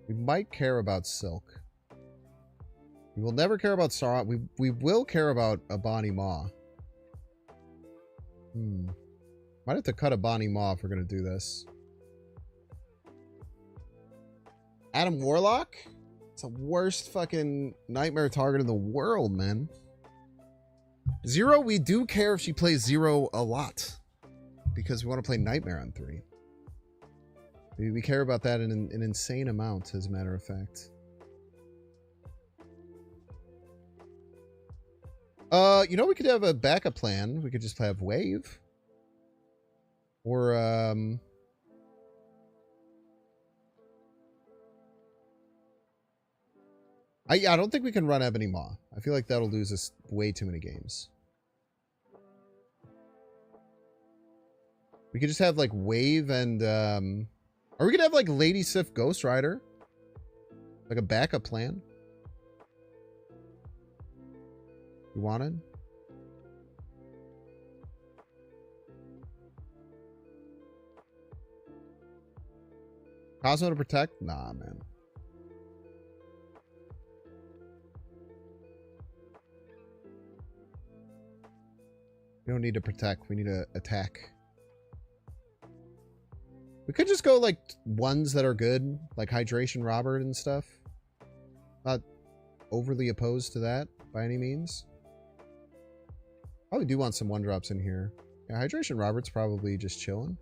We might care about Silk. We will never care about Star. We will care about Abani Maw. Might have to cut Abani Maw if we're gonna do this. Adam Warlock? It's the worst fucking nightmare target in the world, man. Zero, we do care if she plays Zero a lot. Because we want to play Nightmare on 3. We care about that in an insane amount, as a matter of fact. You know, we could have a backup plan. We could just have Wave. Or, I don't think we can run Ebony Maw. I feel like that'll lose us way too many games. We could just have, like, Wave and, or we could have, like, Lady Sif Ghost Rider. Like a backup plan. You wanted? Cosmo to protect? Nah, man. We don't need to protect. We need to attack. We could just go, like, ones that are good. Like Hydration Robert and stuff. Not overly opposed to that by any means. Probably do want some 1-drops in here. Yeah, Hydration Robert's probably just chilling.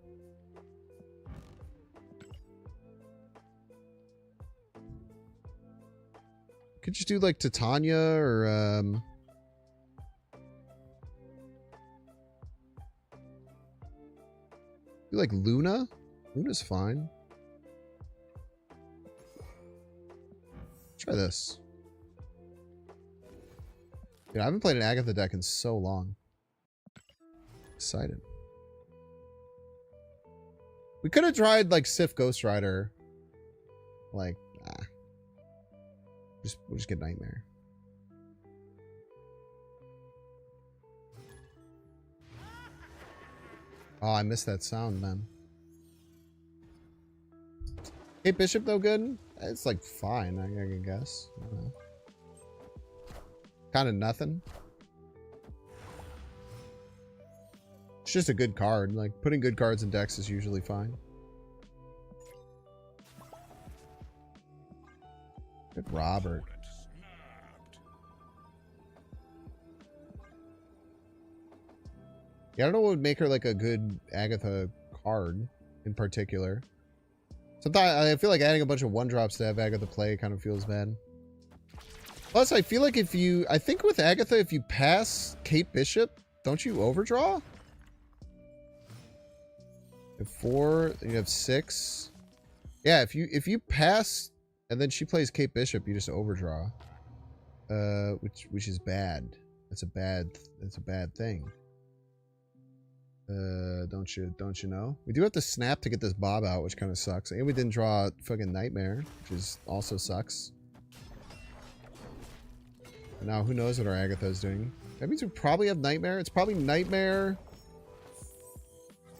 Could just do like Titania or do like Luna. Luna's fine. Try this. Dude, I haven't played an Agatha deck in so long. Excited. We could have tried like Sif Ghost Rider. Like, we'll just get Nightmare. Oh, I missed that sound, man. Hey, Bishop, though, good? It's like fine, I guess. Kind of nothing. It's just a good card. Like, putting good cards in decks is usually fine. Good Robert. Yeah, I don't know what would make her like a good Agatha card in particular. Sometimes I feel like adding a bunch of 1-drops to have Agatha play kind of feels bad. Plus, I feel like if you... I think with Agatha, if you pass Kate Bishop, don't you overdraw? You have 4, then you have 6. Yeah, if you pass and then she plays Kate Bishop, you just overdraw. Which is bad. That's a bad thing. Don't you know? We do have to snap to get this Bob out, which kind of sucks. And we didn't draw fucking Nightmare, which is also sucks. And now who knows what our Agatha is doing. That means we probably have Nightmare. It's probably Nightmare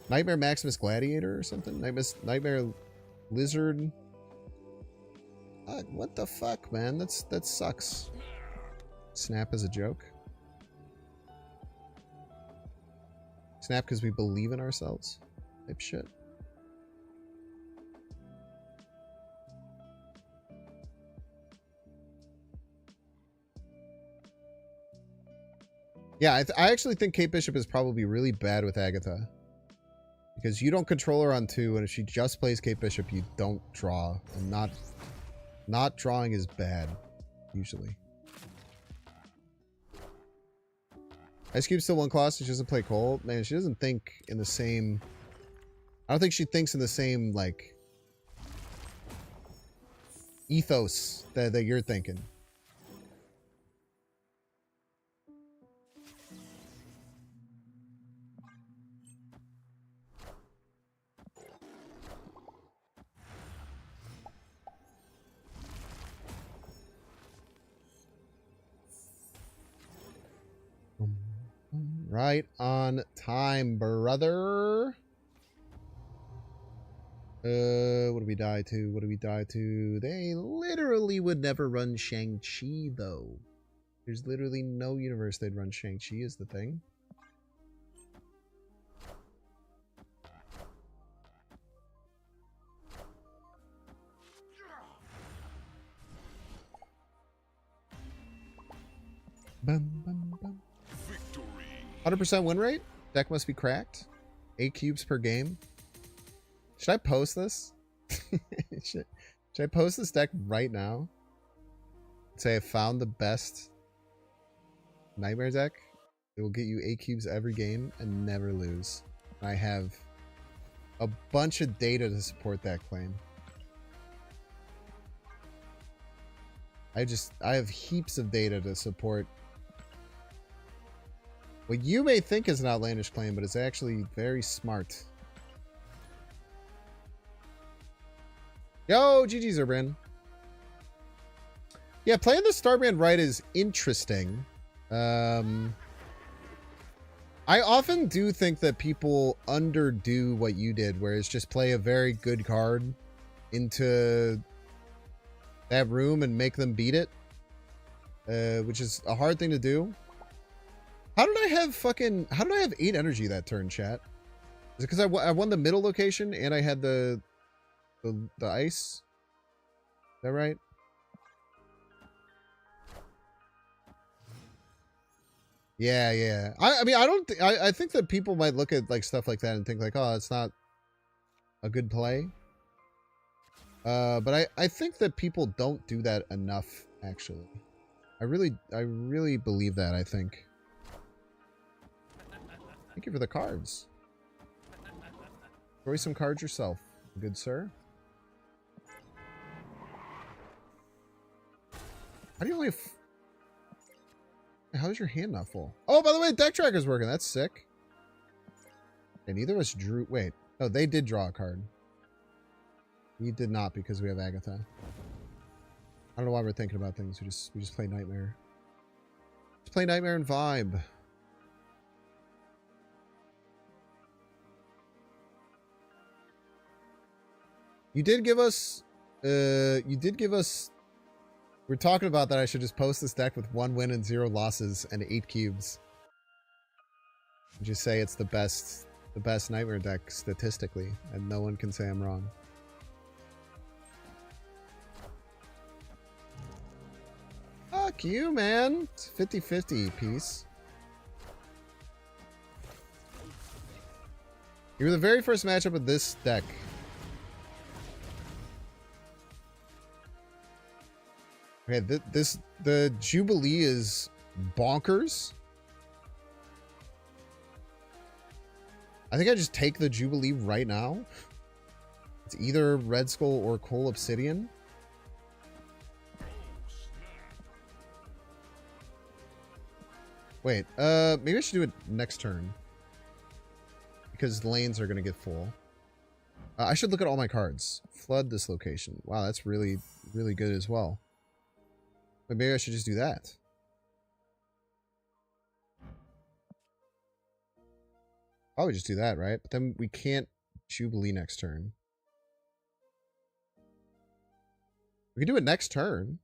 Maximus Gladiator or something. Nightmare Lizard. What the fuck, man? That sucks. Snap as a joke. Snap because we believe in ourselves. Type shit. Yeah, I actually think Kate Bishop is probably really bad with Agatha. Because you don't control her on 2, and if she just plays Cape Bishop, you don't draw. And not drawing is bad, usually. Ice Cube's still 1 class, she doesn't play Cole. Man, she doesn't think in the same... I don't think she thinks in the same, like... ethos that you're thinking. Right on time, brother. What do we die to? What do we die to? They literally would never run Shang-Chi, though. There's literally no universe they'd run Shang-Chi is the thing. Bum, bum, bum. 100% win rate? Deck must be cracked. 8 cubes per game. Should I post this? should I post this deck right now? Say I found the best Nightmare deck. It will get you 8 cubes every game and never lose. I have a bunch of data to support that claim. I have heaps of data to support what you may think is an outlandish claim, but it's actually very smart. Yo, GG Zerbrand. Yeah, playing the Starbrand right is interesting. I often do think that people underdo what you did, whereas just play a very good card into that room and make them beat it, which is a hard thing to do. How did I have 8 energy that turn, chat? Is it because I won the middle location and I had the ice? Is that right? Yeah. I mean, I think that people might look at like stuff like that and think like, oh, it's not a good play. But I think that people don't do that enough, actually. I really believe that, I think. Thank you for the cards. Throw some cards yourself, good sir. How do you only... How is your hand not full? Oh, by the way, deck tracker's working. That's sick. And neither of us drew... Wait. No, they did draw a card. We did not because we have Agatha. I don't know why we're thinking about things. We just play Nightmare. Let's play Nightmare and vibe. You did give us... We're talking about that I should just post this deck with 1 win and 0 losses and 8 cubes. And just say it's the best Nightmare deck statistically, and no one can say I'm wrong. Fuck you, man. It's 50-50 piece. You were the very first matchup of this deck. Okay, the Jubilee is bonkers. I think I just take the Jubilee right now. It's either Red Skull or Coal Obsidian. Wait, maybe I should do it next turn. Because the lanes are going to get full. I should look at all my cards. Flood this location. Wow, that's really, really good as well. But maybe I should just do that. Probably just do that, right? But then we can't Jubilee next turn. We can do it next turn.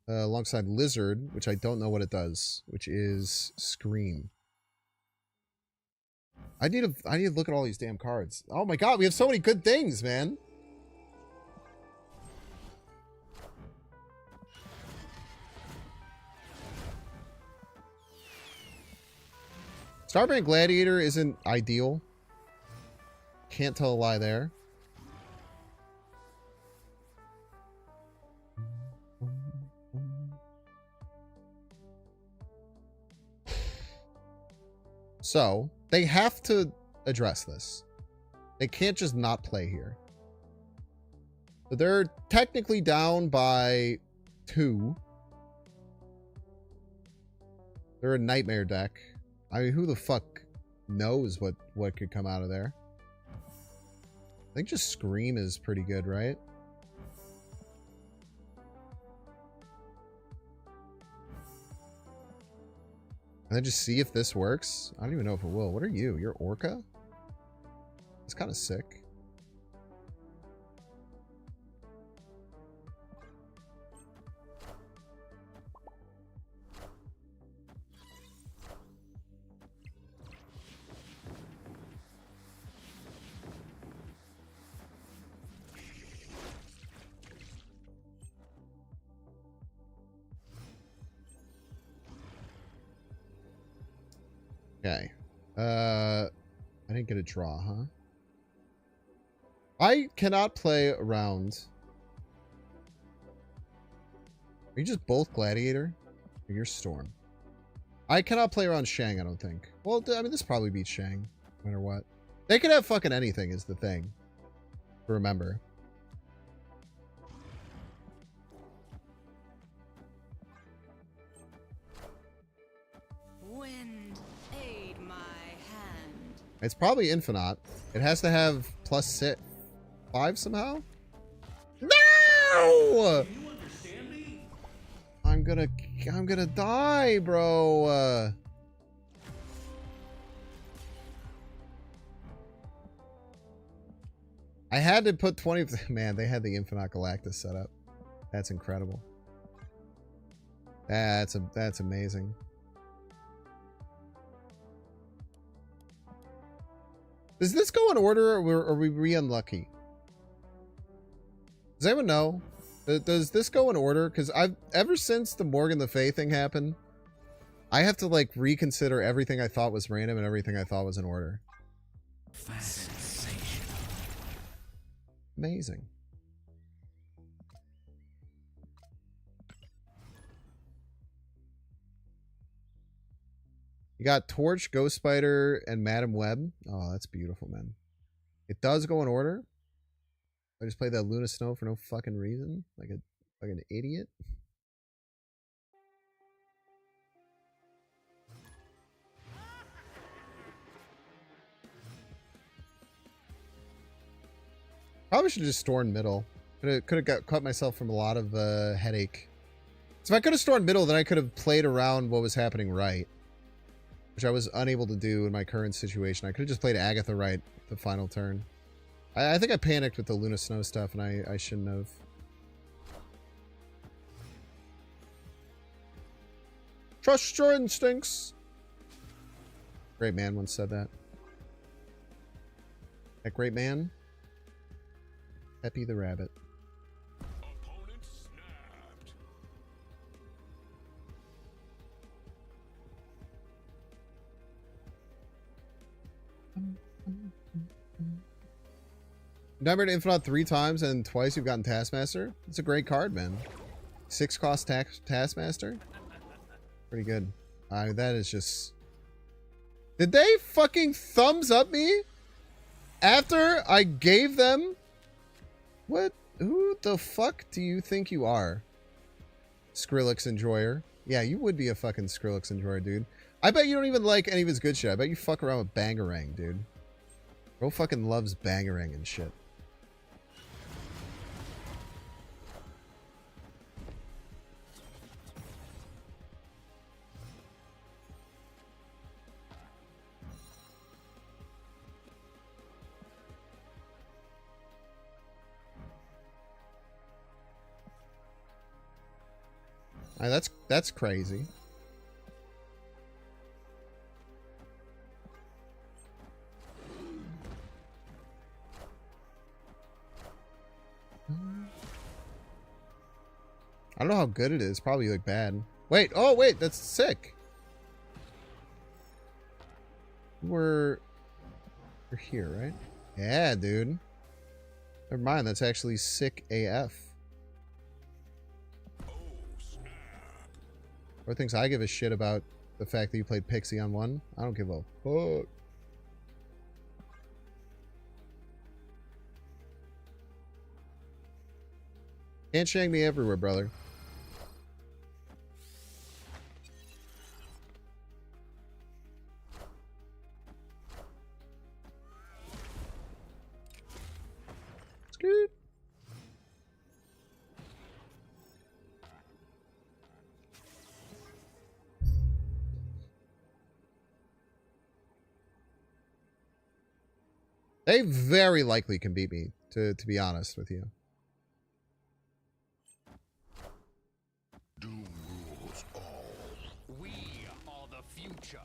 Alongside Lizard, which I don't know what it does, which is Scream. I need to look at all these damn cards. Oh my god, we have so many good things, man. Starbrand Gladiator isn't ideal. Can't tell a lie there. So, they have to address this. They can't just not play here. So they're technically down by 2. They're a nightmare deck. I mean, who the fuck knows what could come out of there? I think just Scream is pretty good, right? And then just see if this works. I don't even know if it will. What are you? You're Orca? It's kind of sick. Okay. I didn't get a draw, huh? I cannot play around. Are you just both Gladiator? Or you're Storm? I cannot play around Shang, I don't think. Well, I mean, this probably beats Shang, no matter what. They could have fucking anything, is the thing. Remember. It's probably Infinite. It has to have +5 somehow? No! I'm gonna die, bro. I had to put 20. Man, they had the Infinite Galactus set up. That's incredible. That's amazing. Does this go in order, or are we re-unlucky? Does anyone know? Does this go in order? Because ever since the Morgan Le Fay thing happened, I have to like reconsider everything I thought was random and everything I thought was in order. Amazing. You got Torch, Ghost Spider, and Madam Web. Oh, that's beautiful, man. It does go in order. I just played that Luna Snow for no fucking reason. Like a fucking idiot. Probably should have just stormed middle. Could have cut myself from a lot of headache. So if I could have stormed middle, then I could have played around what was happening right. Which I was unable to do in my current situation. I could have just played Agatha right the final turn. I think I panicked with the Luna Snow stuff, and I shouldn't have. Trust your instincts. Great man once said that. That great man? Peppy the Rabbit.
Opponent snapped.
Numbered Infinite 3 times and twice you've gotten Taskmaster. It's a great card, man. 6 cost Taskmaster. Pretty good. That is just... Did they fucking thumbs up me? After I gave them... What? Who the fuck do you think you are? Skrillex Enjoyer. Yeah, you would be a fucking Skrillex Enjoyer, dude. I bet you don't even like any of his good shit. I bet you fuck around with Bangarang, dude. Bro fucking loves Bangarang and shit. That's crazy. I don't know how good it is. Probably like bad. Wait, oh wait, that's sick. We're here, right? Yeah, dude. Never mind, that's actually sick AF. Or thinks I give a shit about the fact that you played Pixie on 1. I don't give a fuck. Can't shank me everywhere, brother. Scoot. They very likely can beat me, to be honest with you.
Doom rules all. We are the future.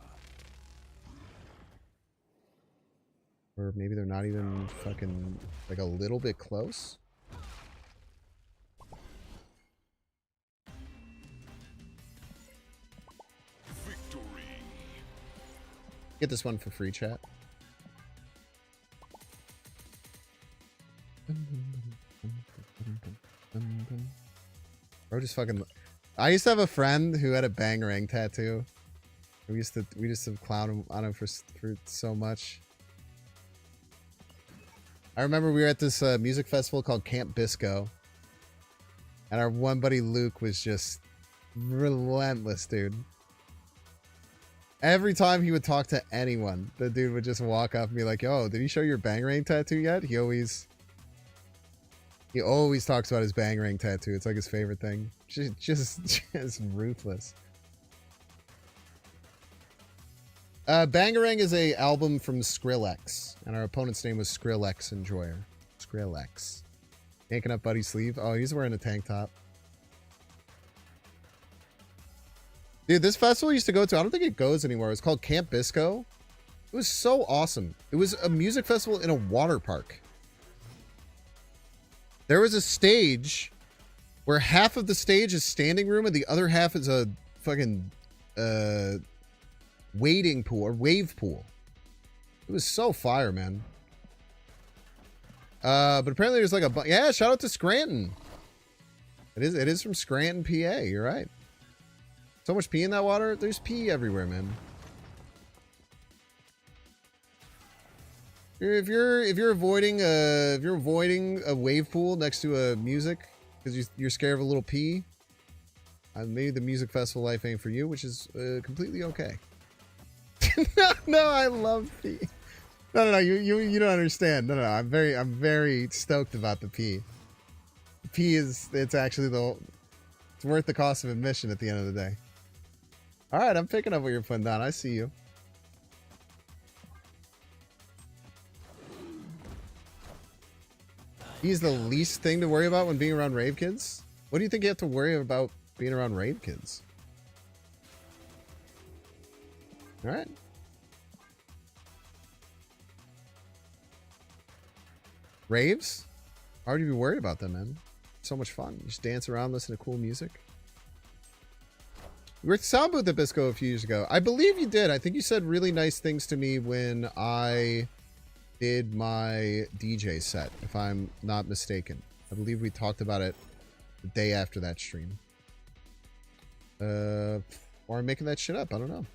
Or maybe they're not even fucking, like, a little bit close.
Victory.
Get this one for free, chat. Bro, just fucking... I used to have a friend who had a bangarang tattoo. We used to clown him on him for so much. I remember we were at this music festival called Camp Bisco. And our one buddy Luke was just relentless, dude. Every time he would talk to anyone, the dude would just walk up and be like, yo, did he show your bangarang tattoo yet? He always talks about his bangarang tattoo. It's like his favorite thing. Just ruthless. Bangarang is a album from Skrillex, and our opponent's name was Skrillex Enjoyer. Skrillex. Yanking up Buddy's sleeve. Oh, he's wearing a tank top. Dude, this festival I used to go to, I don't think it goes anymore. It's called Camp Bisco. It was so awesome. It was a music festival in a water park. There was a stage where half of the stage is standing room and the other half is a fucking wading pool or wave pool. It was so fire, man. But apparently there's like a yeah, shout out to Scranton. It is from Scranton, PA. You're right. So much pee in that water. There's pee everywhere, man. If you're avoiding a wave pool next to a music because you're scared of a little pee, maybe the music festival life ain't for you, which is completely okay. No, I love pee. No, you don't understand. No, I'm very stoked about the pee. The pee it's actually it's worth the cost of admission at the end of the day. All right, I'm picking up what you're putting down. I see you. He's the least thing to worry about when being around rave kids? What do you think you have to worry about being around rave kids? All right. Raves? Why would you be worried about them, man? So much fun. You just dance around, listen to cool music. We were at the sound booth at Bisco a few years ago. I believe you did. I think you said really nice things to me when I did my DJ set, if I'm not mistaken. I believe we talked about it the day after that stream. Or I'm making that shit up. I don't know.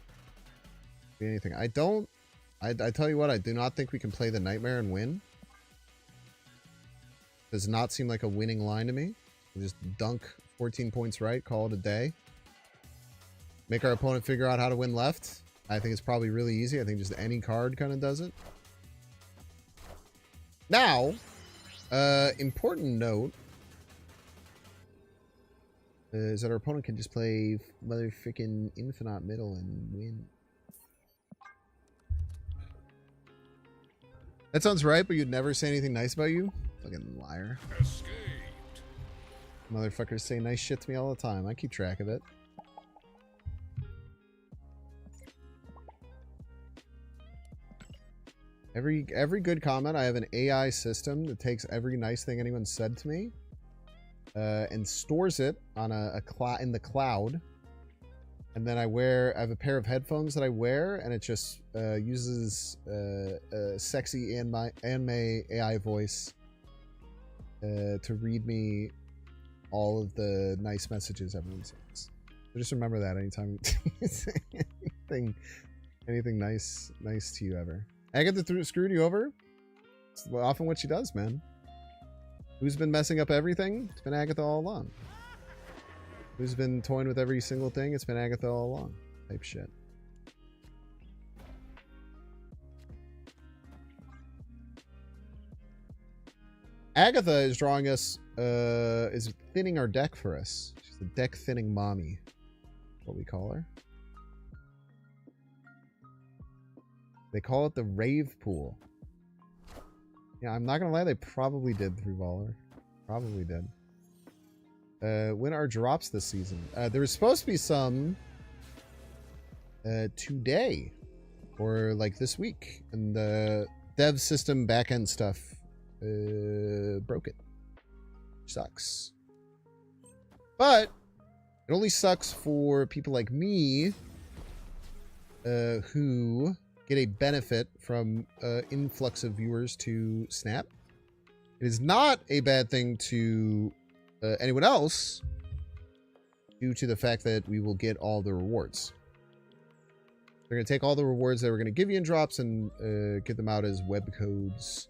Be anything. I tell you what, I do not think we can play the Nightmare and win. Does not seem like a winning line to me. We'll just dunk 14 points right, call it a day. Make our opponent figure out how to win left. I think it's probably really easy. I think just any card kind of does it. Now, important note is that our opponent can just play motherfucking Infinite Middle and win. That sounds right, but you'd never say anything nice about you? Fucking liar.
Escaped.
Motherfuckers say nice shit to me all the time. I keep track of it. Every good comment, I have an AI system that takes every nice thing anyone said to me and stores it on in the cloud And then I have a pair of headphones that I wear, and it just uses a sexy anime AI voice to read me all of the nice messages everyone sends. So just remember that anytime you say anything nice to you ever. Agatha screwed you over? It's often what she does, man. Who's been messing up everything? It's been Agatha all along. Who's been toying with every single thing? It's been Agatha all along. Type shit. Agatha is drawing us, is thinning our deck for us. She's the deck thinning mommy. What we call her. They call it the rave pool. Yeah, I'm not gonna lie, they probably did through Voller. Probably did. When are drops this season? There was supposed to be some today or like this week, and the dev system backend stuff broke it. Sucks. But it only sucks for people like me who get a benefit from influx of viewers to Snap. It is not a bad thing to anyone else due to the fact that we will get all the rewards. They're going to take all the rewards that we're going to give you in drops and get them out as web codes,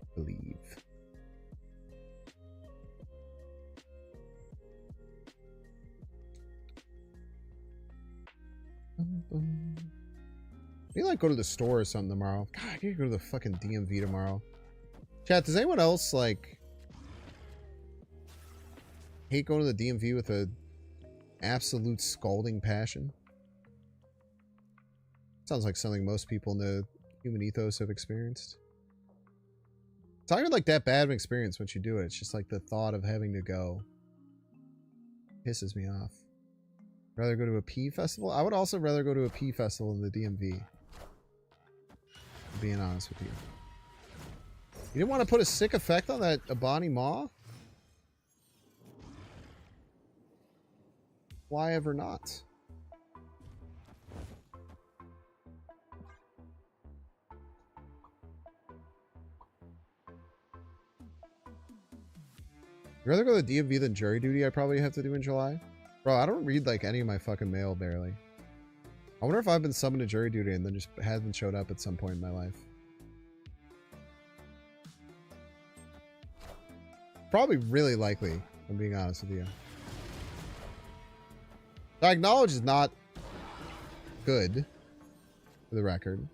I believe. Maybe like go to the store or something tomorrow. God, I could go to the fucking DMV tomorrow. Chat, does anyone else like hate going to the DMV with a absolute scalding passion? Sounds like something most people in the human ethos have experienced. It's not even like that bad of an experience once you do it. It's just like the thought of having to go pisses me off. Rather go to a pea festival? I would also rather go to a pea festival than the DMV. Being honest with you. You didn't want to put a sick effect on that Abani Maw? Why ever not? I'd rather go to the DMV than jury duty I probably have to do in July. Bro, I don't read like any of my fucking mail barely. I wonder if I've been summoned to jury duty and then just hasn't showed up at some point in my life. Probably really likely, if I'm being honest with you. I acknowledge is not good, for the record.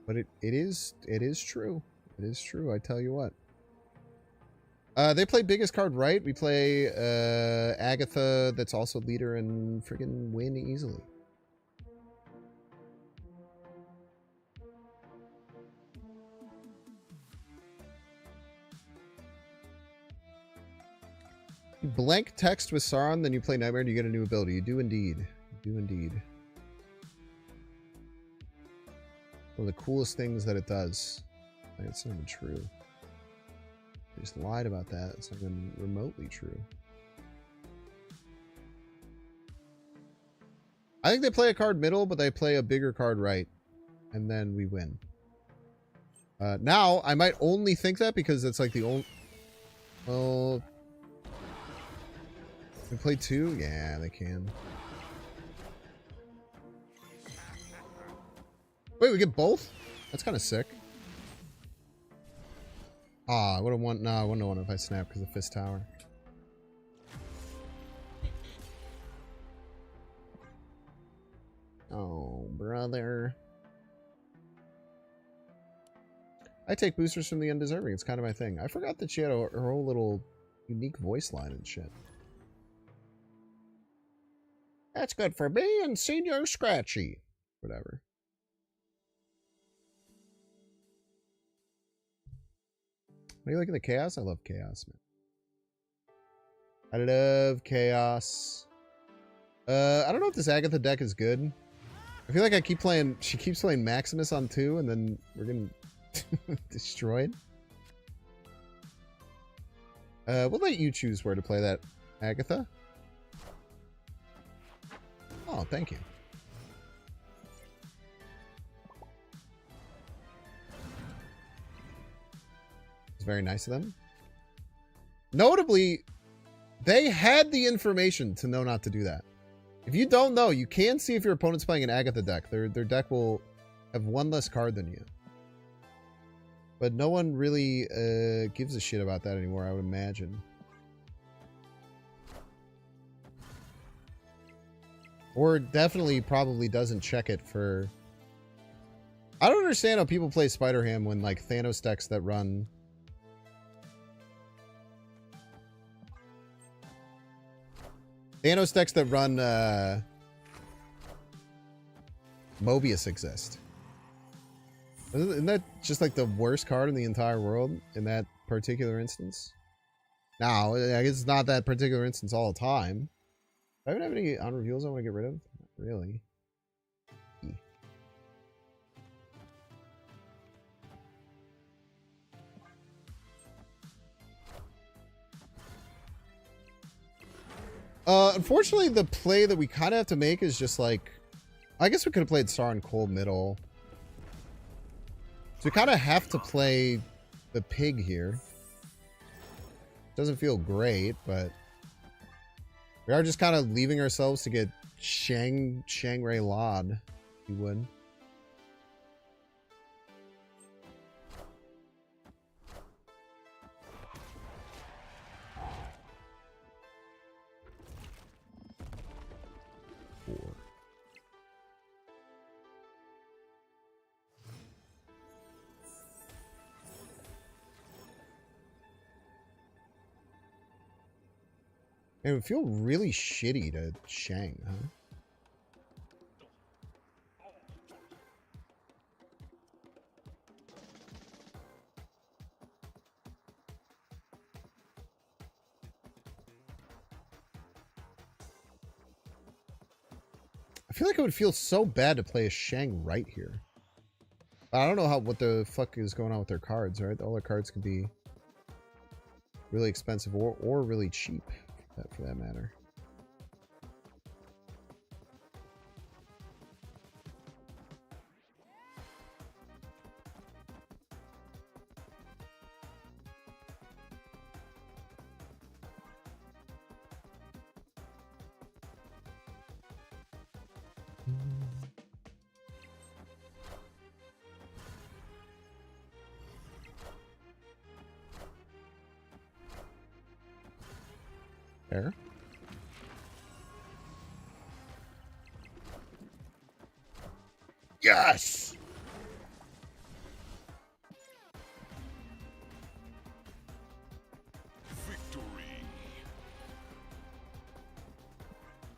But it is true. It is true, I tell you what. They play biggest card right. We play Agatha, that's also leader, and friggin' win easily. You blank text with Sauron, then you play Nightmare and you get a new ability. You do indeed. You do indeed. One of the coolest things that it does. Like, it's not even true. I just lied about that. It's not even remotely true. I think they play a card middle, but they play a bigger card right. And then we win. Now, I might only think that because it's like the only... Well... They play two? Yeah, they can. Wait, we get both? That's kind of sick. Ah, I would have won. No, I wouldn't have won if I snapped because of Fist Tower. Oh, brother. I take boosters from the undeserving. It's kind of my thing. I forgot that she had her whole little unique voice line and shit. That's good for me and Senior Scratchy. Whatever. Are you liking the chaos? I love chaos, man. I love chaos. I don't know if this Agatha deck is good. I feel like I keep playing... She keeps playing Maximus on 2, and then we're getting destroyed. We'll let you choose where to play that, Agatha. Oh, thank you. It's very nice of them. Notably, they had the information to know not to do that. If you don't know, you can see if your opponent's playing an Agatha deck. Their deck will have one less card than you. But no one really gives a shit about that anymore, I would imagine. Or definitely probably doesn't check it for... I don't understand how people play Spider-Ham when, like, Thanos decks that run... Thanos decks that run Mobius exist. Isn't that just like the worst card in the entire world in that particular instance? Now, I guess it's not that particular instance all the time. Do I even have any on-reveals I want to get rid of? Not really. Unfortunately, the play that we kind of have to make is just like... I guess we could have played Star and Cold middle. So we kind of have to play the pig here. Doesn't feel great, but... We are just kind of leaving ourselves to get Shangri La'd, if you would. It would feel really shitty to Shang, huh? I feel like it would feel so bad to play a Shang right here. I don't know what the fuck is going on with their cards, right? All their cards can be really expensive or really cheap, for that matter. There. Yes!
Victory.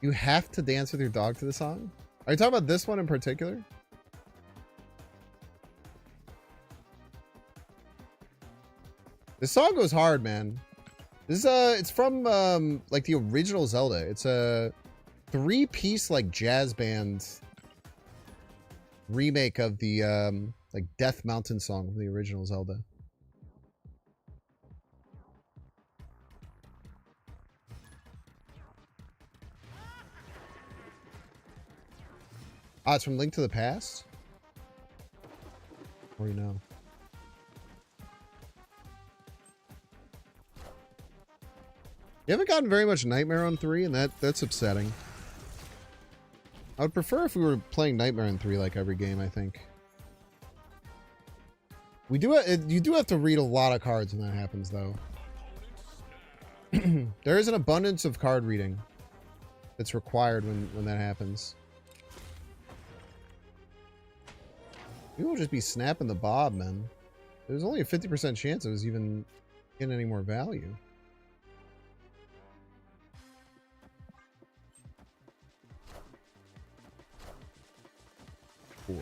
You have to dance with your dog to the song? Are you talking about this one in particular? This song goes hard, man. This is it's from like the original Zelda. It's a 3-piece like jazz band remake of the like Death Mountain song from the original Zelda. Ah, it's from Link to the Past? Or you know. You haven't gotten very much Nightmare on 3, and that's upsetting. I would prefer if we were playing Nightmare on 3 like every game, I think. We do you do have to read a lot of cards when that happens, though. There is an abundance of card reading that's required when that happens. You will just be snapping the bob, man. There's only a 50% chance it was even getting any more value. Cool.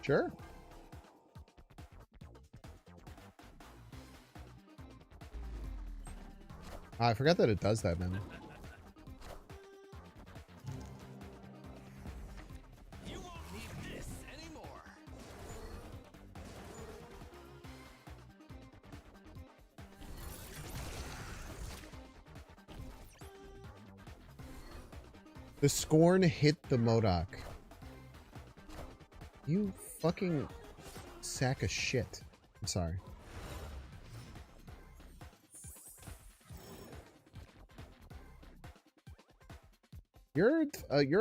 Sure. I forgot that it does that, man.
You won't need this anymore.
The Scorn hit the Modoc. You fucking sack of shit. I'm sorry. You're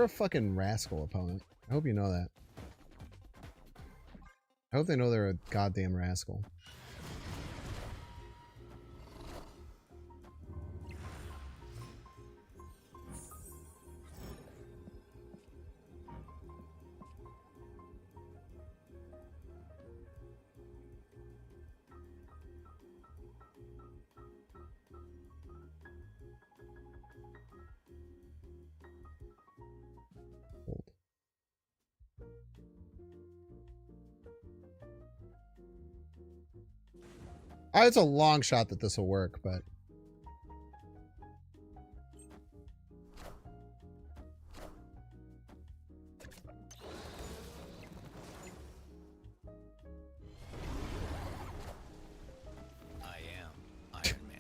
a fucking rascal, opponent. I hope you know that. I hope they know they're a goddamn rascal. It's a long shot that this will work, but...
I am Iron Man.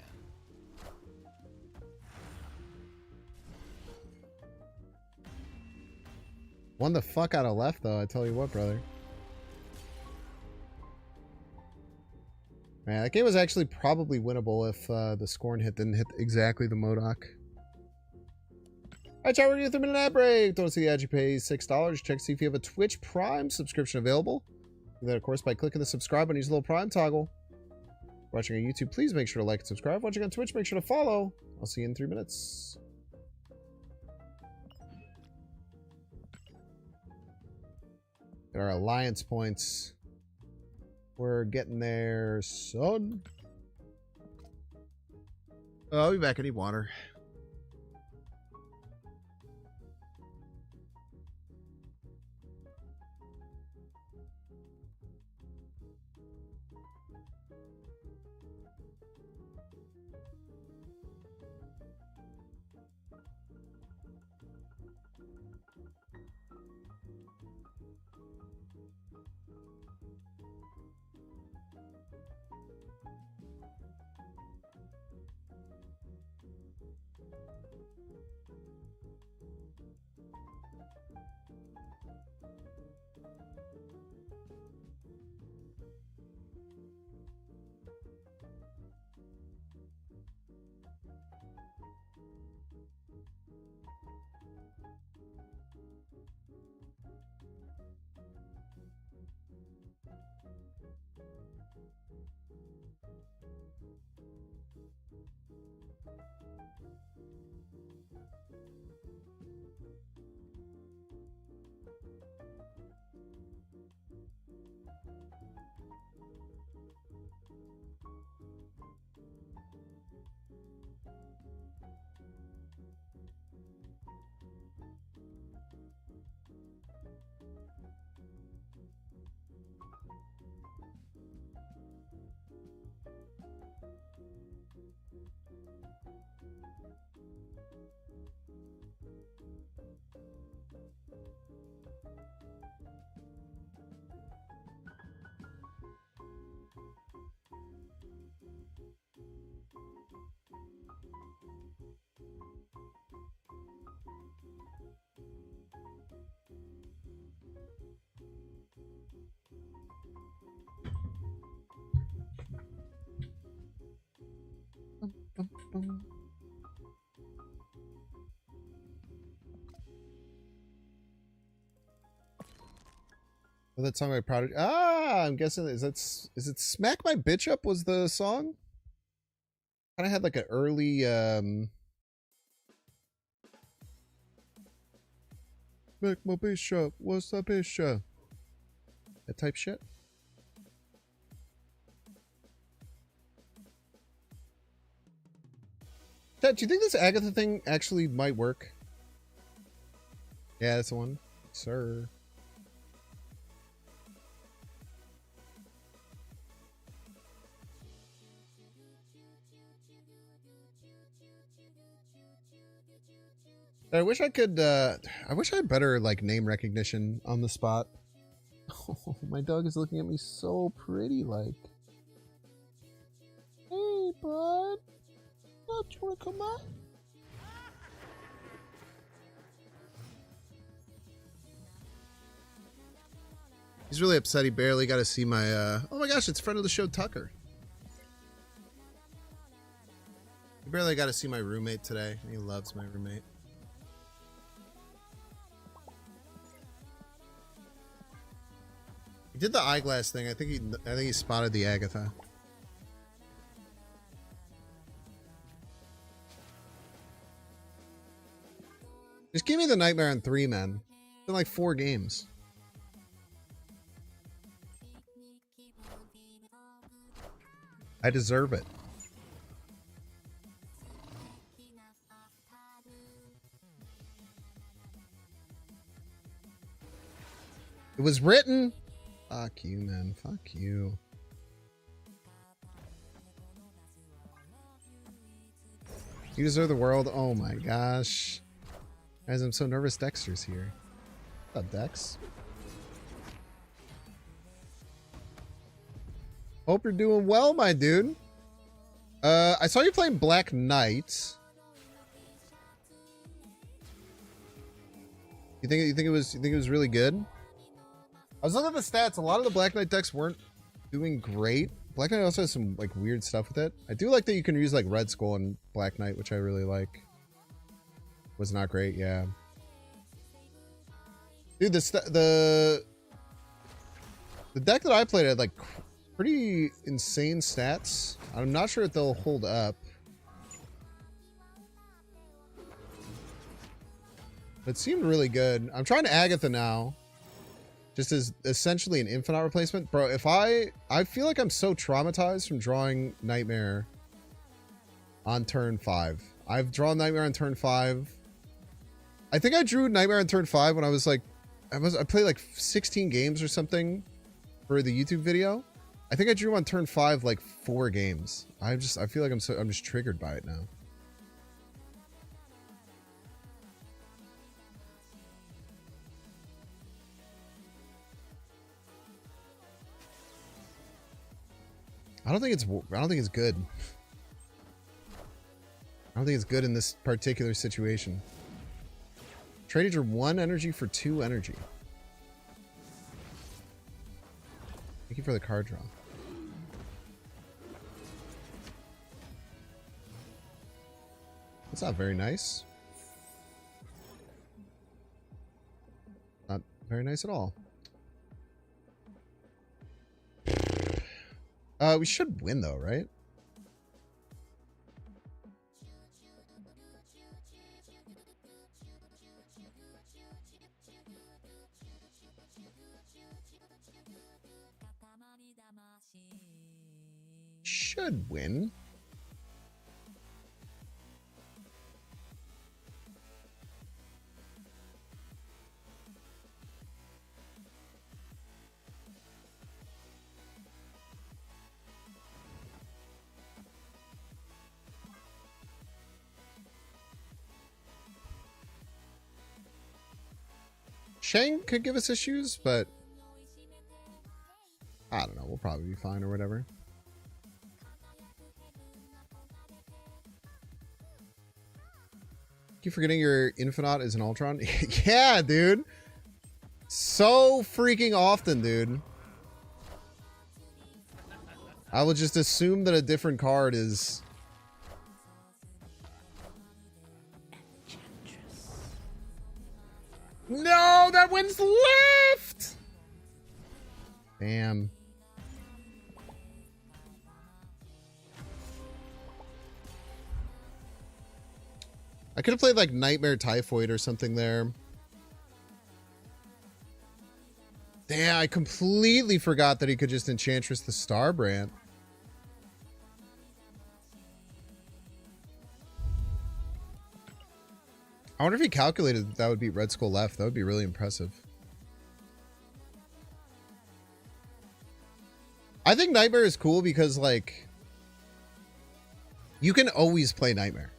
Won the fuck out of left, though, I tell you what, brother. Man, that game was actually probably winnable if the Scorn hit didn't hit exactly the Modoc. Alright, chat, we're going to get 3-minute ad break. Don't see the ad, you pay $6. Check to see if you have a Twitch Prime subscription available. Do that, of course, by clicking the subscribe button. Use the little Prime toggle. Watching on YouTube, please make sure to like and subscribe. Watching on Twitch, make sure to follow. I'll see you in 3 minutes. Get our alliance points. We're getting there, son. Oh, I'll be back. I need water. Well, that song by Prodigy. Ah, I'm guessing is it "Smack My Bitch Up" was the song? Kind of had like an early "Smack my bitch up, what's up, bitch up?" That type shit. Dad, do you think this Agatha thing actually might work? Yeah, that's the one, sir. I wish I could, I wish I had better, like, name recognition on the spot. Oh, my dog is looking at me so pretty, like. Hey, bud. Oh, do you want to come on? He's really upset he barely got to see my, oh my gosh, it's friend of the show, Tucker. He barely got to see my roommate today. He loves my roommate. He did the eyeglass thing. I think he spotted the Agatha. Just give me the Nightmare on 3, man. It's been like 4 games. I deserve it. It was written. Fuck you, man. Fuck you. You deserve the world. Oh my gosh. Guys, I'm so nervous Dexter's here. What's up, Dex? Hope you're doing well, my dude. I saw you playing Black Knight. You think it was really good? I was looking at the stats. A lot of the Black Knight decks weren't doing great. Black Knight also has some like weird stuff with it. I do like that you can use like Red Skull and Black Knight, which I really like. Was not great, yeah. Dude, the deck that I played had like pretty insane stats. I'm not sure if they'll hold up. It seemed really good. I'm trying Agatha now. Just as essentially an Infinite replacement. Bro, if I feel like I'm so traumatized from drawing Nightmare on turn 5. I've drawn Nightmare on turn 5. I think I drew Nightmare on turn 5 when I was like, I played like 16 games or something for the YouTube video. I think I drew on turn 5 like 4 games. I feel like I'm just triggered by it now. I don't think it's good. I don't think it's good in this particular situation. Traded your 1 energy for 2 energy. Thank you for the card draw. That's not very nice. Not very nice at all. We should win though, right? Should win. Shang could give us issues, but I don't know. We'll probably be fine or whatever. Keep forgetting your Infinite is an Ultron. Yeah, dude. So freaking often, dude. I will just assume that a different card is... No, that one's left! Damn. I could have played like Nightmare Typhoid or something there. Damn, I completely forgot that he could just Enchantress the Starbrand. I wonder if he calculated that would beat Red Skull left. That would be really impressive. I think Nightmare is cool because, like, you can always play Nightmare.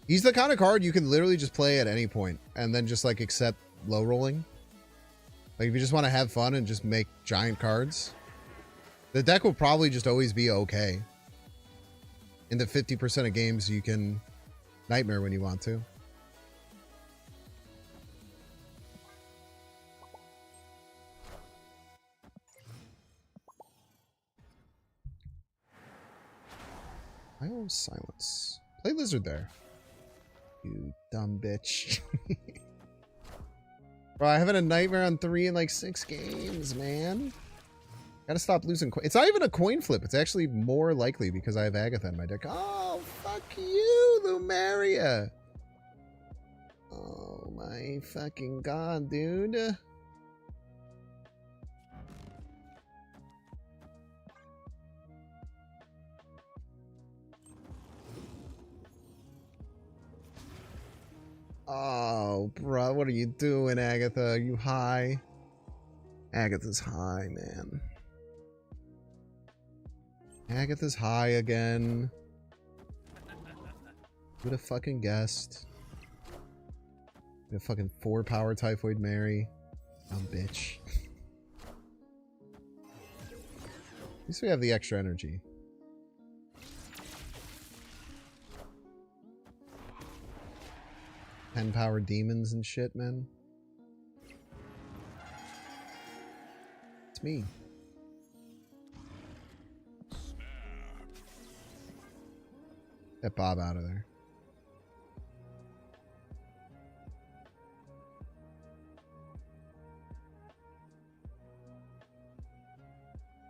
He's the kind of card you can literally just play at any point and then just, like, accept low rolling. Like, if you just want to have fun and just make giant cards, the deck will probably just always be okay. In the 50% of games, you can Nightmare when you want to. Oh, silence. Play lizard there. You dumb bitch. Bro, I haven't a nightmare on 3 in like 6 games, man. Gotta stop losing coin. It's not even a coin flip. It's actually more likely because I have Agatha in my deck. Oh, fuck you, Lumeria. Oh my fucking god, dude. Oh, bro, what are you doing, Agatha? Are you high? Agatha's high, man. Agatha's high again. Who'd have fucking guessed? A fucking 4-power Typhoid Mary. Dumb bitch. At least we have the extra energy. Power demons and shit, man. It's me. Get Bob out of there.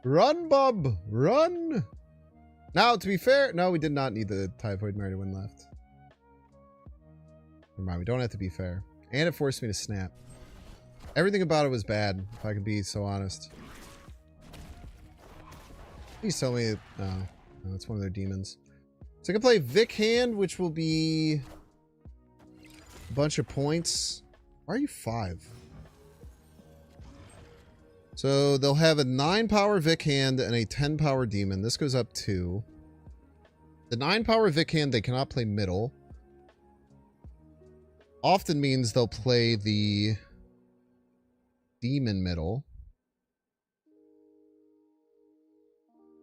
Run, Bob! Run! Now, to be fair, no, we did not need the Typhoid Mary to win left. Never mind, we don't have to be fair. And it forced me to snap. Everything about it was bad, if I can be so honest. Please tell me... No, it's one of their demons. So I can play Vic Hand, which will be... a bunch of points. Why are you 5? So they'll have a 9-power Vic Hand and a 10-power demon. This goes up 2. The 9-power Vic Hand, they cannot play middle. Often means they'll play the demon middle.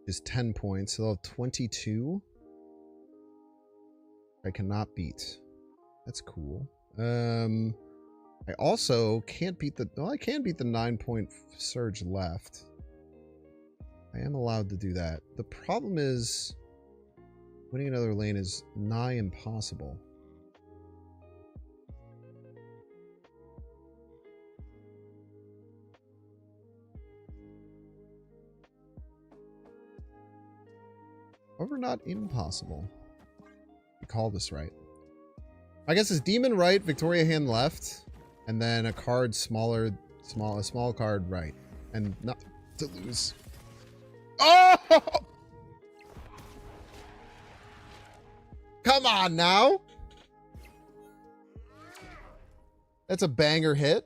Is 10 points. So they'll have 22. I cannot beat. That's cool. I also can't beat the... Well, I can beat the 9-point surge left. I am allowed to do that. The problem is... winning another lane is nigh impossible. However, not impossible. You call this right. I guess it's demon right, Victoria hand left, and then a card a small card right, and not to lose. Oh! Come on now. That's a banger hit.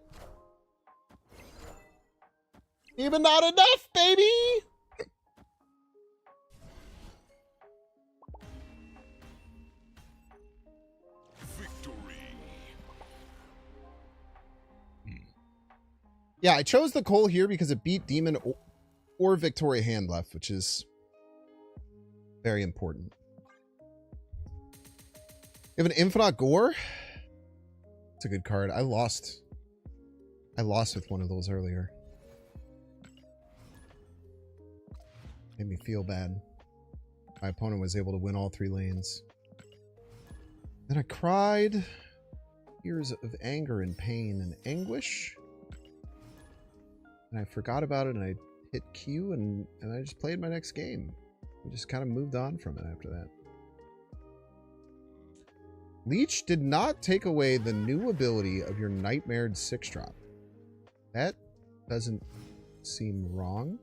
Even not enough, baby. Yeah, I chose the Cole here because it beat Demon or Victoria hand left, which is very important. You have an Infinite Gore? It's a good card. I lost with one of those earlier. Made me feel bad. My opponent was able to win all 3 lanes. Then I cried. Tears of anger and pain and anguish. And I forgot about it, and I hit Q, and I just played my next game. We just kind of moved on from it after that. Leech did not take away the new ability of your Nightmared 6-drop. That doesn't seem wrong.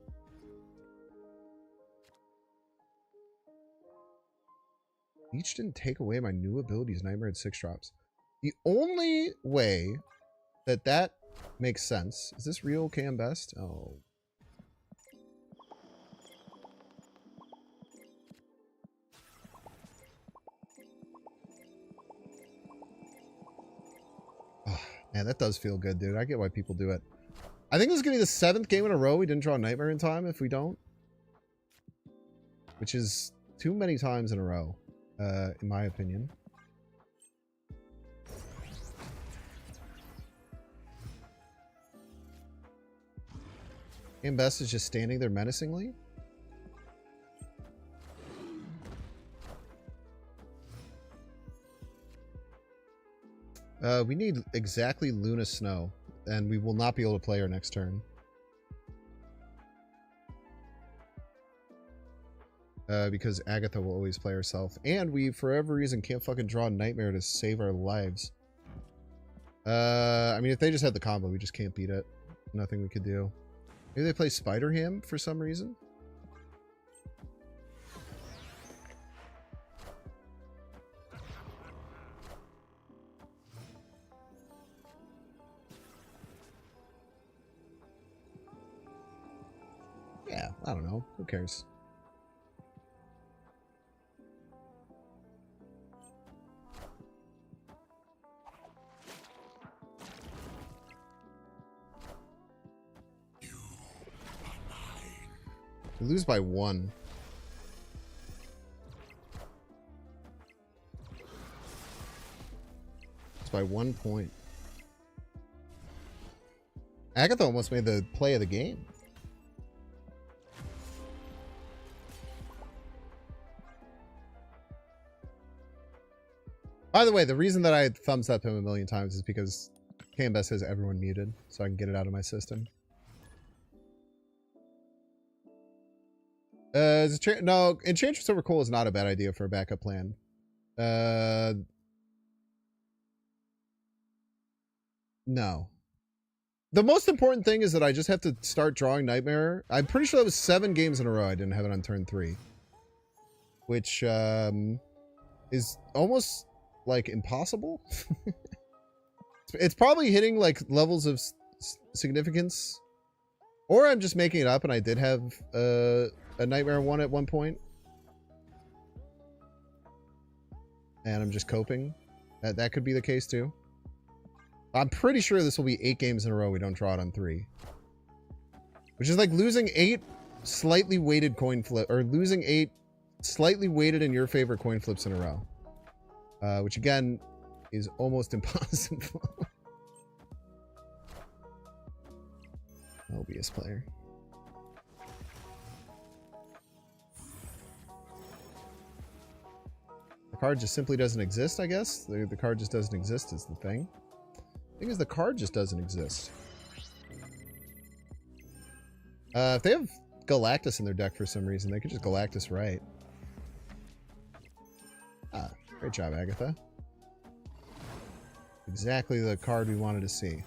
Leech didn't take away my new abilities, Nightmared 6-drops. The only way that makes sense. Is this real KM Best? Oh. Oh, man, that does feel good, dude. I get why people do it. I think this is going to be the 7th game in a row we didn't draw a Nightmare in time if we don't. Which is too many times in a row, in my opinion. Best is just standing there menacingly. We need exactly Luna Snow, and we will not be able to play her next turn. Because Agatha will always play herself. And we, for every reason, can't fucking draw Nightmare to save our lives. I mean, if they just had the combo, we just can't beat it. Nothing we could do. Maybe they play Spider Ham for some reason? Yeah, I don't know. Who cares? We lose by 1. It's by 1 point. Agatha almost made the play of the game. By the way, the reason that I thumbs up him a million times is because KMBS has everyone muted, so I can get it out of my system. No, Enchantress over Coal is not a bad idea for a backup plan. No. The most important thing is that I just have to start drawing Nightmare. I'm pretty sure that was 7 games in a row I didn't have it on turn 3. Which, is almost, like, impossible. It's probably hitting, like, levels of significance. Or I'm just making it up and I did have, a Nightmare 1 at one point. And I'm just coping. That could be the case too. I'm pretty sure this will be 8 games in a row we don't draw it on 3. Which is like losing 8 slightly weighted coin flip, or losing 8 slightly weighted in your favor coin flips in a row. Which again is almost impossible. LBS player. The card just simply doesn't exist, I guess. The card just doesn't exist is the thing. The thing is, the card just doesn't exist. If they have Galactus in their deck for some reason, they could just Galactus right. Ah, great job, Agatha. Exactly the card we wanted to see.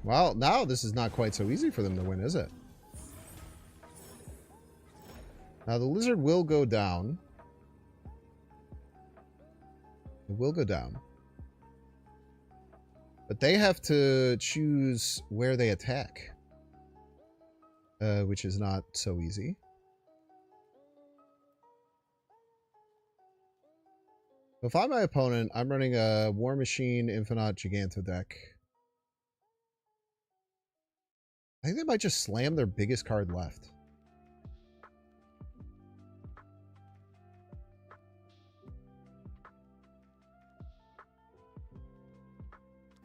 Well, now this is not quite so easy for them to win, is it? Now the lizard will go down. It will go down. But they have to choose where they attack. Which is not so easy. If I'm my opponent, I'm running a War Machine Infinite Giganto deck. I think they might just slam their biggest card left.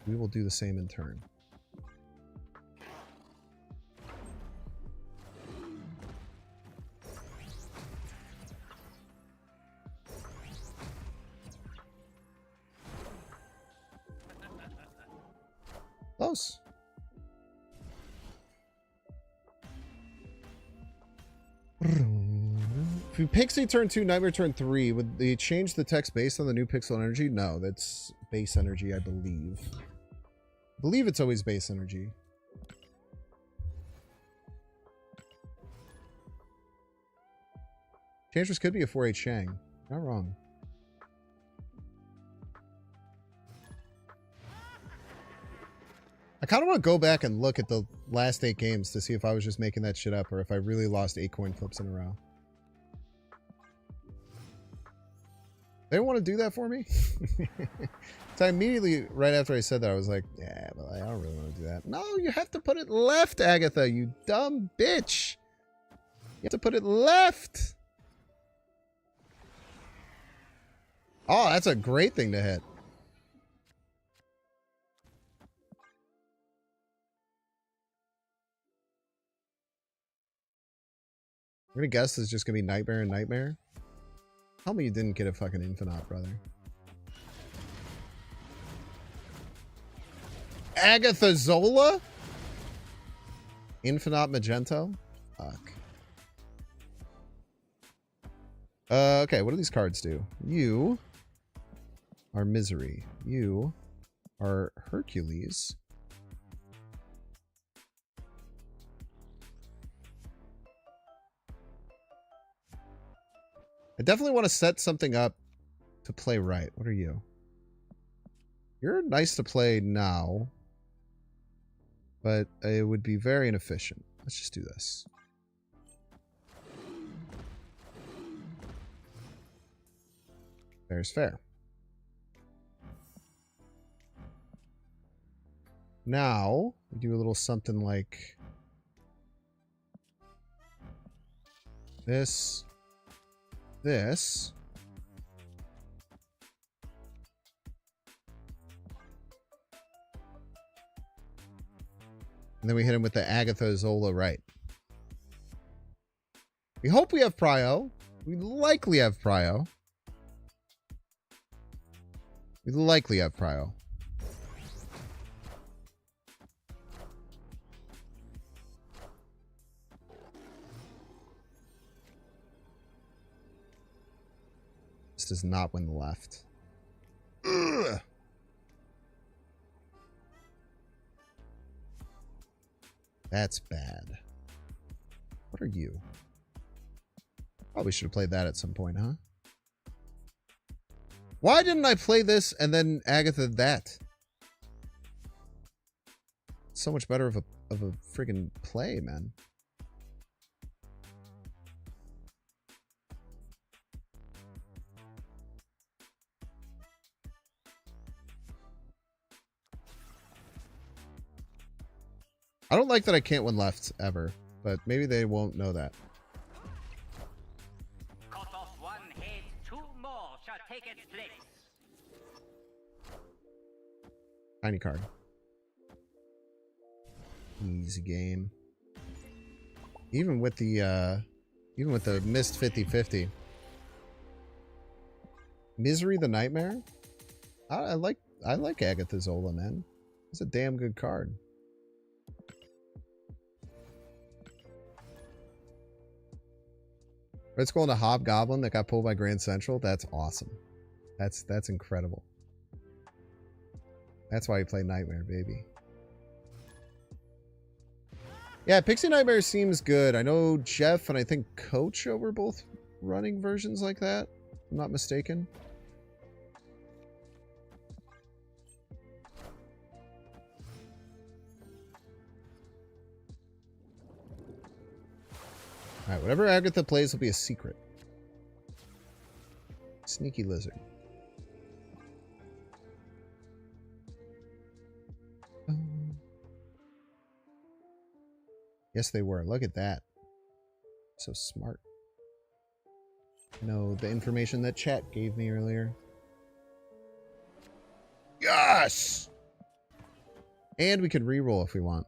We will do the same in turn. Close. If you Pixie turn 2, Nightmare turn 3, would they change the text based on the new pixel energy? No, that's base energy, I believe. I believe it's always base energy. Enchantress could be a 4-8 Shang. Not wrong. I kind of want to go back and look at the last 8 games to see if I was just making that shit up or if I really lost 8 coin flips in a row. They want to do that for me? So immediately, right after I said that, I was like, yeah, but I don't really want to do that. No, you have to put it left, Agatha, you dumb bitch. You have to put it left. Oh, that's a great thing to hit. I'm gonna guess it's just gonna be Nightmare and Nightmare. Tell me you didn't get a fucking Infinite, brother. Agatha Zola? Infinite Magento? Fuck. Okay, what do these cards do? You are Misery. You are Hercules. I definitely want to set something up to play right. What are you? You're nice to play now, but it would be very inefficient. Let's just do this. Fair's fair. Now, we do a little something like this. This. And then we hit him with the Agatha Zola right. We hope we have Prio. We likely have Prio. We likely have Prio. This does not win the left. Ugh. That's bad. What are you? Probably should have played that at some point, huh? Why didn't I play this and then Agatha that? It's so much better of a friggin' play, man. I don't like that I can't win left ever, but maybe they won't know that.
Cut off one head, two more shall take its place.
Tiny card. Easy game. Even with the missed 50-50. Misery the Nightmare? I like Agatha Zola, man. It's a damn good card. Let's go into Hobgoblin that got pulled by Grand Central. That's awesome. That's incredible. That's why you play Nightmare, baby. Yeah, Pixie Nightmare seems good. I know Jeff and I think Coach were both running versions like that. If I'm not mistaken. Alright, whatever Agatha plays will be a secret. Sneaky lizard. Yes, they were. Look at that. So smart. No, the information that chat gave me earlier. Yes! And we could reroll if we want.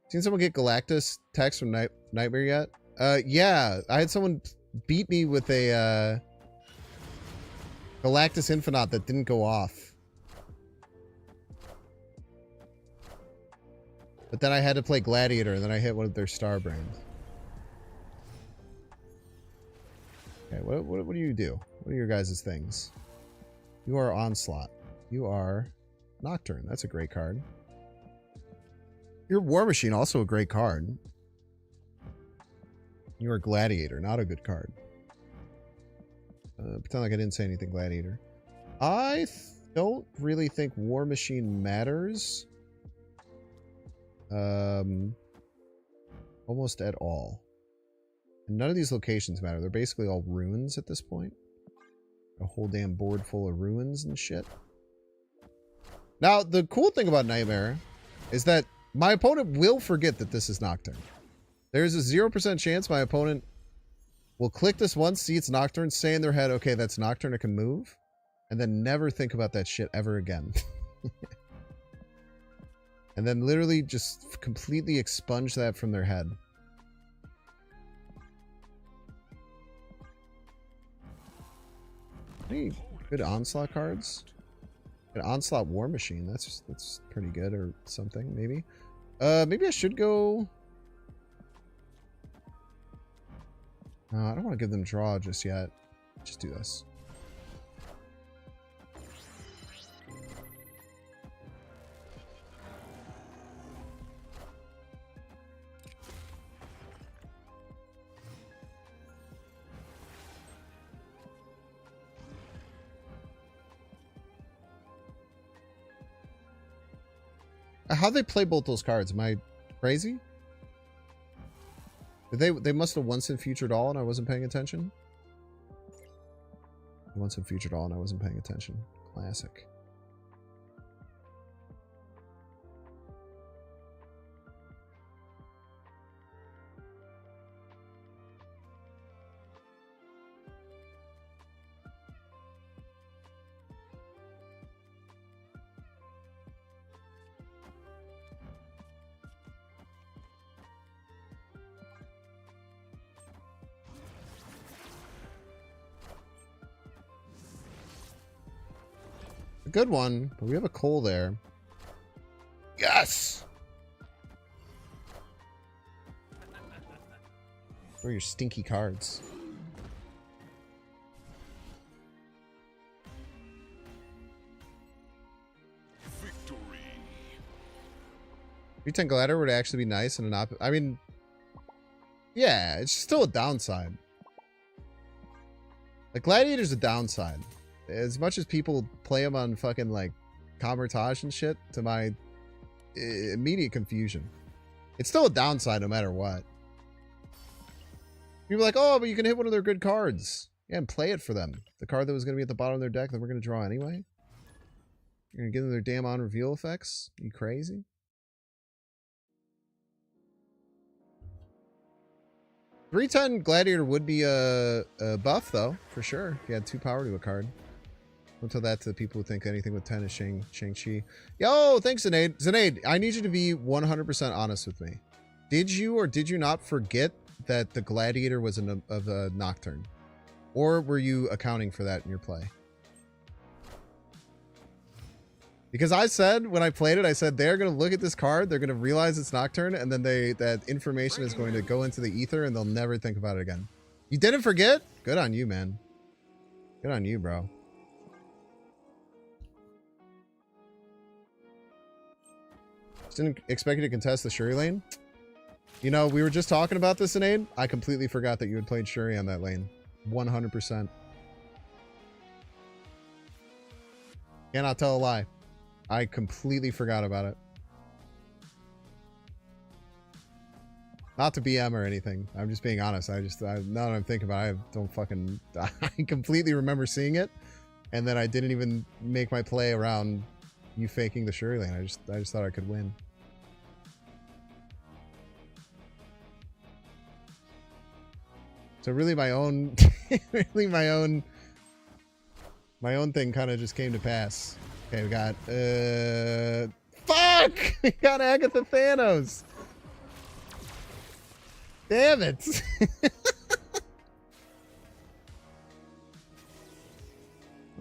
Seen someone get Galactus text from Nightmare yet? Yeah. I had someone beat me with a Galactus Infinite that didn't go off. But then I had to play Gladiator, and then I hit one of their Star Brands. Okay, what do you do? What are your guys' things? You are Onslaught. You are Nocturne. That's a great card. Your War Machine, also a great card. You are Gladiator, not a good card. Pretend like I didn't say anything, Gladiator. I don't really think War Machine matters. Almost at all. And none of these locations matter. They're basically all ruins at this point. A whole damn board full of ruins and shit. Now, the cool thing about Nightmare is that my opponent will forget that this is Nocturne. There's a 0% chance my opponent will click this once, see it's Nocturne, say in their head, okay, that's Nocturne, I can move, and then never think about that shit ever again. And then literally just completely expunge that from their head. Any good Onslaught cards? An Onslaught War Machine. That's pretty good, or something, maybe. Maybe I should go... I don't want to give them draw just yet. Just do this. How'd they play both those cards? Am I crazy? They must have once in featured all and I wasn't paying attention. Once in featured all and I wasn't paying attention. Classic. Good one, but we have a coal there. Yes! Where are your stinky cards?
Victory.
310 Glider would actually be nice and an I mean, yeah, it's still a downside. Like, Gladiator's a downside. As much as people play them on fucking, like, Comertage and shit, to my immediate confusion. It's still a downside no matter what. People are like, oh, but you can hit one of their good cards. Yeah, and play it for them. The card that was going to be at the bottom of their deck that we're going to draw anyway. You're going to give them their damn on-reveal effects? Are you crazy? .310 Gladiator would be a buff, though, for sure, if you had 2 power to a card. Don't tell that to the people who think anything with 10 is Shang-Chi. Yo, thanks, Zanaid. Zanaid, I need you to be 100% honest with me. Did you or did you not forget that the Gladiator was of a Nocturne? Or were you accounting for that in your play? Because I said, when I played it, I said, they're going to look at this card, they're going to realize it's Nocturne, and then that information is going to go into the ether, and they'll never think about it again. You didn't forget? Good on you, man. Good on you, bro. Didn't expect you to contest the Shuri lane. You know, we were just talking about this, Sinead. I completely forgot that you had played Shuri on that lane. 100%. Cannot tell a lie. I completely forgot about it. Not to BM or anything. I'm just being honest. Now that I'm thinking about it, I don't fucking... I completely remember seeing it. And then I didn't even make my play around you faking the Shuri lane. I just thought I could win. So really my own my own thing kind of just came to pass. Okay, we got fuck! We got Agatha Thanos. Damn it.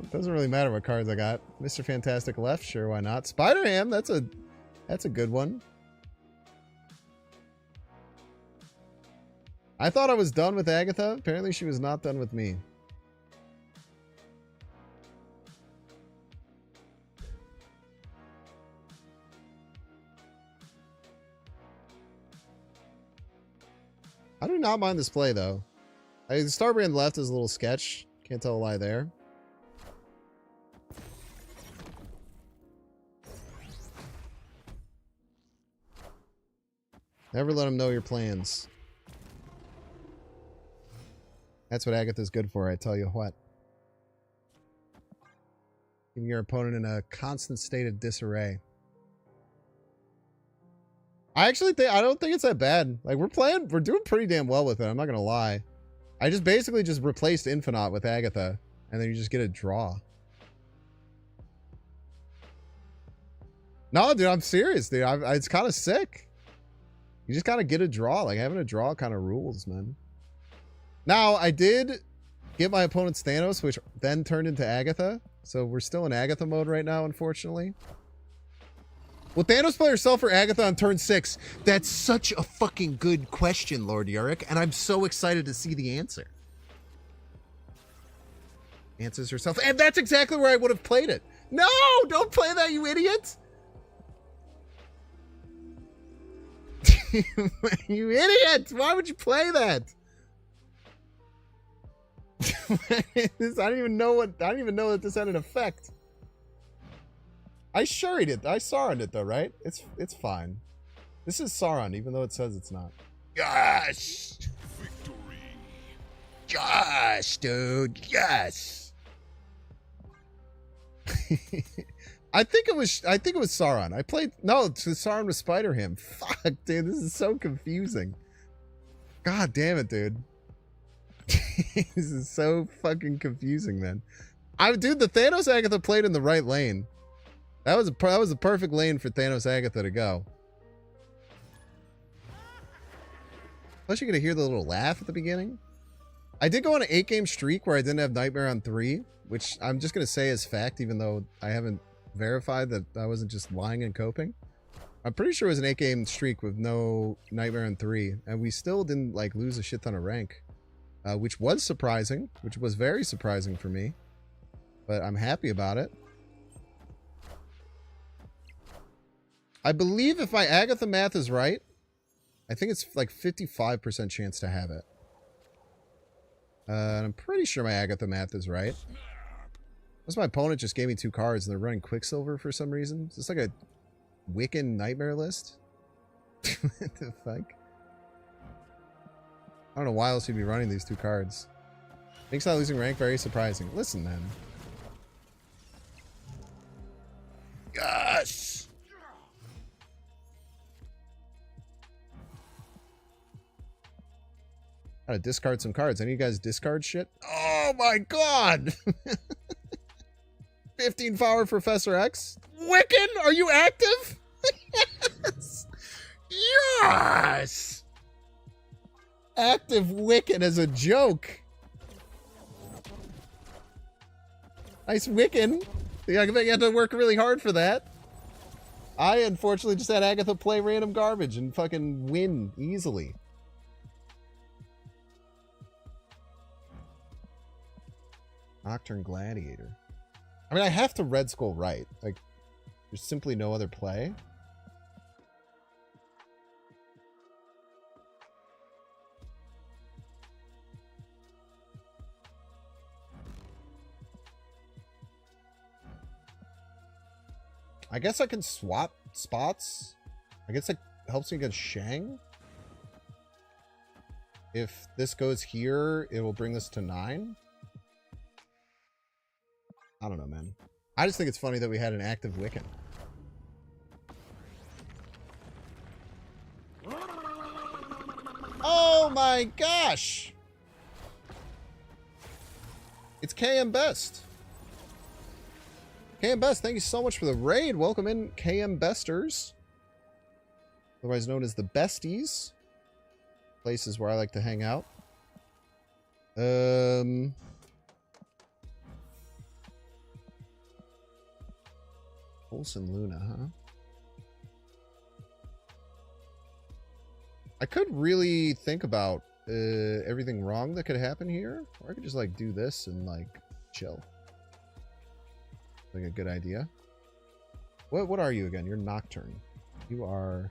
It doesn't really matter what cards I got. Mr. Fantastic left, sure, why not? Spider-Ham, that's a good one. I thought I was done with Agatha. Apparently she was not done with me. I do not mind this play, though. The Starbrand left is a little sketch. Can't tell a lie there. Never let them know your plans. That's what Agatha's good for, I tell you what. Keeping your opponent in a constant state of disarray. I don't think it's that bad. Like, we're doing pretty damn well with it, I'm not gonna lie. I just basically just replaced Infinite with Agatha, and then you just get a draw. No, dude, I'm serious, dude. It's kind of sick. You just gotta get a draw. Like, having a draw kind of rules, man. Now, I did get my opponent's Thanos, which then turned into Agatha. So we're still in Agatha mode right now, unfortunately. Will Thanos play herself or Agatha on turn 6? That's such a fucking good question, Lord Yurick, and I'm so excited to see the answer. Answers herself, and that's exactly where I would have played it. No, don't play that, you idiot! You idiot! Why would you play that? I don't even know that this had an effect. I sure did. I Sauron it though, right? It's fine. This is Sauron, even though it says it's not. Gosh! Victory! Gosh, dude! Yes! I think it was Sauron. Sauron was Spider-Ham. Fuck, dude, this is so confusing. God damn it, dude. This is so fucking confusing, man. Dude, the Thanos Agatha played in the right lane. That was a perfect lane for Thanos Agatha to go. Plus, you're gonna hear the little laugh at the beginning. I did go on an 8-game streak where I didn't have Nightmare on 3, which I'm just gonna say is fact, even though I haven't verified that I wasn't just lying and coping. I'm pretty sure it was an 8-game streak with no Nightmare on 3, and we still didn't like lose a shit ton of rank, which was surprising, which was very surprising for me, but I'm happy about it. I believe if my Agatha math is right, I think it's like 55% chance to have it. And I'm pretty sure my Agatha math is right. Unless my opponent just gave me 2 cards and they're running Quicksilver for some reason. Is this like a Wiccan nightmare list? What the fuck? I don't know why else he'd be running these 2 cards. Makes not losing rank very surprising. Listen, then. Gosh! Gotta discard some cards. Any of you guys discard shit? Oh my god! 15 power Professor X. Wiccan, are you active? Yes! Yes! Active Wiccan as a joke. Nice Wiccan. Yeah, I bet you have to work really hard for that. I unfortunately just had Agatha play random garbage and fucking win easily. Nocturne Gladiator. I mean, I have to Red Skull right. Like, there's simply no other play. I guess I can swap spots. I guess it helps me against Shang. If this goes here, it will bring this to 9. I don't know, man. I just think it's funny that we had an active Wiccan. Oh my gosh! It's KM Best. KM Best, thank you so much for the raid. Welcome in, KM Besters. Otherwise known as the Besties. Places where I like to hang out. Olsen Luna, huh? I could really think about everything wrong that could happen here. Or I could just like do this and like chill. Like a good idea. What are you again? You're Nocturne. You are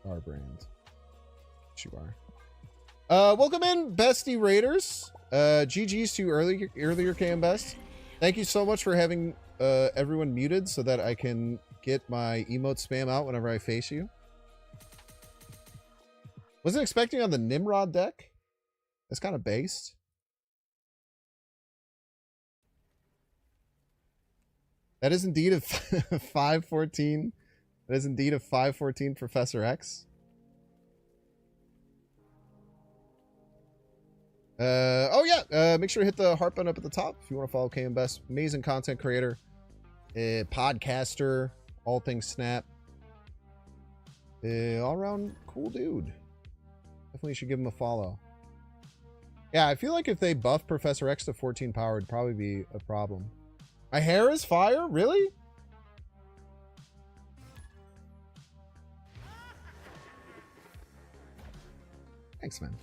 Starbrand. Yes, you are. Welcome in, Bestie Raiders. GG's to earlier KM Best. Thank you so much for having everyone muted so that I can get my emote spam out whenever I face you. Wasn't expecting on the Nimrod deck. That's kind of based. That is indeed a 514. That is indeed a 514 Professor X. Oh yeah, make sure to hit the heart button up at the top if you want to follow KM Best. Amazing content creator, podcaster, all things Snap. All around cool dude. Definitely should give him a follow. Yeah, I feel like if they buff Professor X to 14 power, it'd probably be a problem. My hair is fire? Really? Thanks, man.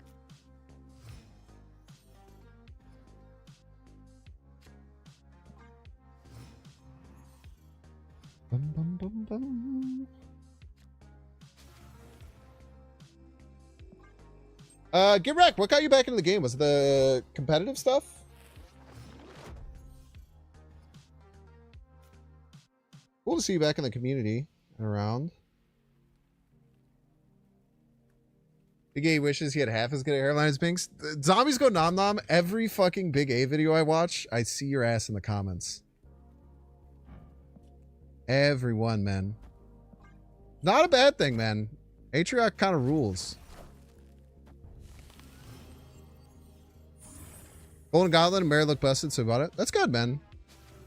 Bum, bum, bum, bum. Get wrecked. What got you back into the game? Was it the competitive stuff? Cool to see you back in the community and around. Big A wishes he had half as good a hairline as Binks. Zombies go nom nom. Every fucking Big A video I watch, I see your ass in the comments. Everyone, man. Not a bad thing, man. Atrioc kind of rules. Golden Goblin and Mary look busted, so about it. That's good, man.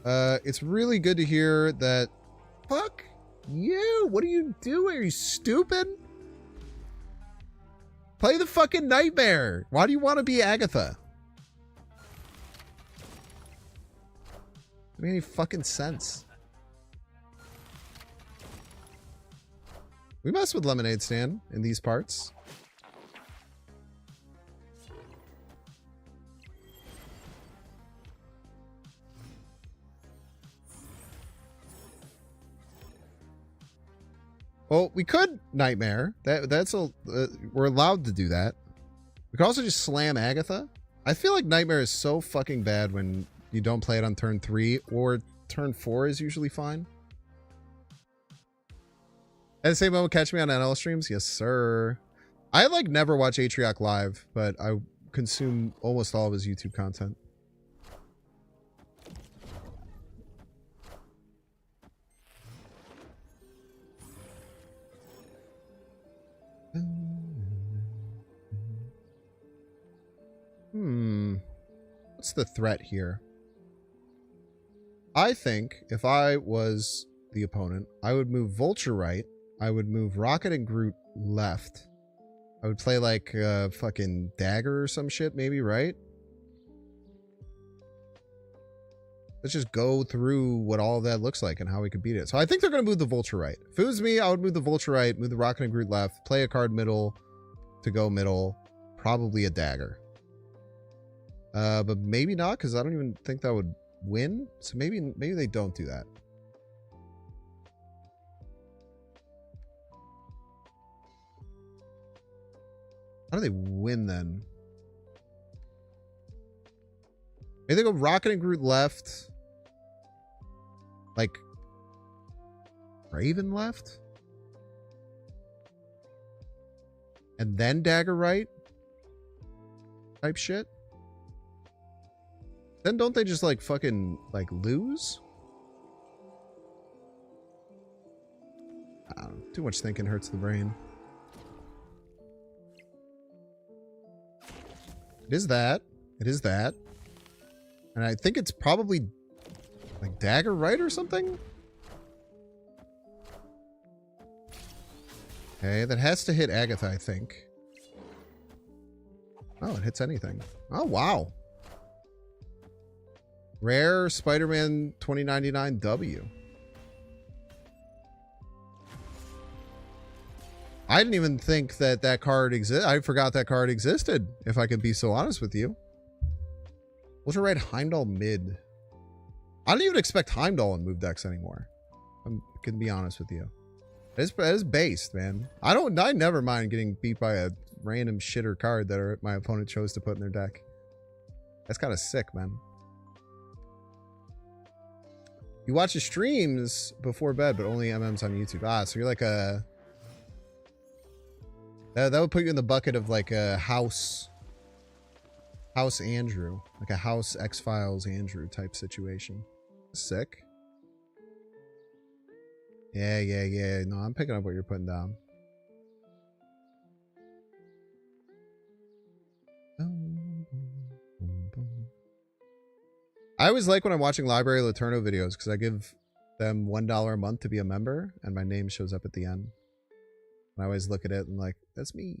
It's really good to hear that. Fuck you. What are you doing? Are you stupid? Play the fucking Nightmare. Why do you want to be Agatha? Doesn't make any fucking sense. We mess with Lemonade Stand in these parts. Well, we could Nightmare. We're allowed to do that. We could also just slam Agatha. I feel like Nightmare is so fucking bad when you don't play it on turn 3, or turn 4 is usually fine. At the same moment, catch me on NL streams? Yes, sir. I like never watch Atrioc live, but I consume almost all of his YouTube content. What's the threat here? I think if I was the opponent, I would move Vulture right. I would move Rocket and Groot left. I would play like fucking Dagger or some shit, maybe, right? Let's just go through what all of that looks like and how we could beat it. So I think they're going to move the Vulture right. If it was me, I would move the Vulture right, move the Rocket and Groot left, play a card middle to go middle, probably a Dagger. But maybe not, because I don't even think that would win. So maybe they don't do that. How do they win then? Maybe they go Rocket and Groot left. Like Raven left? And then Dagger right? Type shit? Then don't they just like fucking like lose? I don't know. Too much thinking hurts the brain. It is that. It is that. And I think it's probably like Dagger right or something? Okay, that has to hit Agatha, I think. Oh, it hits anything. Oh, wow. Rare Spider-Man 2099 W. I didn't even think that that card existed. I forgot that card existed, if I could be so honest with you. Ultra Red Heimdall mid. I don't even expect Heimdall in move decks anymore. I'm gonna be honest with you. That is based, man. I never mind getting beat by a random shitter card that my opponent chose to put in their deck. That's kind of sick, man. You watch the streams before bed, but only MMs on YouTube. Ah, so you're like a... That would put you in the bucket of like a House Andrew. Like a House X-Files Andrew type situation. Sick. Yeah. No, I'm picking up what you're putting down. I always like when I'm watching Library Laterno videos because I give them $1 a month to be a member and my name shows up at the end. I always look at it and like, that's me.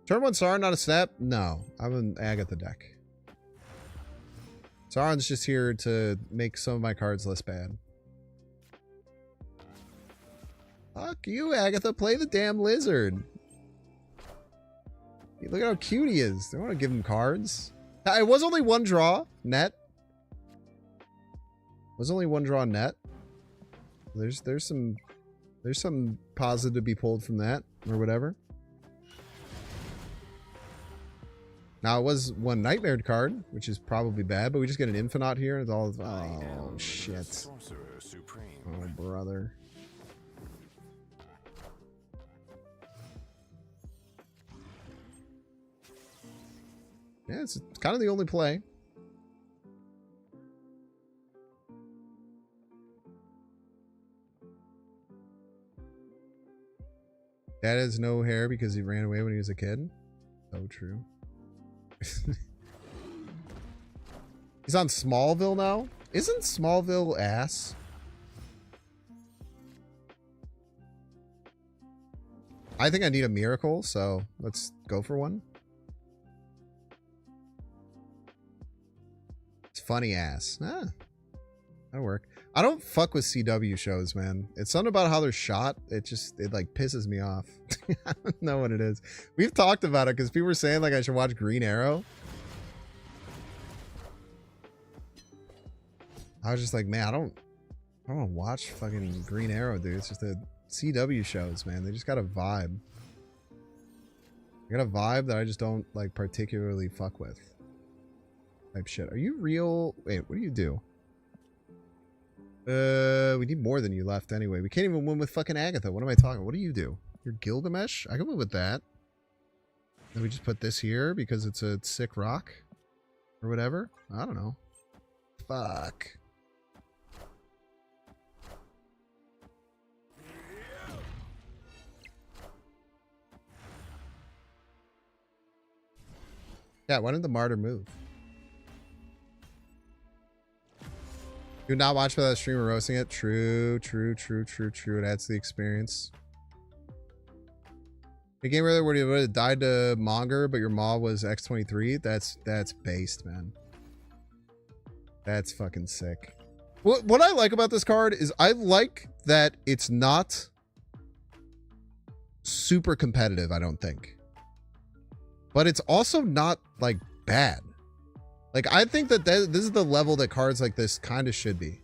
Turn 1 Sauron, not a snap? No, I'm an Agatha deck. Sauron's just here to make some of my cards less bad. Fuck you, Agatha. Play the damn lizard. Look at how cute he is. I want to give him cards. It was only one draw net. It was only one draw net. There's some positive to be pulled from that or whatever. Now it was one nightmare card, which is probably bad, but we just get an infinite here. It's all oh shit. Oh brother. Yeah, it's kind of the only play. Dad has no hair because he ran away when he was a kid. So true. He's on Smallville now? Isn't Smallville ass? I think I need a miracle, so let's go for one. It's funny ass. Ah, that'll work. I don't fuck with CW shows, man. It's something about how they're shot. It like pisses me off. I don't know what it is. We've talked about it because people were saying like I should watch Green Arrow. I was just like, man, I don't want to watch fucking Green Arrow, dude. It's just the CW shows, man. They just got a vibe. They got a vibe that I just don't like particularly fuck with. Type shit. Are you real? Wait, what do you do? We need more than you left anyway. We can't even win with fucking Agatha. What am I talking? What do you do? You're Gilgamesh? I can win with that. Then we just put this here because it's a sick rock or whatever. I don't know. Fuck. Yeah, why didn't the martyr move? Do not watch for that streamer roasting it. True. It adds to the experience. The game where you would have died to Monger, but your maw was X23. That's based, man. That's fucking sick. What I like about this card is I like that it's not super competitive, I don't think. But it's also not like bad. Like, I think that this is the level that cards like this kind of should be.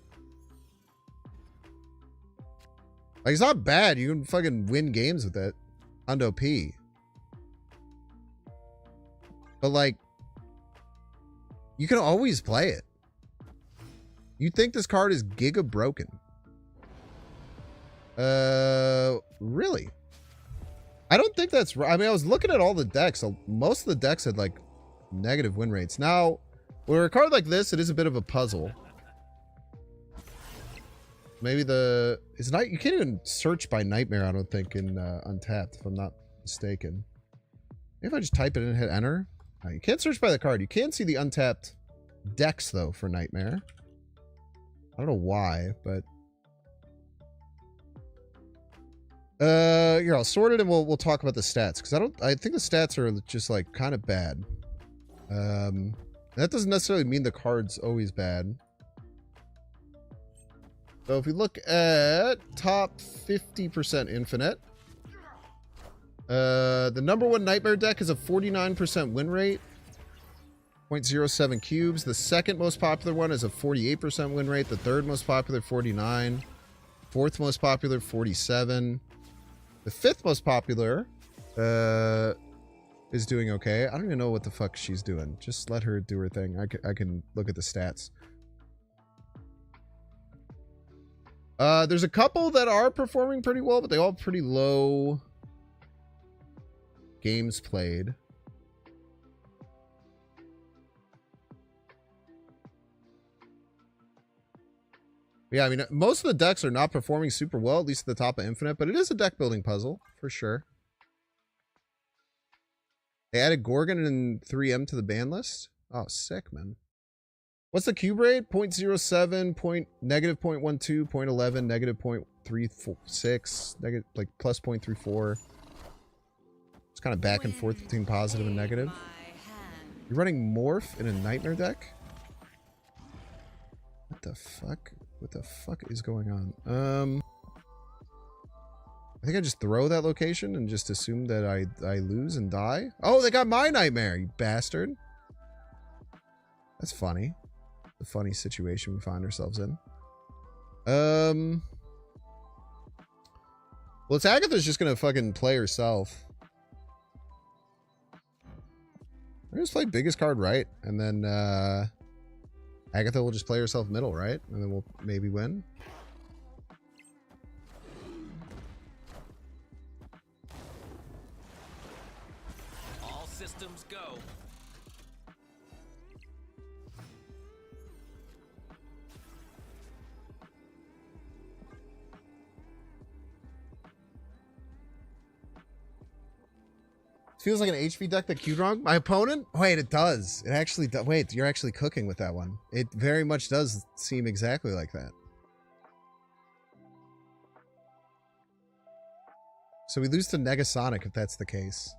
Like, it's not bad. You can fucking win games with it. Hundo P. But, like, you can always play it. You think this card is giga broken. Really? I don't think that's right. I mean, I was looking at all the decks. Most of the decks had, like, negative win rates. Now, with a card like this, it is a bit of a puzzle. Maybe you can't even search by Nightmare, I don't think, in Untapped, if I'm not mistaken. Maybe if I just type it in and hit enter. No, you can't search by the card. You can see the Untapped decks, though, for Nightmare. I don't know why, but... here, I'll sort it and we'll talk about the stats, because I think the stats are just, like, kind of bad. That doesn't necessarily mean the card's always bad. So if we look at top 50% infinite, the number one Nightmare deck is a 49% win rate, 0.07 cubes. The second most popular one is a 48% win rate. The third most popular, 49. Fourth most popular, 47. The fifth most popular, is doing okay. I don't even know what the fuck she's doing. Just let her do her thing. I can look at the stats. There's a couple that are performing pretty well, but they all have pretty low games played. Yeah, I mean, most of the decks are not performing super well, at least at the top of Infinite, but it is a deck building puzzle, for sure. They added Gorgon and 3M to the ban list. Oh, sick, man. What's the cube rate? 0.07, negative 0.12, 0.11, negative 0.36, negative, like plus 0.34. It's kind of back and forth between positive and negative. You're running Morph in a Nightmare deck? What the fuck? What the fuck is going on? I think I just throw that location and just assume that I lose and die. Oh, they got my Nightmare, you bastard. That's funny. A funny situation we find ourselves in. Well, it's Agatha's just gonna fucking play herself. We're just play biggest card right, and then Agatha will just play herself middle, right? And then we'll maybe win.
All systems go.
Feels like an HV deck that queued wrong. My opponent? Wait, it does. It actually does. Wait, you're actually cooking with that one. It very much does seem exactly like that. So we lose to Negasonic if that's the case.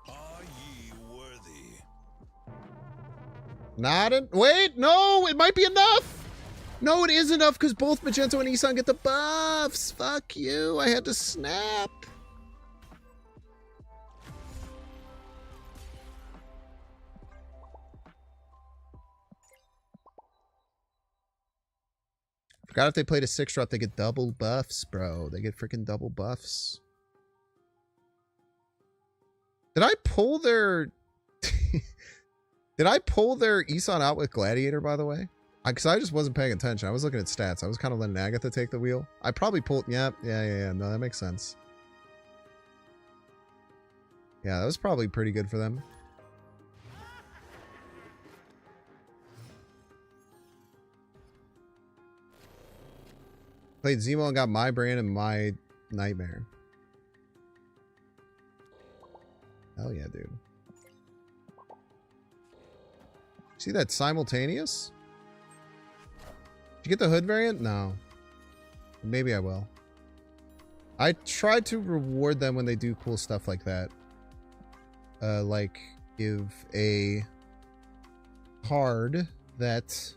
Are ye worthy?
Not in. Wait, no, it might be enough. No, it is enough because both Magento and Isan get the buffs. Fuck you. I had to snap. Forgot if they played a 6-drop, they get double buffs, bro. They get freaking double buffs. Did I pull their... Did I pull their Isan out with Gladiator, by the way? Because I just wasn't paying attention. I was looking at stats. I was kind of letting Agatha take the wheel. I probably pulled... Yeah. No, that makes sense. Yeah, that was probably pretty good for them. Played Zemo and got my brand and my Nightmare. Hell yeah, dude. See that simultaneous? Did you get the hood variant? No. Maybe I will. I try to reward them when they do cool stuff like that. Like give a card that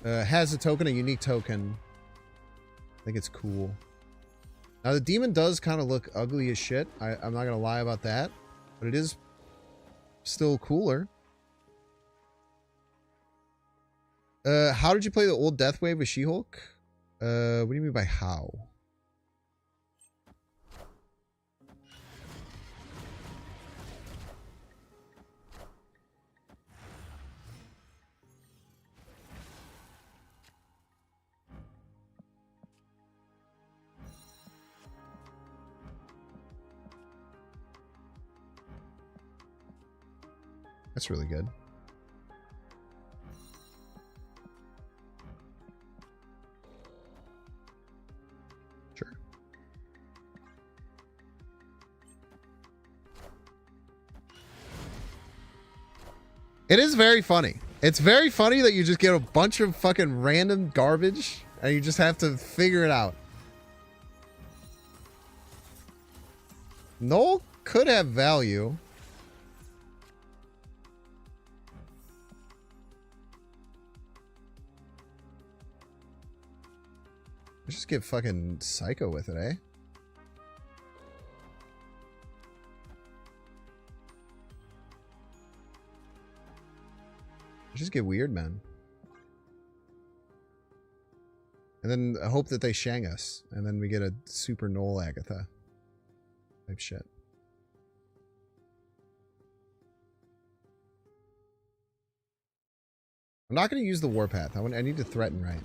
has a token, a unique token. I think it's cool. Now the demon does kind of look ugly as shit. I'm not gonna lie about that, but it is still cooler. How did you play the old Death Wave with She-Hulk? What do you mean by how? That's really good. Sure. It is very funny. It's very funny that you just get a bunch of fucking random garbage and you just have to figure it out. Noel could have value. Let's just get fucking psycho with it, eh? Let's just get weird, man. And then I hope that they shang us. And then we get a super Noel Agatha type shit. I'm not going to use the Warpath. I need to threaten right.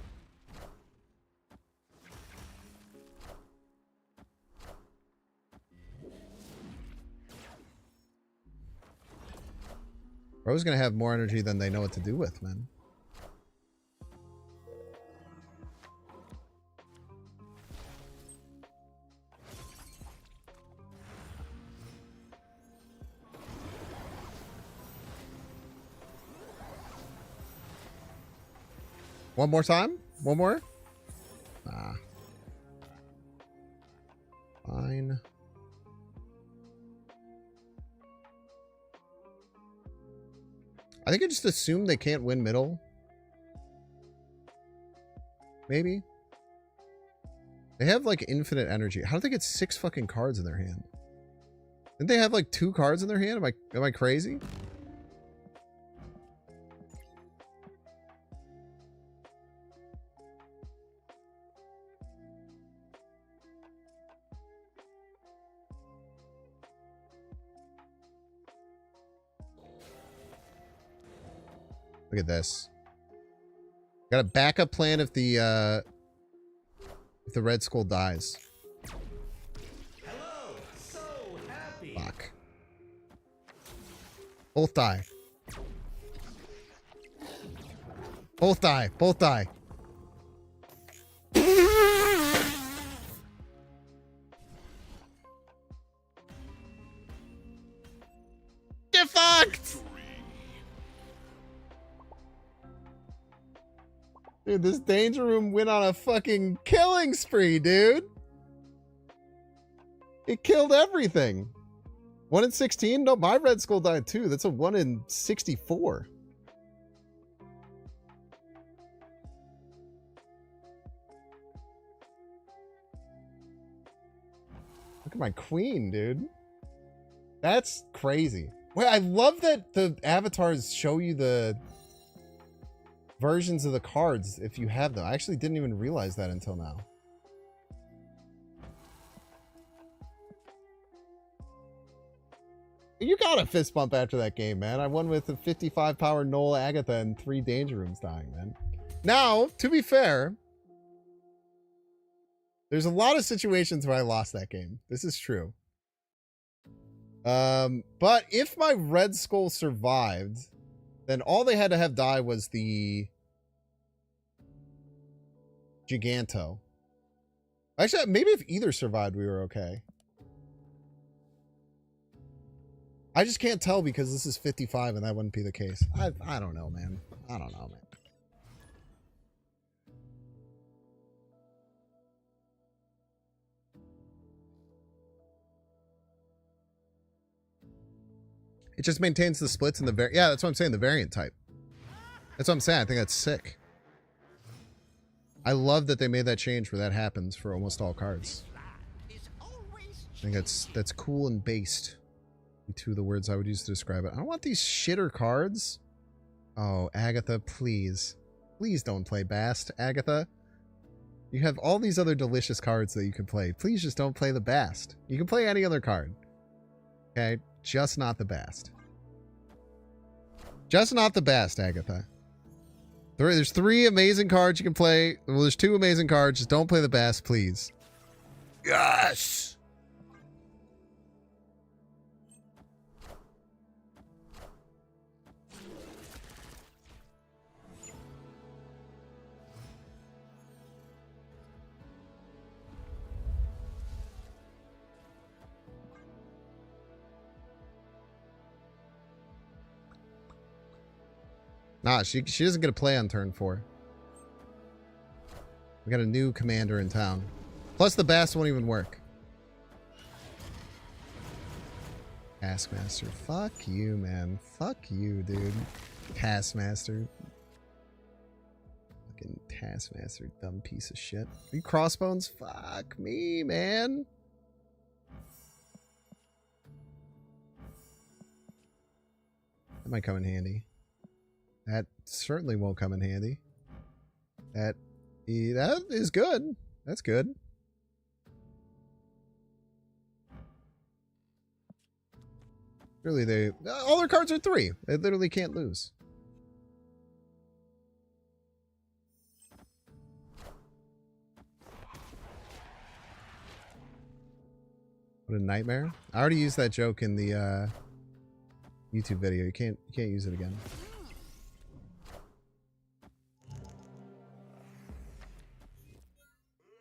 Bro's gonna have more energy than they know what to do with, man. One more time? One more? Ah. Fine. I think I just assume they can't win middle. Maybe. They have like infinite energy. How do they get 6 fucking cards in their hand? Didn't they have like 2 cards in their hand? Am I crazy? Look at this. Got a backup plan if the Red Skull dies.
Hello, so happy.
Fuck. Both die. Both die. Both die. Get fucked! Dude, this Danger Room went on a fucking killing spree, dude. It killed everything. 1 in 16? No, my Red Skull died too. That's a 1 in 64. Look at my queen, dude. That's crazy. Wait, I love that the avatars show you the versions of the cards if you have them. I actually didn't even realize that until now. You got a fist bump after that game, man. I won with a 55 power Noel, Agatha, and 3 Danger Rooms dying, man. Now, to be fair, there's a lot of situations where I lost that game. This is true. But if my Red Skull survived, then all they had to have die was the Giganto. Actually, maybe if either survived, we were okay. I just can't tell because this is 55 and that wouldn't be the case. I don't know, man. I don't know, man. It just maintains the splits in the yeah, that's what I'm saying, the variant type. That's what I'm saying. I think that's sick. I love that they made that change where that happens for almost all cards. I think that's cool and based. Two of the words I would use to describe it. I don't want these shitter cards. Oh, Agatha, please. Please don't play Bast, Agatha. You have all these other delicious cards that you can play. Please just don't play the Bast. You can play any other card. Okay? Just not the Bast. Just not the Bast, Agatha. There's 3 amazing cards you can play. Well, there's 2 amazing cards. Just don't play the Bast, please. Yes! Nah, she doesn't get a play on turn 4. We got a new commander in town. Plus the Bass won't even work. Taskmaster. Fuck you, man. Fuck you, dude. Taskmaster. Fucking Taskmaster, dumb piece of shit. Are you Crossbones? Fuck me, man. That might come in handy. That certainly won't come in handy. That is good. That's good. Really, all their cards are 3. They literally can't lose. What a nightmare. I already used that joke in the YouTube video. You can't use it again.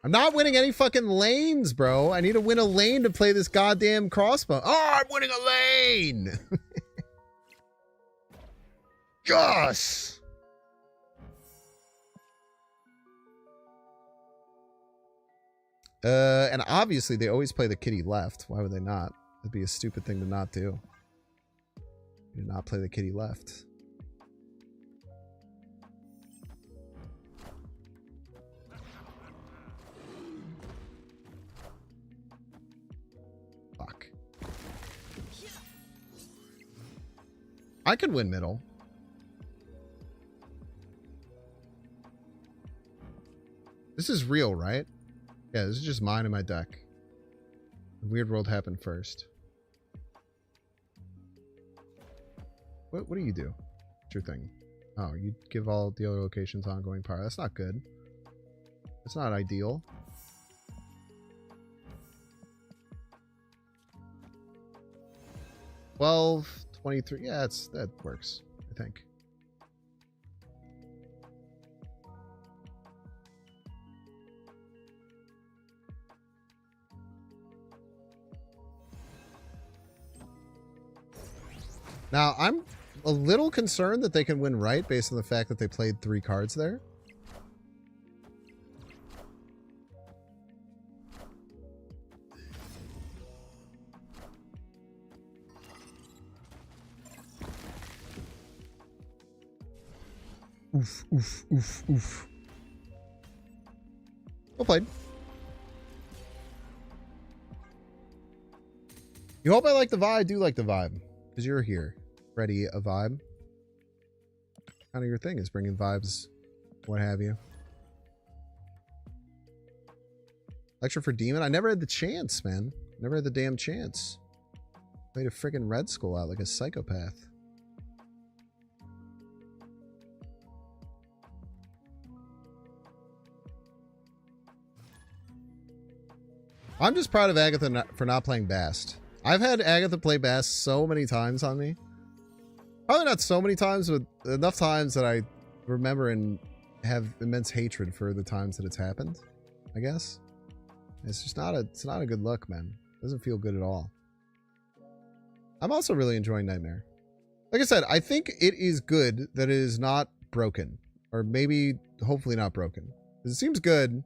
I'm not winning any fucking lanes, bro. I need to win a lane to play this goddamn crossbow. Oh, I'm winning a lane! Gosh! And obviously they always play the kitty left. Why would they not? It'd be a stupid thing to not do. Do not play the kitty left. Fuck. I could win middle. This is real, right? Yeah, this is just mine and my deck. The Weird World happened first. What do you do? What's your thing? Oh, you give all the other locations ongoing power. That's not good. That's not ideal. $12, $23. Yeah, that works, I think. Now, I'm a little concerned that they can win right based on the fact that they played 3 cards there. Oof, oof, oof, oof. Well played. You hope I like the vibe? I do like the vibe. Because you're here. Ready a vibe. Kind of your thing is bringing vibes, what have you. Lecture for Demon? I never had the chance, man. Never had the damn chance. Played a freaking Red Skull out like a psychopath. I'm just proud of Agatha for not playing Bast. I've had Agatha play Bast so many times on me. Probably not so many times, but enough times that I remember and have immense hatred for the times that it's happened, I guess. It's just not a good look, man. It doesn't feel good at all. I'm also really enjoying Nightmare. Like I said, I think it is good that it is not broken. Or maybe, hopefully not broken. Because it seems good.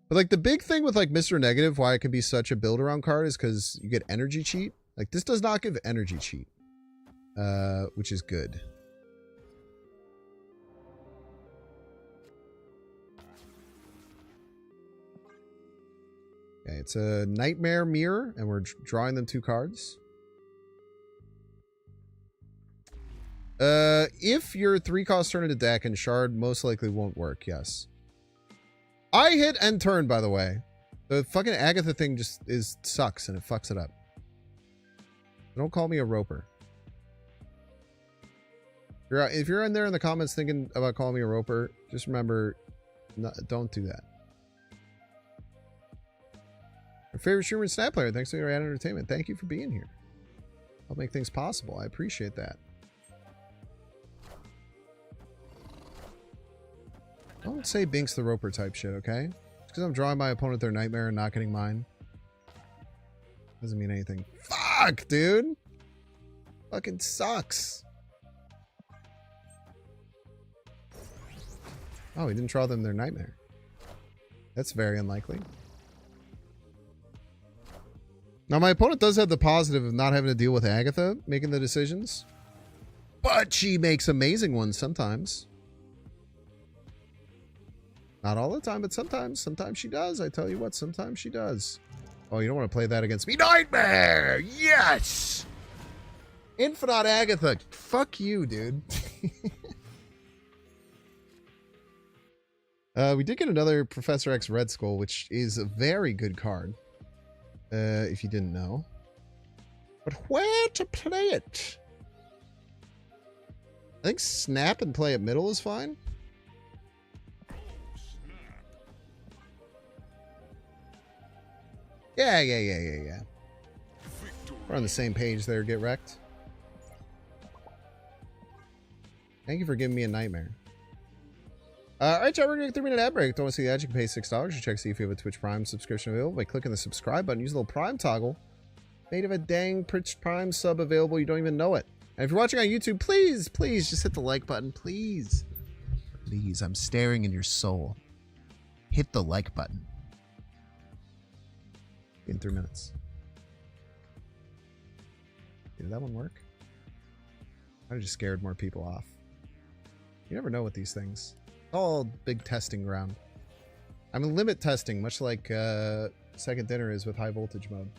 But like the big thing with like Mr. Negative, why it can be such a build around card is because you get energy cheat. Like this does not give energy cheat. Which is good. Okay, it's a Nightmare Mirror, and we're drawing them 2 cards. If your 3-cost turn into deck and shard most likely won't work, yes. I hit end turn, by the way. The fucking Agatha thing just sucks and it fucks it up. Don't call me a roper. If you're in there in the comments thinking about calling me a roper, just remember, don't do that. Our favorite streamer and Snap Player, thanks to your ad entertainment. Thank you for being here. Help make things possible. I appreciate that. Don't say Binks the Roper type shit, okay? Just because I'm drawing my opponent their Nightmare and not getting mine doesn't mean anything. Fuck, dude! Fucking sucks. Oh, he didn't draw them their Nightmare. That's very unlikely. Now, my opponent does have the positive of not having to deal with Agatha making the decisions. But she makes amazing ones sometimes. Not all the time, but sometimes. Sometimes she does. I tell you what, sometimes she does. Oh, you don't want to play that against me? Nightmare! Yes! Infinite Agatha. Fuck you, dude. We did get another Professor X Red Skull, which is a very good card. If you didn't know. But where to play it? I think snap and play at middle is fine. Yeah. We're on the same page there, get wrecked. Thank you for giving me a nightmare. Alright, chat, we're going to get a 3-minute ad break. Don't want to see the ad, you can pay $6. You check see if you have a Twitch Prime subscription available by clicking the subscribe button. Use the little Prime toggle. Made of a dang Prime sub available, you don't even know it. And if you're watching on YouTube, please just hit the like button. Please, I'm staring in your soul. Hit the like button. In 3 minutes. Did that one work? I just scared more people off. You never know with these things. It's all big testing ground. I'm limit testing, much like Second Dinner is with high voltage mode.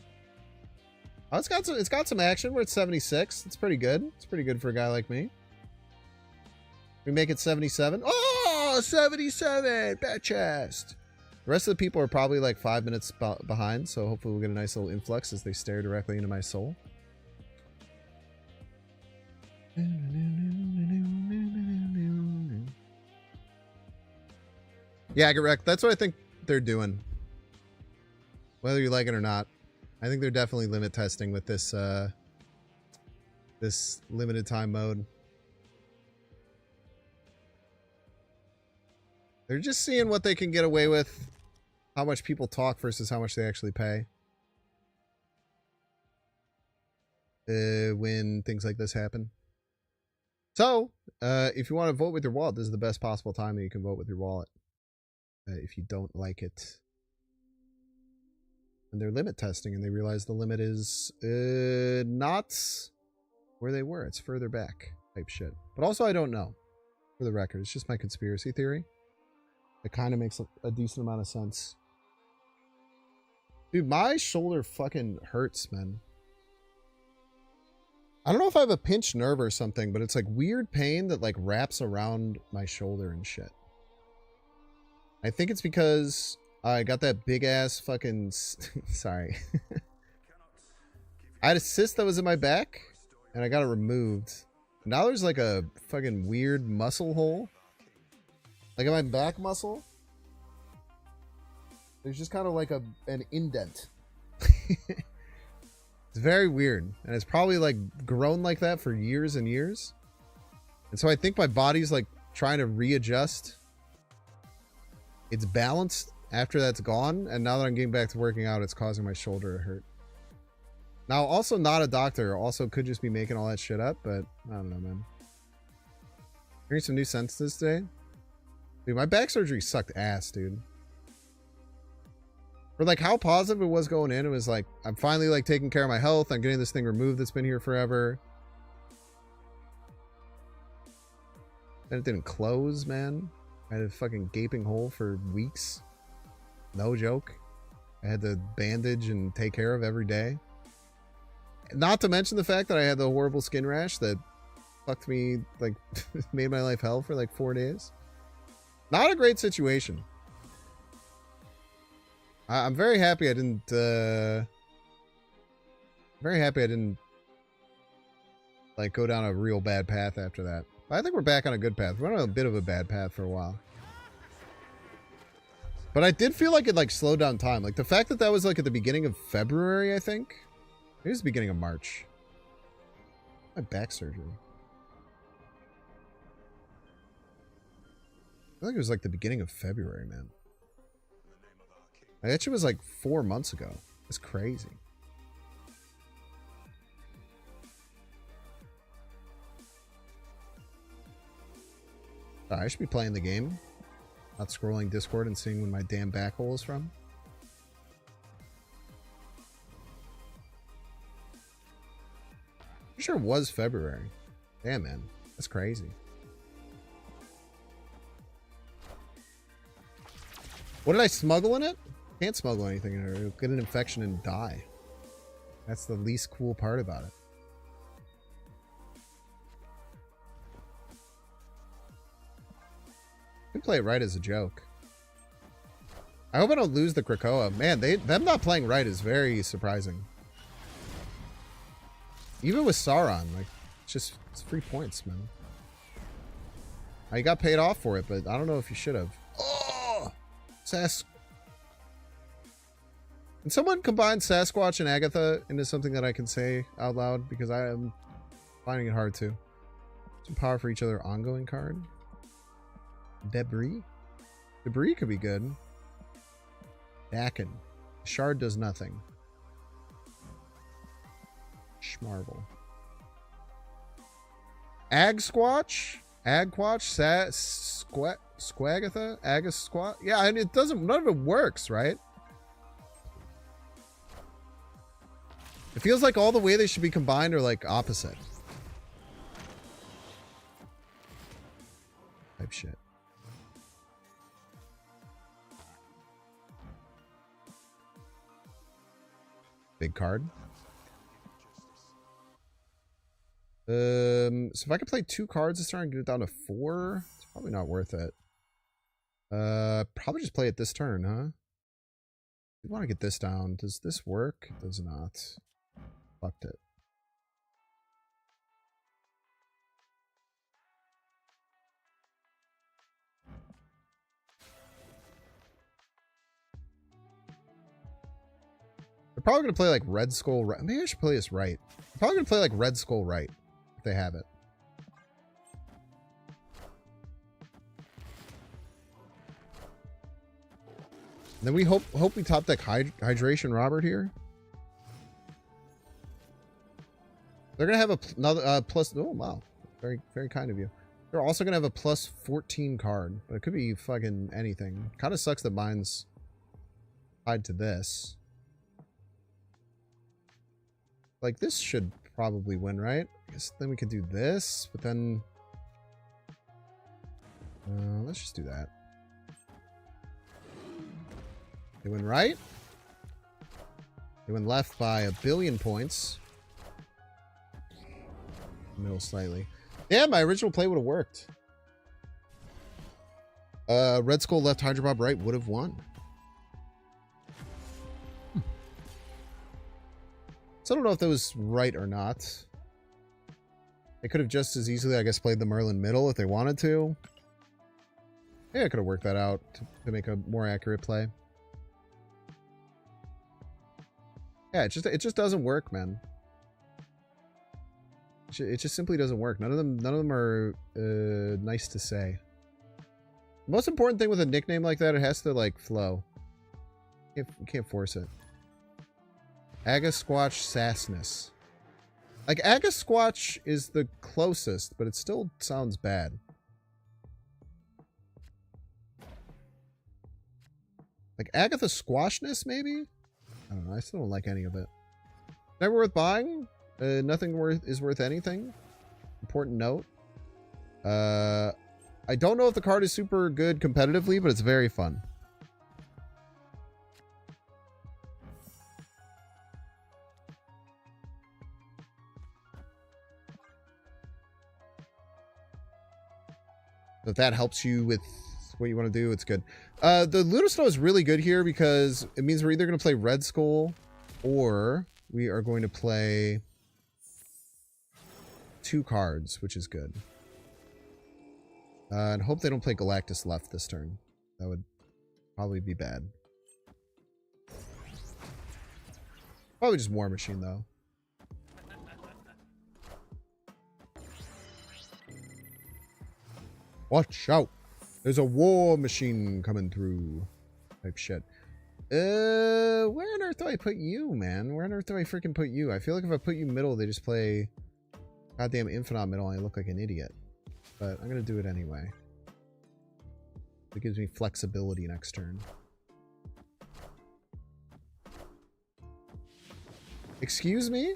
Oh, it's got some action. We're at 76. It's pretty good. It's pretty good for a guy like me. We make it 77. Oh, 77! Bad chest. The rest of the people are probably like 5 minutes behind, so hopefully we'll get a nice little influx as they stare directly into my soul. Yeah, correct. That's what I think they're doing. Whether you like it or not. I think they're definitely limit testing with this this limited time mode. They're just seeing what they can get away with, how much people talk versus how much they actually pay. When things like this happen. So, if you want to vote with your wallet, this is the best possible time that you can vote with your wallet. If you don't like it. And they're limit testing, and they realize the limit is not where they were. It's further back type shit. But also, I don't know. For the record, it's just my conspiracy theory. It kind of makes a decent amount of sense. Dude, my shoulder fucking hurts, man. I don't know if I have a pinched nerve or something, but it's like weird pain that like wraps around my shoulder and shit. I think it's because I got that big ass fucking... Sorry. I had a cyst that was in my back, and I got it removed. Now there's like a fucking weird muscle hole. Like in my back muscle. There's just kind of like an indent. It's very weird. And it's probably like grown like that for years and years. And so I think my body's like trying to readjust. It's balanced after that's gone. And now that I'm getting back to working out, it's causing my shoulder to hurt. Now, also not a doctor. Also could just be making all that shit up. But I don't know, man. Hearing some new sentences today. Dude, my back surgery sucked ass, dude. For like how positive it was going in, it was like, I'm finally like taking care of my health. I'm getting this thing removed that's been here forever. Then it didn't close, man. I had a fucking gaping hole for weeks. No joke. I had to bandage and take care of every day. Not to mention the fact that I had the horrible skin rash that fucked me, like, made my life hell for like 4 days. Not a great situation. I'm very happy I didn't, like, go down a real bad path after that. But I think we're back on a good path. We're on a bit of a bad path for a while. But I did feel like it, like, slowed down time. Like, the fact that that was, like, at the beginning of February, I think. It was the beginning of March. My back surgery. I think it was, like, the beginning of February, man. Like, that shit was, like, 4 months ago. It's crazy. I should be playing the game. Not scrolling Discord and seeing when my damn back hole is from. I'm sure it was February. Damn, man. That's crazy. What did I smuggle in it? Can't smuggle anything in it. It'll get an infection and die. That's the least cool part about it. You can play it right as a joke. I hope I don't lose the Krakoa. Man, them not playing right is very surprising. Even with Sauron, like, it's 3 points, man. I got paid off for it, but I don't know if you should have. Oh! Can someone combine Sasquatch and Agatha into something that I can say out loud? Because I am finding it hard to. Some power for each other ongoing card. Debris? Debris could be good. Dakin. Shard does nothing. Schmarvel. Agsquatch? Agquatch? Squagatha? Agasquat? Yeah, and it doesn't, none of it works, right? It feels like all the way they should be combined are like opposite. Type shit. Big card. So if I could play 2 cards this turn and get it down to 4, it's probably not worth it. Probably just play it this turn, huh? We want to get this down. Does this work? It does not. Fucked it. They're probably going to play like Red Skull right. Maybe I should play this right. I'm probably going to play like Red Skull right. If they have it. And then we hope we top deck Hydration Robert here. They're going to have another plus. Oh, wow. Very, very kind of you. They're also going to have a plus 14 card. But it could be fucking anything. Kind of sucks that mine's tied to this. Like, this should probably win, right? I guess then we could do this, but then... let's just do that. They win right. They win left by 1 billion points. Middle slightly. Yeah, my original play would have worked. Red Skull left, Hydro Bob right would have won. So I don't know if that was right or not. They could have just as easily, I guess, played the Merlin middle if they wanted to. Yeah, I could have worked that out to make a more accurate play. Yeah, it just doesn't work, man. It just simply doesn't work. None of them are nice to say. The most important thing with a nickname like that, it has to like flow. You can't force it. Agasquatch Sassness. Like, Agasquatch is the closest, but it still sounds bad. Like, Agatha Squashness, maybe? I don't know. I still don't like any of it. Never worth buying. Nothing is worth anything. Important note. I don't know if the card is super good competitively, but it's very fun. If that helps you with what you want to do, it's good. The Lunosnow is really good here because it means we're either going to play Red Skull or we are going to play 2 cards, which is good. And hope they don't play Galactus left this turn. That would probably be bad. Probably just War Machine, though. Watch out. There's a war machine coming through. Type shit. Where on earth do I put you, man? Where on earth do I freaking put you? I feel like if I put you middle, they just play goddamn Infinite middle and I look like an idiot. But I'm going to do it anyway. It gives me flexibility next turn. Excuse me?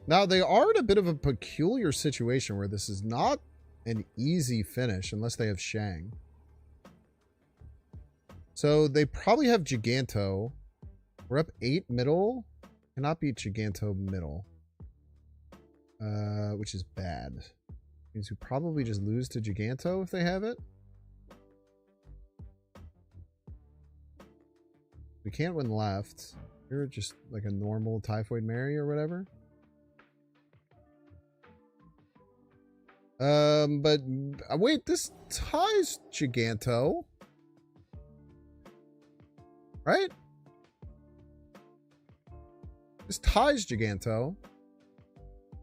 Now, they are in a bit of a peculiar situation where this is not an easy finish unless they have Shang. So they probably have Giganto. We're up 8 middle. Cannot beat Giganto middle. Which is bad. Means we probably just lose to Giganto if they have it. We can't win left. You're just like a normal Typhoid Mary or whatever. But wait, this ties Giganto. Right? This ties Giganto.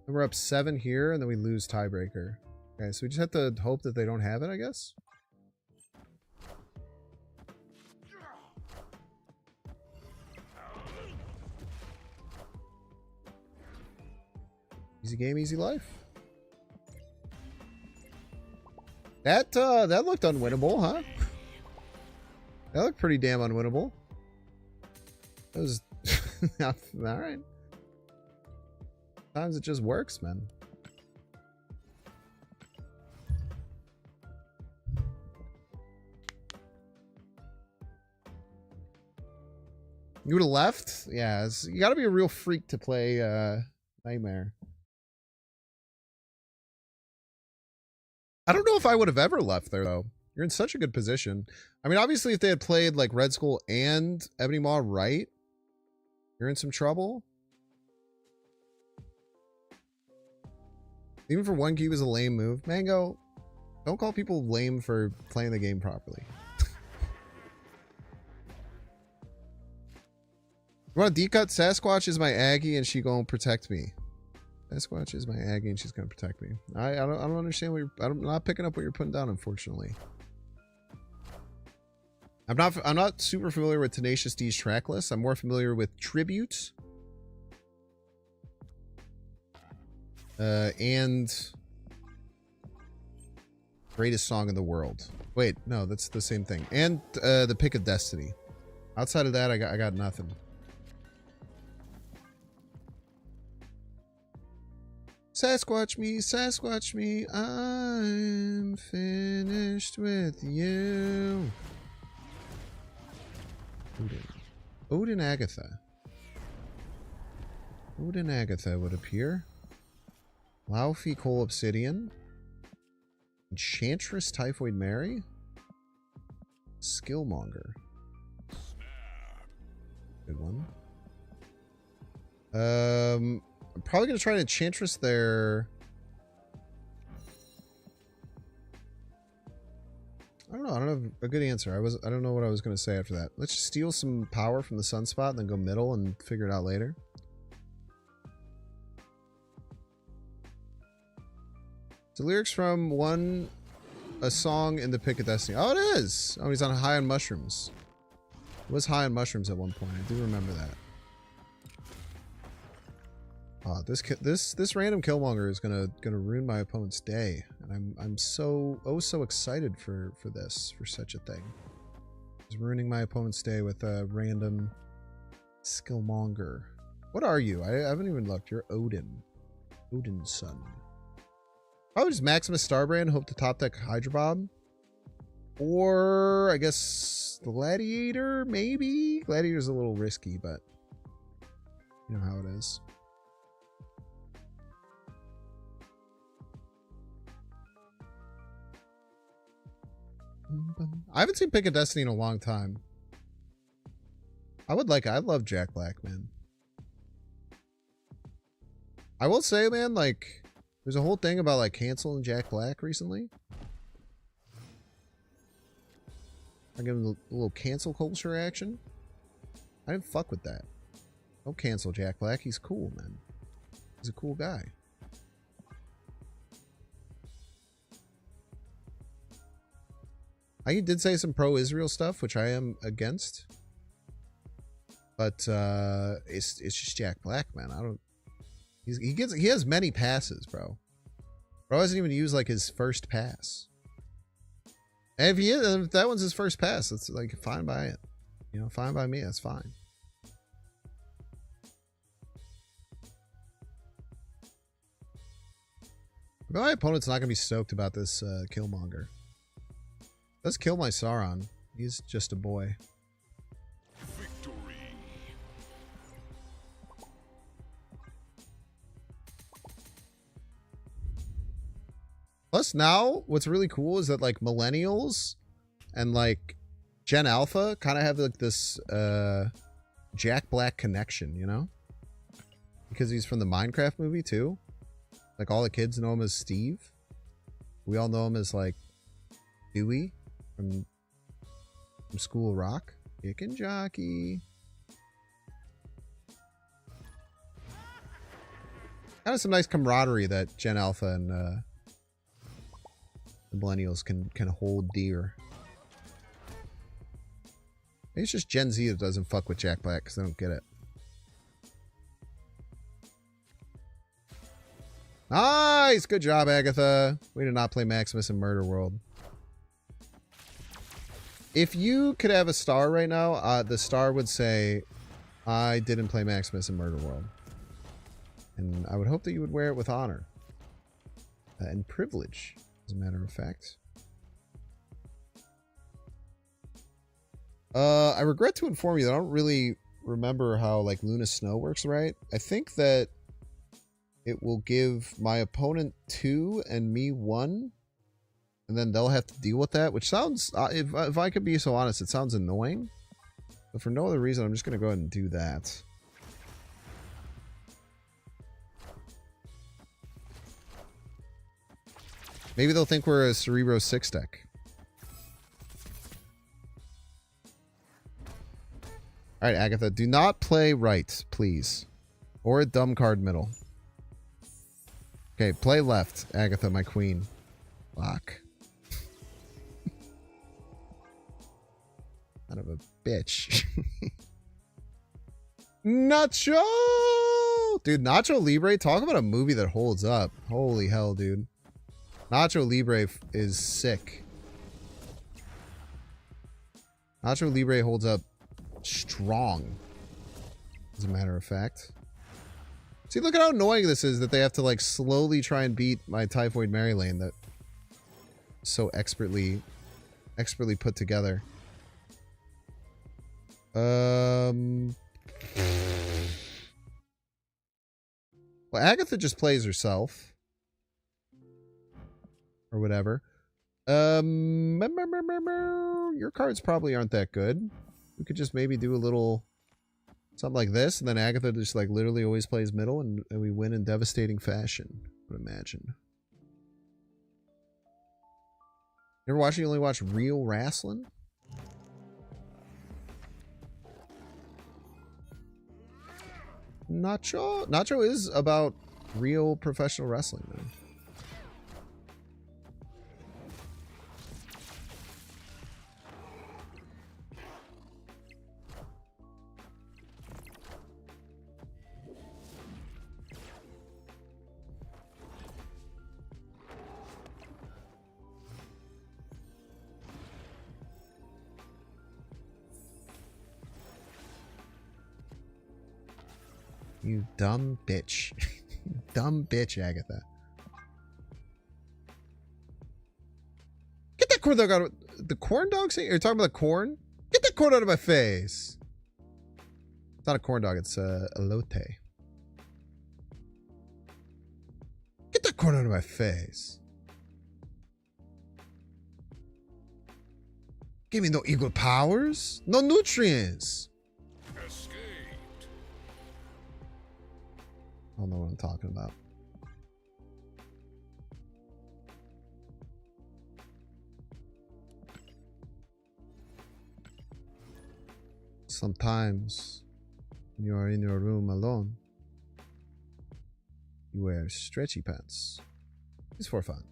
And we're up 7 here, and then we lose tiebreaker. Okay, so we just have to hope that they don't have it, I guess. Easy game, easy life. That looked unwinnable, huh? That looked pretty damn unwinnable. That was all right. Sometimes it just works, man. You would have left? Yeah, you got to be a real freak to play Nightmare. I don't know if I would have ever left there, though. You're in such a good position. I mean, obviously, if they had played like Red Skull and Ebony Maw right, you're in some trouble. Even for 1 key was a lame move. Mango, don't call people lame for playing the game properly. You want a D-cut? Sasquatch is my Aggie and she gonna protect me. Sasquatch is my Aggie and she's gonna protect me. I don't understand what I'm not picking up what you're putting down, unfortunately. I'm not super familiar with Tenacious D's track list. I'm more familiar with Tribute. And Greatest Song in the World. Wait, no, that's the same thing. And the Pick of Destiny. Outside of that, I got nothing. Sasquatch me, I'm finished with you. Odin Agatha. Odin Agatha would appear. Laufey Coal Obsidian. Enchantress Typhoid Mary. Skillmonger. Good one. I'm probably gonna try an Enchantress there. I don't know. I don't have a good answer. I don't know what I was gonna say after that. Let's just steal some power from the Sunspot and then go middle and figure it out later. The lyrics from a song in the Pick of Destiny. Oh, it is. Oh, he's on High on Mushrooms. It was High on Mushrooms at one point. I do remember that. Oh, this random Killmonger is gonna ruin my opponent's day, and I'm so excited for such a thing. He's ruining my opponent's day with a random Skillmonger. What are you? I haven't even looked. You're Odin. Odin's son. Probably just Maximus Starbrand, hope to top deck Hydra Bob. Or, I guess, Gladiator, maybe? Gladiator's a little risky, but you know how it is. I haven't seen Pick of Destiny in a long time. I love Jack Black, man. I will say, man, like, there's a whole thing about like canceling Jack Black recently. I give him a little cancel culture action. I didn't fuck with that. Don't cancel Jack Black. He's cool, man. He's a cool guy. I did say some pro-Israel stuff, which I am against. But it's just Jack Black, man. I don't. He has many passes, bro. Bro hasn't even used like his first pass. And if that one's his first pass, it's like fine by it. You know, fine by me. That's fine. But my opponent's not gonna be stoked about this Killmonger. Let's kill my Sauron. He's just a boy. Plus now, what's really cool is that like millennials and like Gen Alpha kind of have like this Jack Black connection, you know? Because he's from the Minecraft movie too. Like all the kids know him as Steve. We all know him as like Dewey from School of Rock. Chicken Jockey. Kind of some nice camaraderie that Gen Alpha and the millennials can hold dear. Maybe it's just Gen Z that doesn't fuck with Jack Black because they don't get it. Nice. Good job, Agatha. Way to not play Maximus in Murder World. If you could have a star right now, the star would say, I didn't play Maximus in Murder World. And I would hope that you would wear it with honor. And privilege, as a matter of fact. I regret to inform you that I don't really remember how, like, Luna Snow works, right? I think that it will give my opponent 2 and me 1. And then they'll have to deal with that, which sounds, if I could be so honest, it sounds annoying. But for no other reason, I'm just going to go ahead and do that. Maybe they'll think we're a Cerebro 6 deck. Alright, Agatha, do not play right, please. Or a dumb card middle. Okay, play left, Agatha, my queen. Fuck. Son of a bitch. Nacho! Dude, Nacho Libre, talk about a movie that holds up. Holy hell, dude. Nacho Libre is sick. Nacho Libre holds up strong, as a matter of fact. See, look at how annoying this is that they have to, like, slowly try and beat my Typhoid Mary Lane that so expertly put together. Well, Agatha just plays herself. Or whatever. Your cards probably aren't that good. We could just maybe do a little something like this, and then Agatha just, like, literally always plays middle, and we win in devastating fashion, I would imagine. You ever watch, you only watch real wrestling? Nacho is about real professional wrestling, man. You dumb bitch. Dumb bitch, Agatha. Get that corn dog out of... The corn dog thing? You're talking about the corn? Get that corn out of my face. It's not a corn dog. It's a elote. Get that corn out of my face. Give me no equal powers. No nutrients. I don't know what I'm talking about. Sometimes, when you are in your room alone, you wear stretchy pants. It's for fun.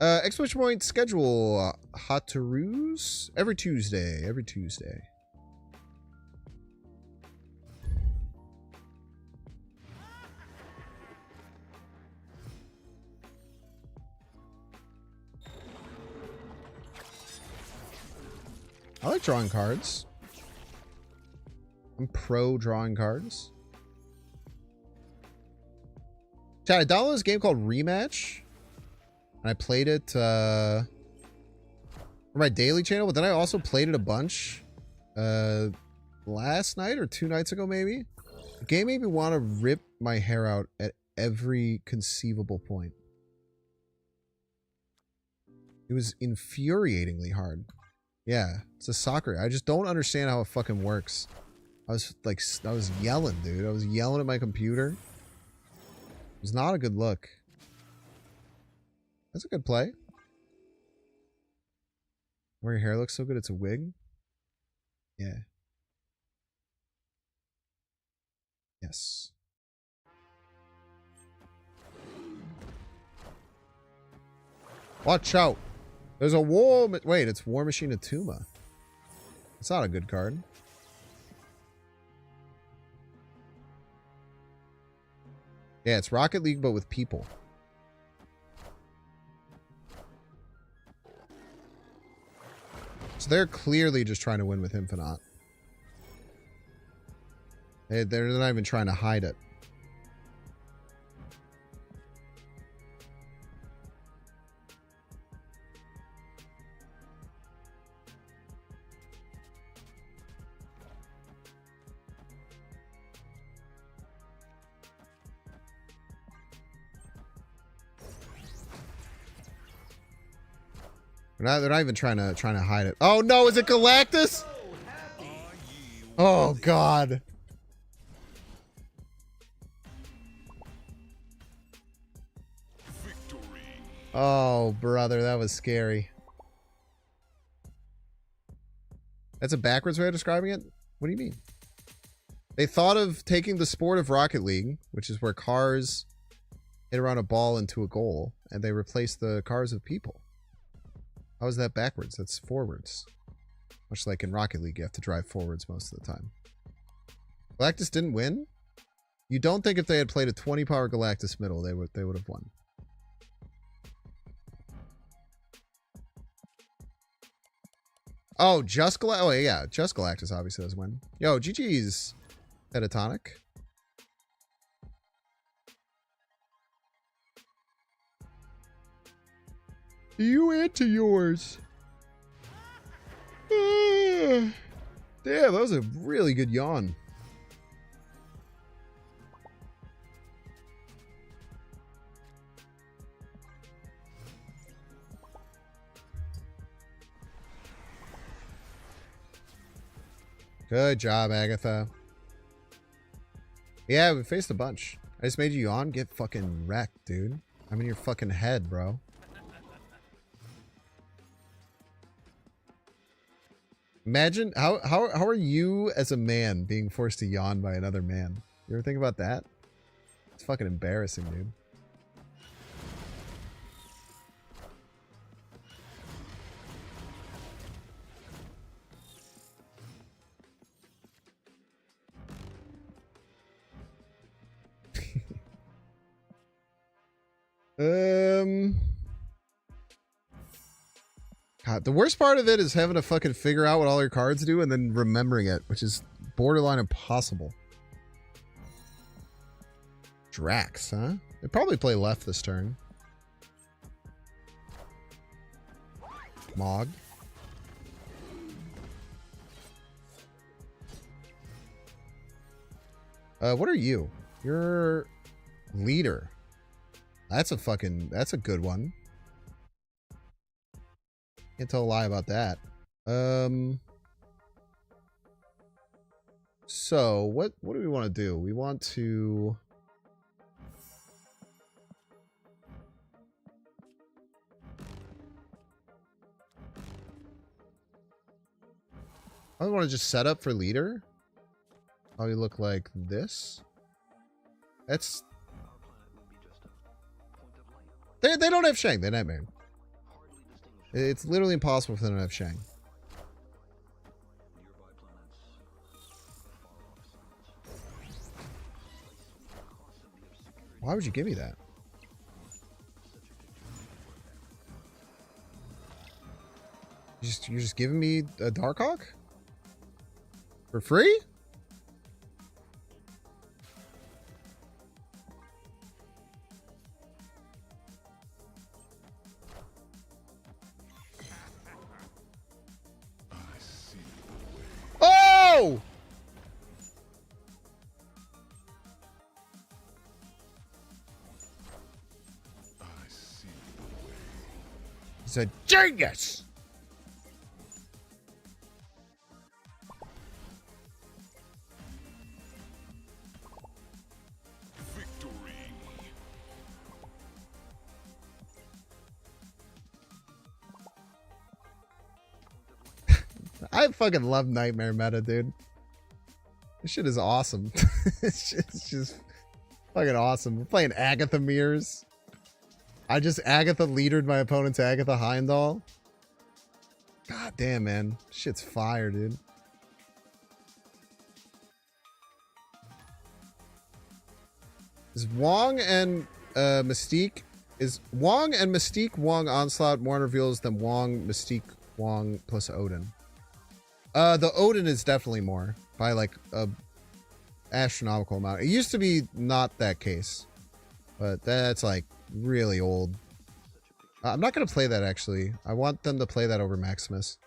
Exclamation point schedule. Hataroos every Tuesday. Every Tuesday. I like drawing cards. I'm pro drawing cards. Chat, I downloaded this game called Rematch. And I played it for my daily channel, but then I also played it a bunch last night or 2 nights ago, maybe. The game made me want to rip my hair out at every conceivable point. It was infuriatingly hard. Yeah, it's a soccer. I just don't understand how it fucking works. I was yelling, dude. I was yelling at my computer. It was not a good look. That's a good play. Where your hair looks so good, it's a wig. Yeah. Yes. Watch out. There's a war... Wait, it's War Machine Atuma. It's not a good card. Yeah, it's Rocket League, but with people. So they're clearly just trying to win with Infinite. They're not even trying to hide it. They're not even trying to hide it. Oh no, is it Galactus? Oh god. Oh brother, that was scary. That's a backwards way of describing it? What do you mean? They thought of taking the sport of Rocket League, which is where cars hit around a ball into a goal, and they replaced the cars with people. How is that backwards? That's forwards. Much like in Rocket League, you have to drive forwards most of the time. Galactus didn't win? You don't think if they had played a 20 power Galactus middle, they would have won? Oh, just Galactus. Oh yeah, just Galactus obviously does win. Yo, GG's Pentatonic. You into yours. Damn, that was a really good yawn. Good job, Agatha. Yeah, we faced a bunch. I just made you yawn. Get fucking wrecked, dude. I'm in your fucking head, bro. Imagine how are you as a man being forced to yawn by another man? You ever think about that? It's fucking embarrassing, dude. God, the worst part of it is having to fucking figure out what all your cards do and then remembering it, which is borderline impossible. Drax, huh? They probably play left this turn. Mog. What are you? You're leader. That's a good one. Can't tell a lie about that. So what do we want to do? We want to I want to just set up for leader. Probably look like this. That's they don't have Shang. They nightmare. It's literally impossible for them to have Shang. Why would you give me that? You're just giving me a Darkhawk? For free? Oh! He's a genius! I fucking love Nightmare meta, dude. This shit is awesome. It's just fucking awesome. We're playing Agatha Mirrors. I just Agatha leadered my opponent's Agatha Heimdall. God damn, man. Shit's fire, dude. Is Wong and Mystique... Is Wong and Mystique Wong Onslaught more on reveals than Wong, Mystique, Wong plus Odin? The Odin is definitely more. By like a astronomical amount. It used to be not that case. But that's like really old. I'm not going to play that actually. I want them to play that over Maximus.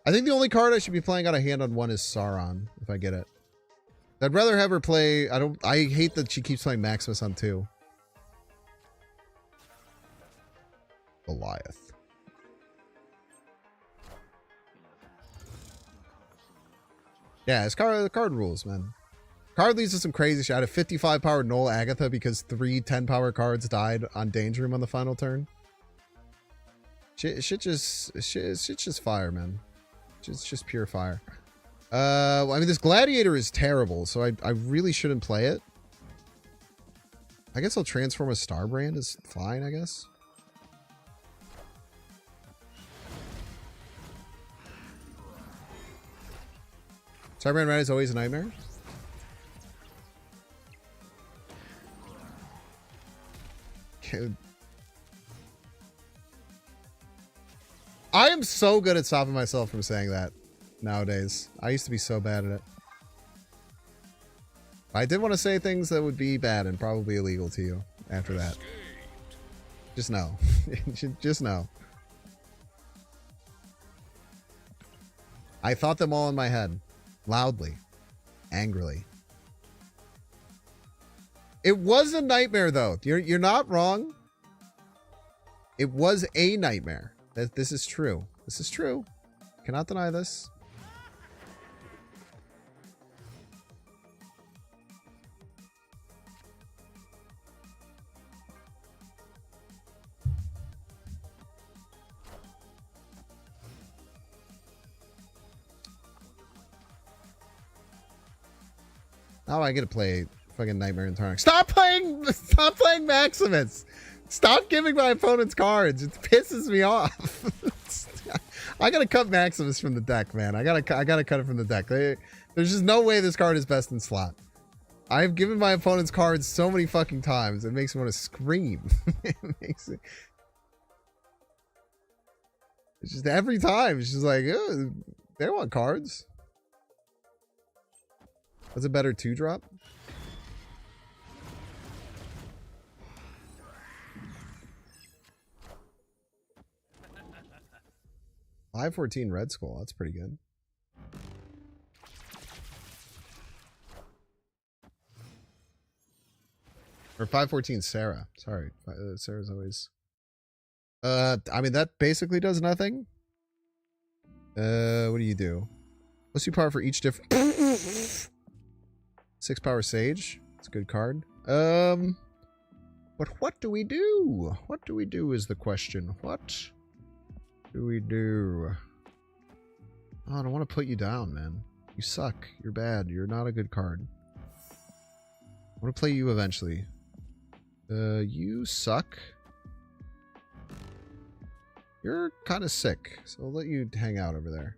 I think the only card I should be playing out of hand on one is Sauron, if I get it. I'd rather have her play... I hate that she keeps playing Maximus on 2. Goliath. Yeah, it's card rules, man. Card leads to some crazy shit. I had a 55 power Null Agatha because 3 10 power cards died on Danger Room on the final turn. Shit just fire, man. It's just pure fire. Well, I mean, this Gladiator is terrible, so I really shouldn't play it. I guess I'll transform a Starbrand is fine, I guess. Starbrand Red is always a nightmare. I am so good at stopping myself from saying that nowadays. I used to be so bad at it. I did want to say things that would be bad and probably illegal to you after that. Just know. Just know. I thought them all in my head. Loudly. Angrily. It was a nightmare, though. You're not wrong. It was a nightmare. This is true. This is true. Cannot deny this. Now I get to play fucking Nightmare in Tarnic. Stop playing Maximus. Stop giving my opponents cards. It pisses me off. I gotta cut Maximus from the deck, man. I gotta cut it from the deck. There's just no way this card is best in slot. I've given my opponents cards so many fucking times. It makes me want to scream. It's just every time. It's just like, oh, they want cards. What's a better 2-drop? $514 Red Skull. That's pretty good. Or 514 Sarah. Sorry. Sarah's always... I mean, that basically does nothing. What do you do? Plus 2 power for each different... 6 power Sage. It's a good card. But what do we do? What do we do is the question. What do we do? Oh, I don't want to put you down, man. You suck. You're bad. You're not a good card. I want to play you eventually. You suck. You're kind of sick, so I'll let you hang out over there.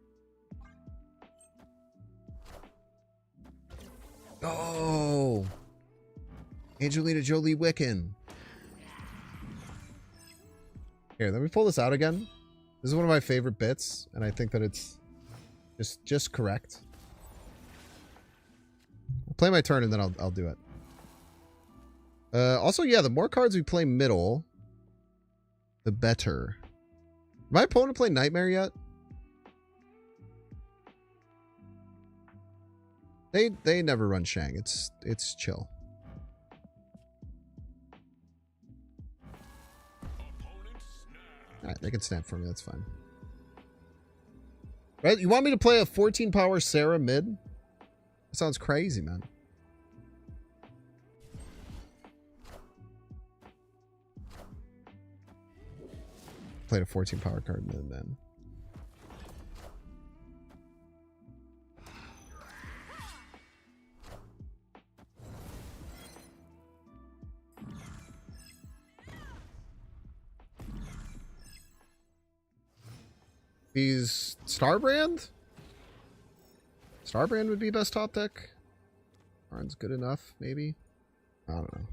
Oh! Angelina Jolie Wiccan. Here, let me pull this out again. This is one of my favorite bits, and I think that it's just correct. I'll play my turn and then I'll do it. Also, yeah, the more cards we play middle, the better. Did my opponent play Nightmare yet? They never run Shang. It's chill. Alright, they can snap for me. That's fine. Right? You want me to play a 14 power Sarah mid? That sounds crazy, man. Played a 14 power card mid then. He's Starbrand? Starbrand would be best top deck. Arn's good enough, maybe. I don't know.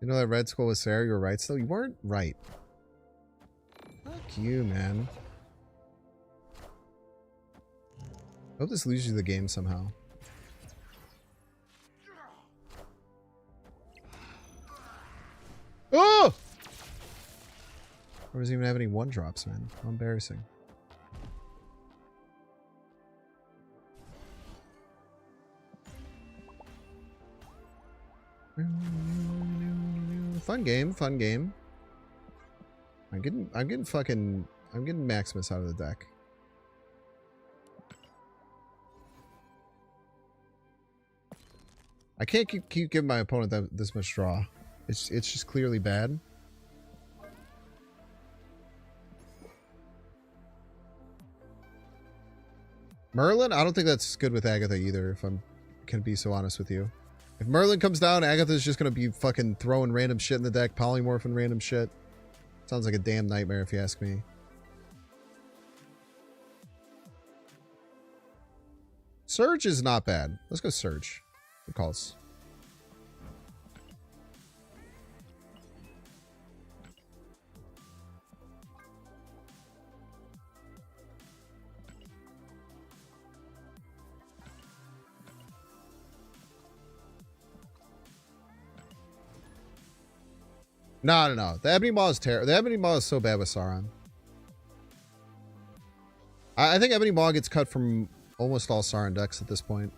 You know that Red Skull was Sarah? You were right still? You weren't right. Fuck you, man. I hope this loses you the game somehow. Oh! Or doesn't even have any one drops, man. How embarrassing. Fun game, fun game. I'm getting Maximus out of the deck. I can't keep giving my opponent this much draw. It's just clearly bad. Merlin? I don't think that's good with Agatha either, if I'm can be so honest with you. If Merlin comes down, Agatha's just gonna be fucking throwing random shit in the deck, polymorphing random shit. Sounds like a damn nightmare if you ask me. Surge is not bad. Let's go Surge. Good calls. No. The Ebony Maw is terrible. The Ebony Maw is so bad with Sauron. I think Ebony Maw gets cut from almost all Sauron decks at this point.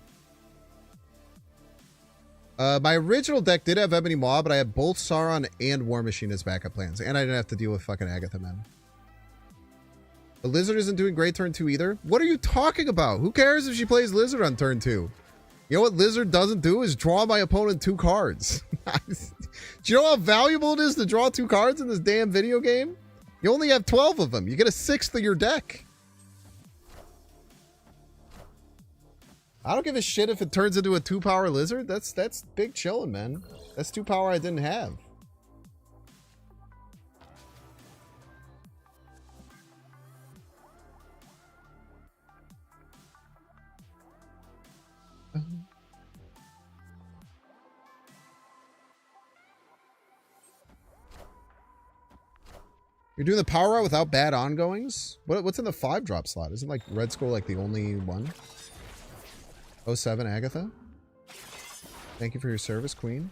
My original deck did have Ebony Maw, but I had both Sauron and War Machine as backup plans, and I didn't have to deal with fucking Agatha, man. The Lizard isn't doing great turn 2 either. What are you talking about? Who cares if she plays Lizard on turn 2? You know what Lizard doesn't do is draw my opponent 2 cards. Do you know how valuable it is to draw 2 cards in this damn video game? You only have 12 of them. You get a 6th of your deck. I don't give a shit if it turns into a 2-power Lizard. That's big chillin', man. That's 2 power I didn't have. You're doing the power out without bad ongoings? What's in the 5-drop slot? Isn't like Red Skull like the only one? 07 Agatha? Thank you for your service, Queen.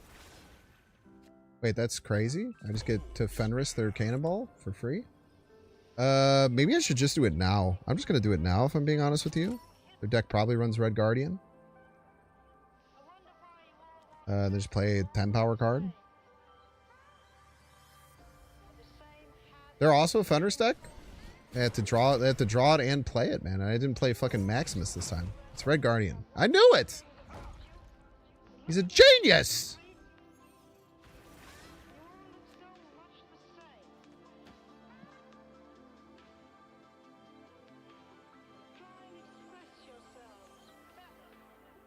Wait, that's crazy. I just get to Fenris their Cannonball for free? Maybe I should just do it now. I'm just gonna do it now if I'm being honest with you. Their deck probably runs Red Guardian. They just play a 10-power card. They're also a Fenris deck? They have to draw it and play it, man. I didn't play fucking Maximus this time. It's Red Guardian. I knew it! He's a genius!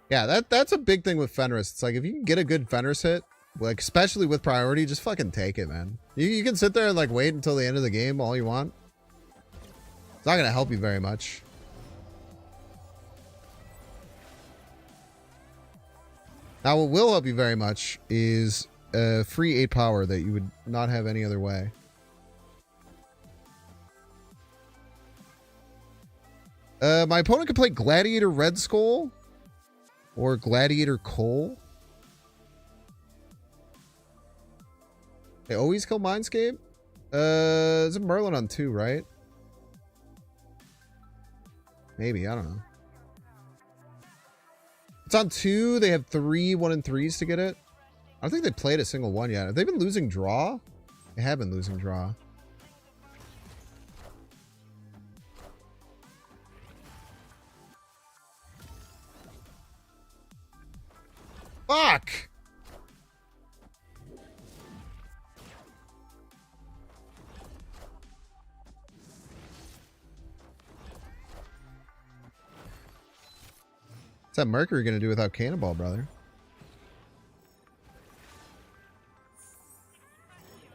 Yeah, that's a big thing with Fenris. It's like, if you can get a good Fenris hit, like, especially with priority, just fucking take it, man. You can sit there and, like, wait until the end of the game all you want. It's not gonna help you very much. Now, what will help you very much is a free 8 power that you would not have any other way. My opponent could play Gladiator Red Skull or Gladiator Cole. They always kill Mindscape? It's a Merlin on 2, right? Maybe, I don't know. It's on 2. They have 3 1 and 3s to get it. I don't think they played a single one yet. Have they been losing draw? They have been losing draw. Fuck! What's that Mercury gonna do without Cannonball, brother?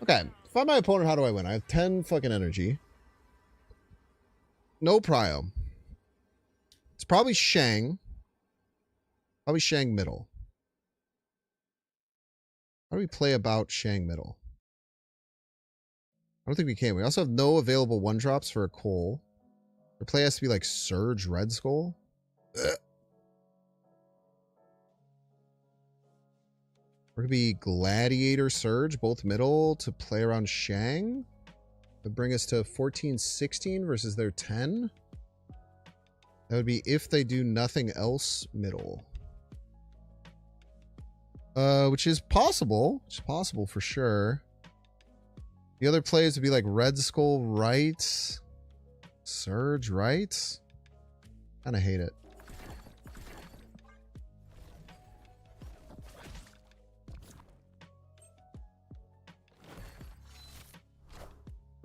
Okay, find my opponent. How do I win? I have 10 fucking energy. No prio. It's probably Shang. Probably Shang middle. How do we play about Shang middle? I don't think we can. We also have no available 1-drops for a Cole. Our play has to be like Surge Red Skull. Ugh. We're going to be Gladiator Surge, both middle, to play around Shang. That bring us to 14-16 versus their 10. That would be if they do nothing else middle. Which is possible. Which is possible for sure. The other plays would be like Red Skull right. Surge right. Kinda hate it.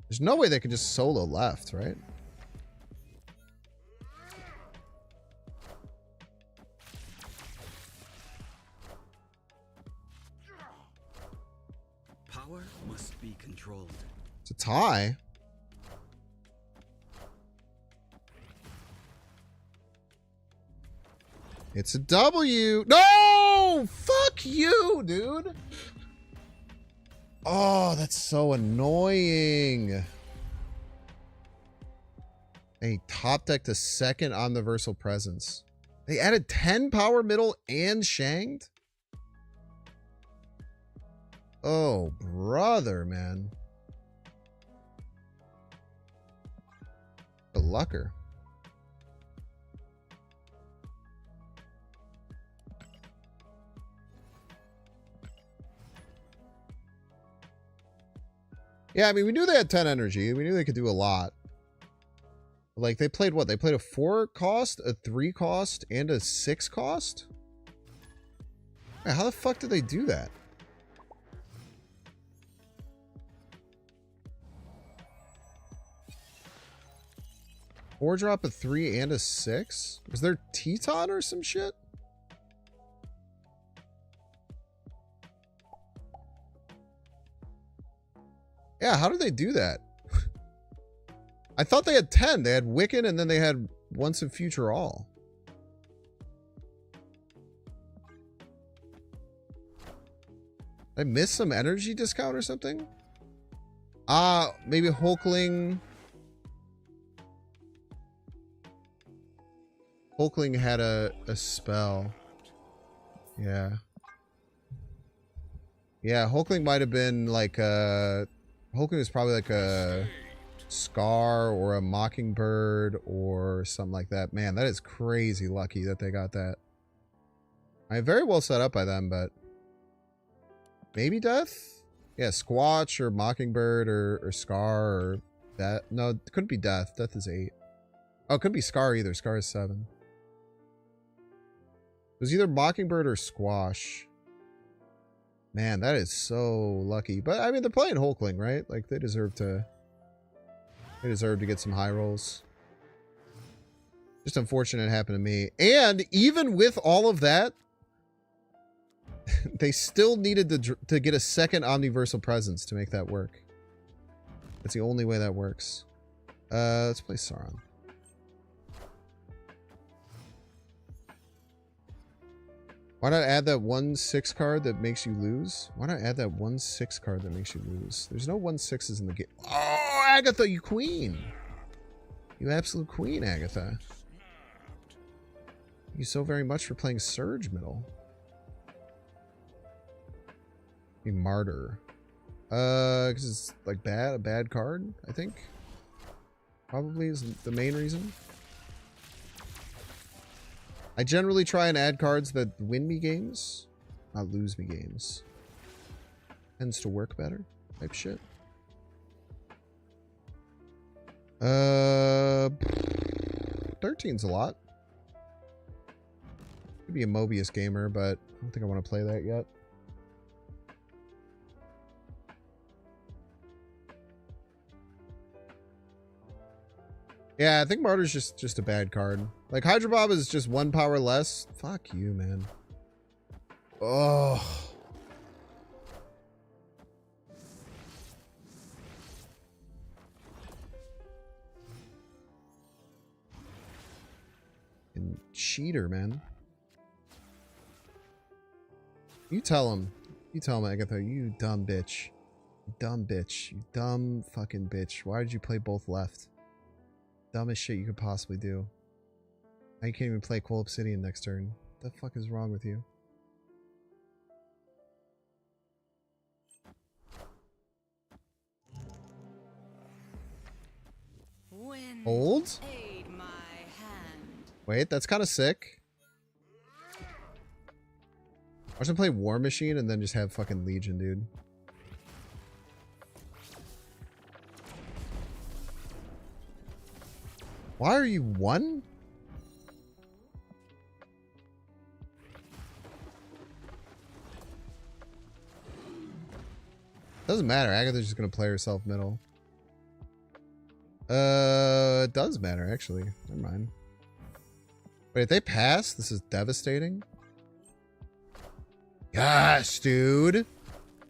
There's no way they can just solo left, right?
Power must be controlled.
It's a tie. It's a W. No! Fuck you, dude. Oh, that's so annoying. They top decked a second Omniversal Presence. They added 10 power middle and Shanged? Oh, brother, man. A lucker. Yeah, I mean, we knew they had 10 energy. We knew they could do a lot. Like, they played what? They played a 4 cost, a 3 cost, and a 6 cost? Yeah, how the fuck did they do that? Four drop a 3 and a 6? Was there Teton or some shit? Yeah, how did they do that? I thought they had 10. They had Wiccan and then they had Once and Future All. Did I miss some energy discount or something? Maybe Hulkling. Hulkling had a spell. Yeah. Yeah, Hulkling might have been like a... Hulkling was probably like a Scar or a Mockingbird or something like that. Man, that is crazy lucky that they got that. I very well set up by them, but... Maybe Death? Yeah, Squatch or Mockingbird or Scar or that. No, it couldn't be Death. Death is 8. Oh, it couldn't be Scar either. Scar is 7. It was either Mockingbird or Squash. Man, that is so lucky. But I mean, they're playing Hulkling, right? Like they deserve to get some high rolls. Just unfortunate it happened to me. And even with all of that, they still needed to get a second Omniversal Presence to make that work. That's the only way that works. Let's play Sauron. Why not add that 1/6 card that makes you lose? Why not add that 1/6 card that makes you lose? There's no 1/6s in the game. Oh, Agatha, you queen. You absolute queen, Agatha. Thank you so very much for playing Surge middle. Be Martyr. Because it's like a bad card, I think. Probably is the main reason. I generally try and add cards that win me games, not lose me games. Tends to work better, type shit. 13's a lot. Could be a Mobius gamer, but I don't think I want to play that yet. Yeah, I think Martyr's just a bad card. Like, Hydra Bob is just 1 power less. Fuck you, man. Oh. And cheater, man. You tell him. You tell me, Agatha, you dumb bitch. You dumb bitch. You dumb fucking bitch. Why did you play both left? Dumbest shit you could possibly do. Now you can't even play Coal Obsidian next turn. What the fuck is wrong with you? Hold?
Aid my hand.
Wait, that's kind of sick. I was gonna play War Machine and then just have fucking Legion, dude. Why are you 1? Doesn't matter. Agatha's just gonna play herself middle. It does matter, actually. Never mind. Wait, if they pass, this is devastating. Gosh, dude.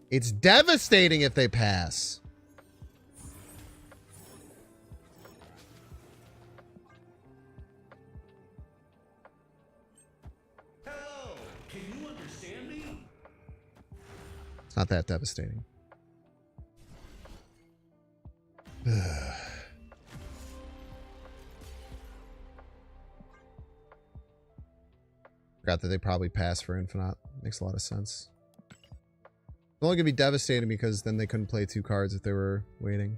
It's devastating if they pass.
Hell, can you understand me?
It's not that devastating. Forgot that they probably pass for Infinite. Makes a lot of sense. It's only gonna be devastating because then they couldn't play 2 cards if they were waiting.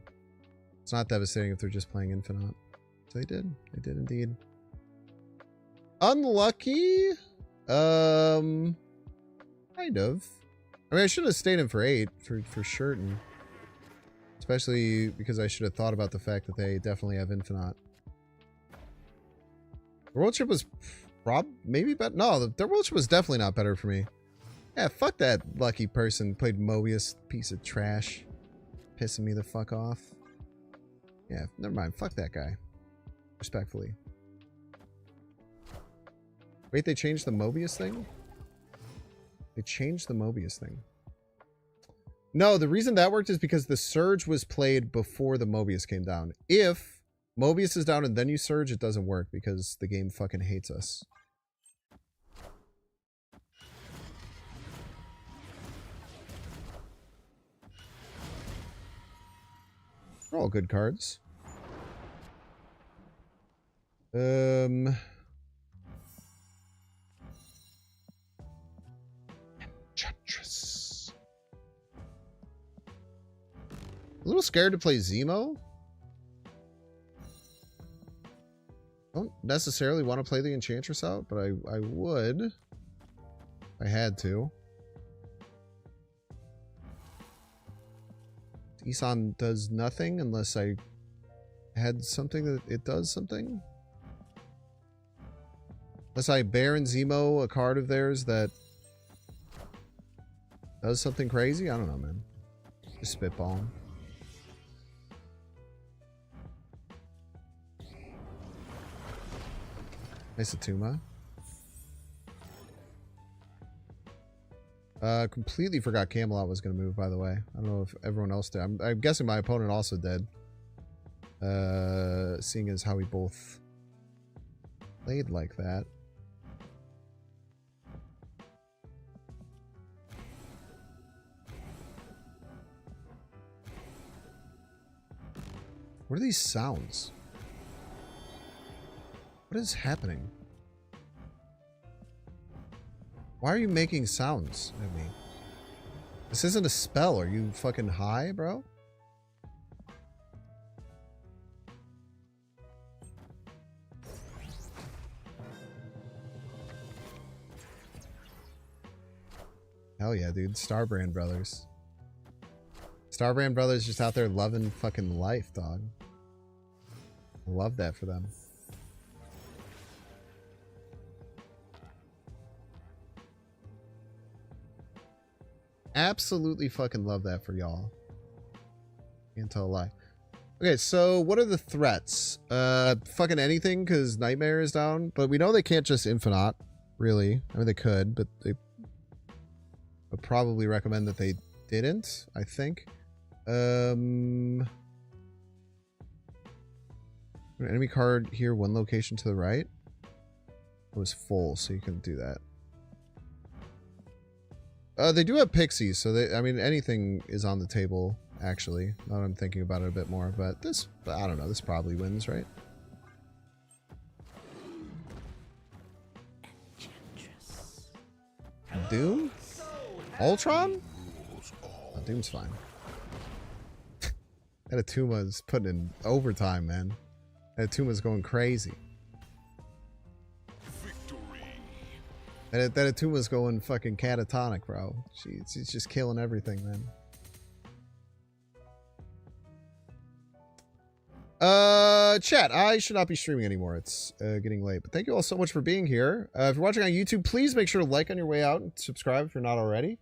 It's not devastating if they're just playing Infinite. So they did. They did indeed. Unlucky? Kind of. I mean, I should have stayed in for 8 for certain. Especially because I should have thought about the fact that they definitely have Infinite. The World Chip was maybe better. No, the World Chip was definitely not better for me. Yeah, fuck that lucky person played Mobius, piece of trash. Pissing me the fuck off. Yeah, never mind. Fuck that guy. Respectfully. Wait, they changed the Mobius thing? They changed the Mobius thing. No, the reason that worked is because the Surge was played before the Mobius came down. If Mobius is down and then you Surge, it doesn't work because the game fucking hates us. They're all good cards. Enchantress. A little scared to play Zemo. Don't necessarily want to play the Enchantress out, but I would if I had to. Isan does nothing unless I had something that it does something. Unless I Baron Zemo a card of theirs that does something crazy. I don't know, man. Just spitballing. Nice Atuma. Completely forgot Camelot was going to move, by the way. I don't know if everyone else did. I'm guessing my opponent also did. Seeing as how we both played like that. What are these sounds? What is happening? Why are you making sounds at me? This isn't a spell. Are you fucking high, bro? Hell yeah, dude. Starbrand Brothers. Starbrand Brothers just out there loving fucking life, dog. I love that for them. Absolutely fucking love that for y'all. Can't tell a lie. Okay, so what are the threats? Fucking anything, because Nightmare is down. But we know they can't just Infinite, really. I mean, they could, but they would probably recommend that they didn't, I think. An enemy card here, 1 location to the right. It was full, so you couldn't do that. They do have pixies, so they, I mean, anything is on the table, actually. Now that I'm thinking about it a bit more, but this, I don't know, this probably wins, right? Doom? Ultron? Oh, Doom's fine. Adatuma's putting in overtime, man. Adatuma's going crazy. That Atuma's going fucking catatonic, bro. She's just killing everything, man. Chat, I should not be streaming anymore. It's getting late. But thank you all so much for being here. If you're watching on YouTube, please make sure to like on your way out and subscribe if you're not already.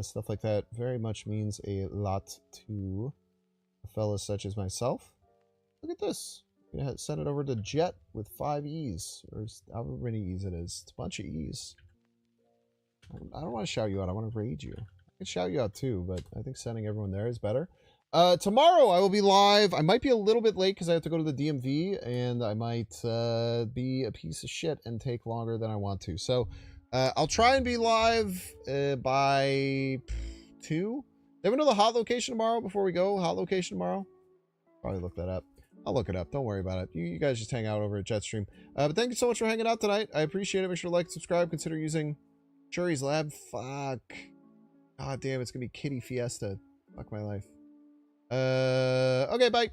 Stuff like that very much means a lot to fellas such as myself. Look at this. I'm gonna send it over to Jet with 5 E's, or however many E's it is. It's a bunch of E's. I don't want to shout you out. I want to raid you. I can shout you out too, but I think sending everyone there is better. Tomorrow I will be live. I might be a little bit late because I have to go to the DMV, and I might be a piece of shit and take longer than I want to. So I'll try and be live by 2. Let me know the hot location tomorrow before we go. Hot location tomorrow. Probably look that up. I'll look it up. Don't worry about it. You guys just hang out over at Jetstream. But thank you so much for hanging out tonight. I appreciate it. Make sure to like, subscribe. Consider using Shuri's Lab. Fuck. God damn, it's going to be Kitty Fiesta. Fuck my life. Okay, bye.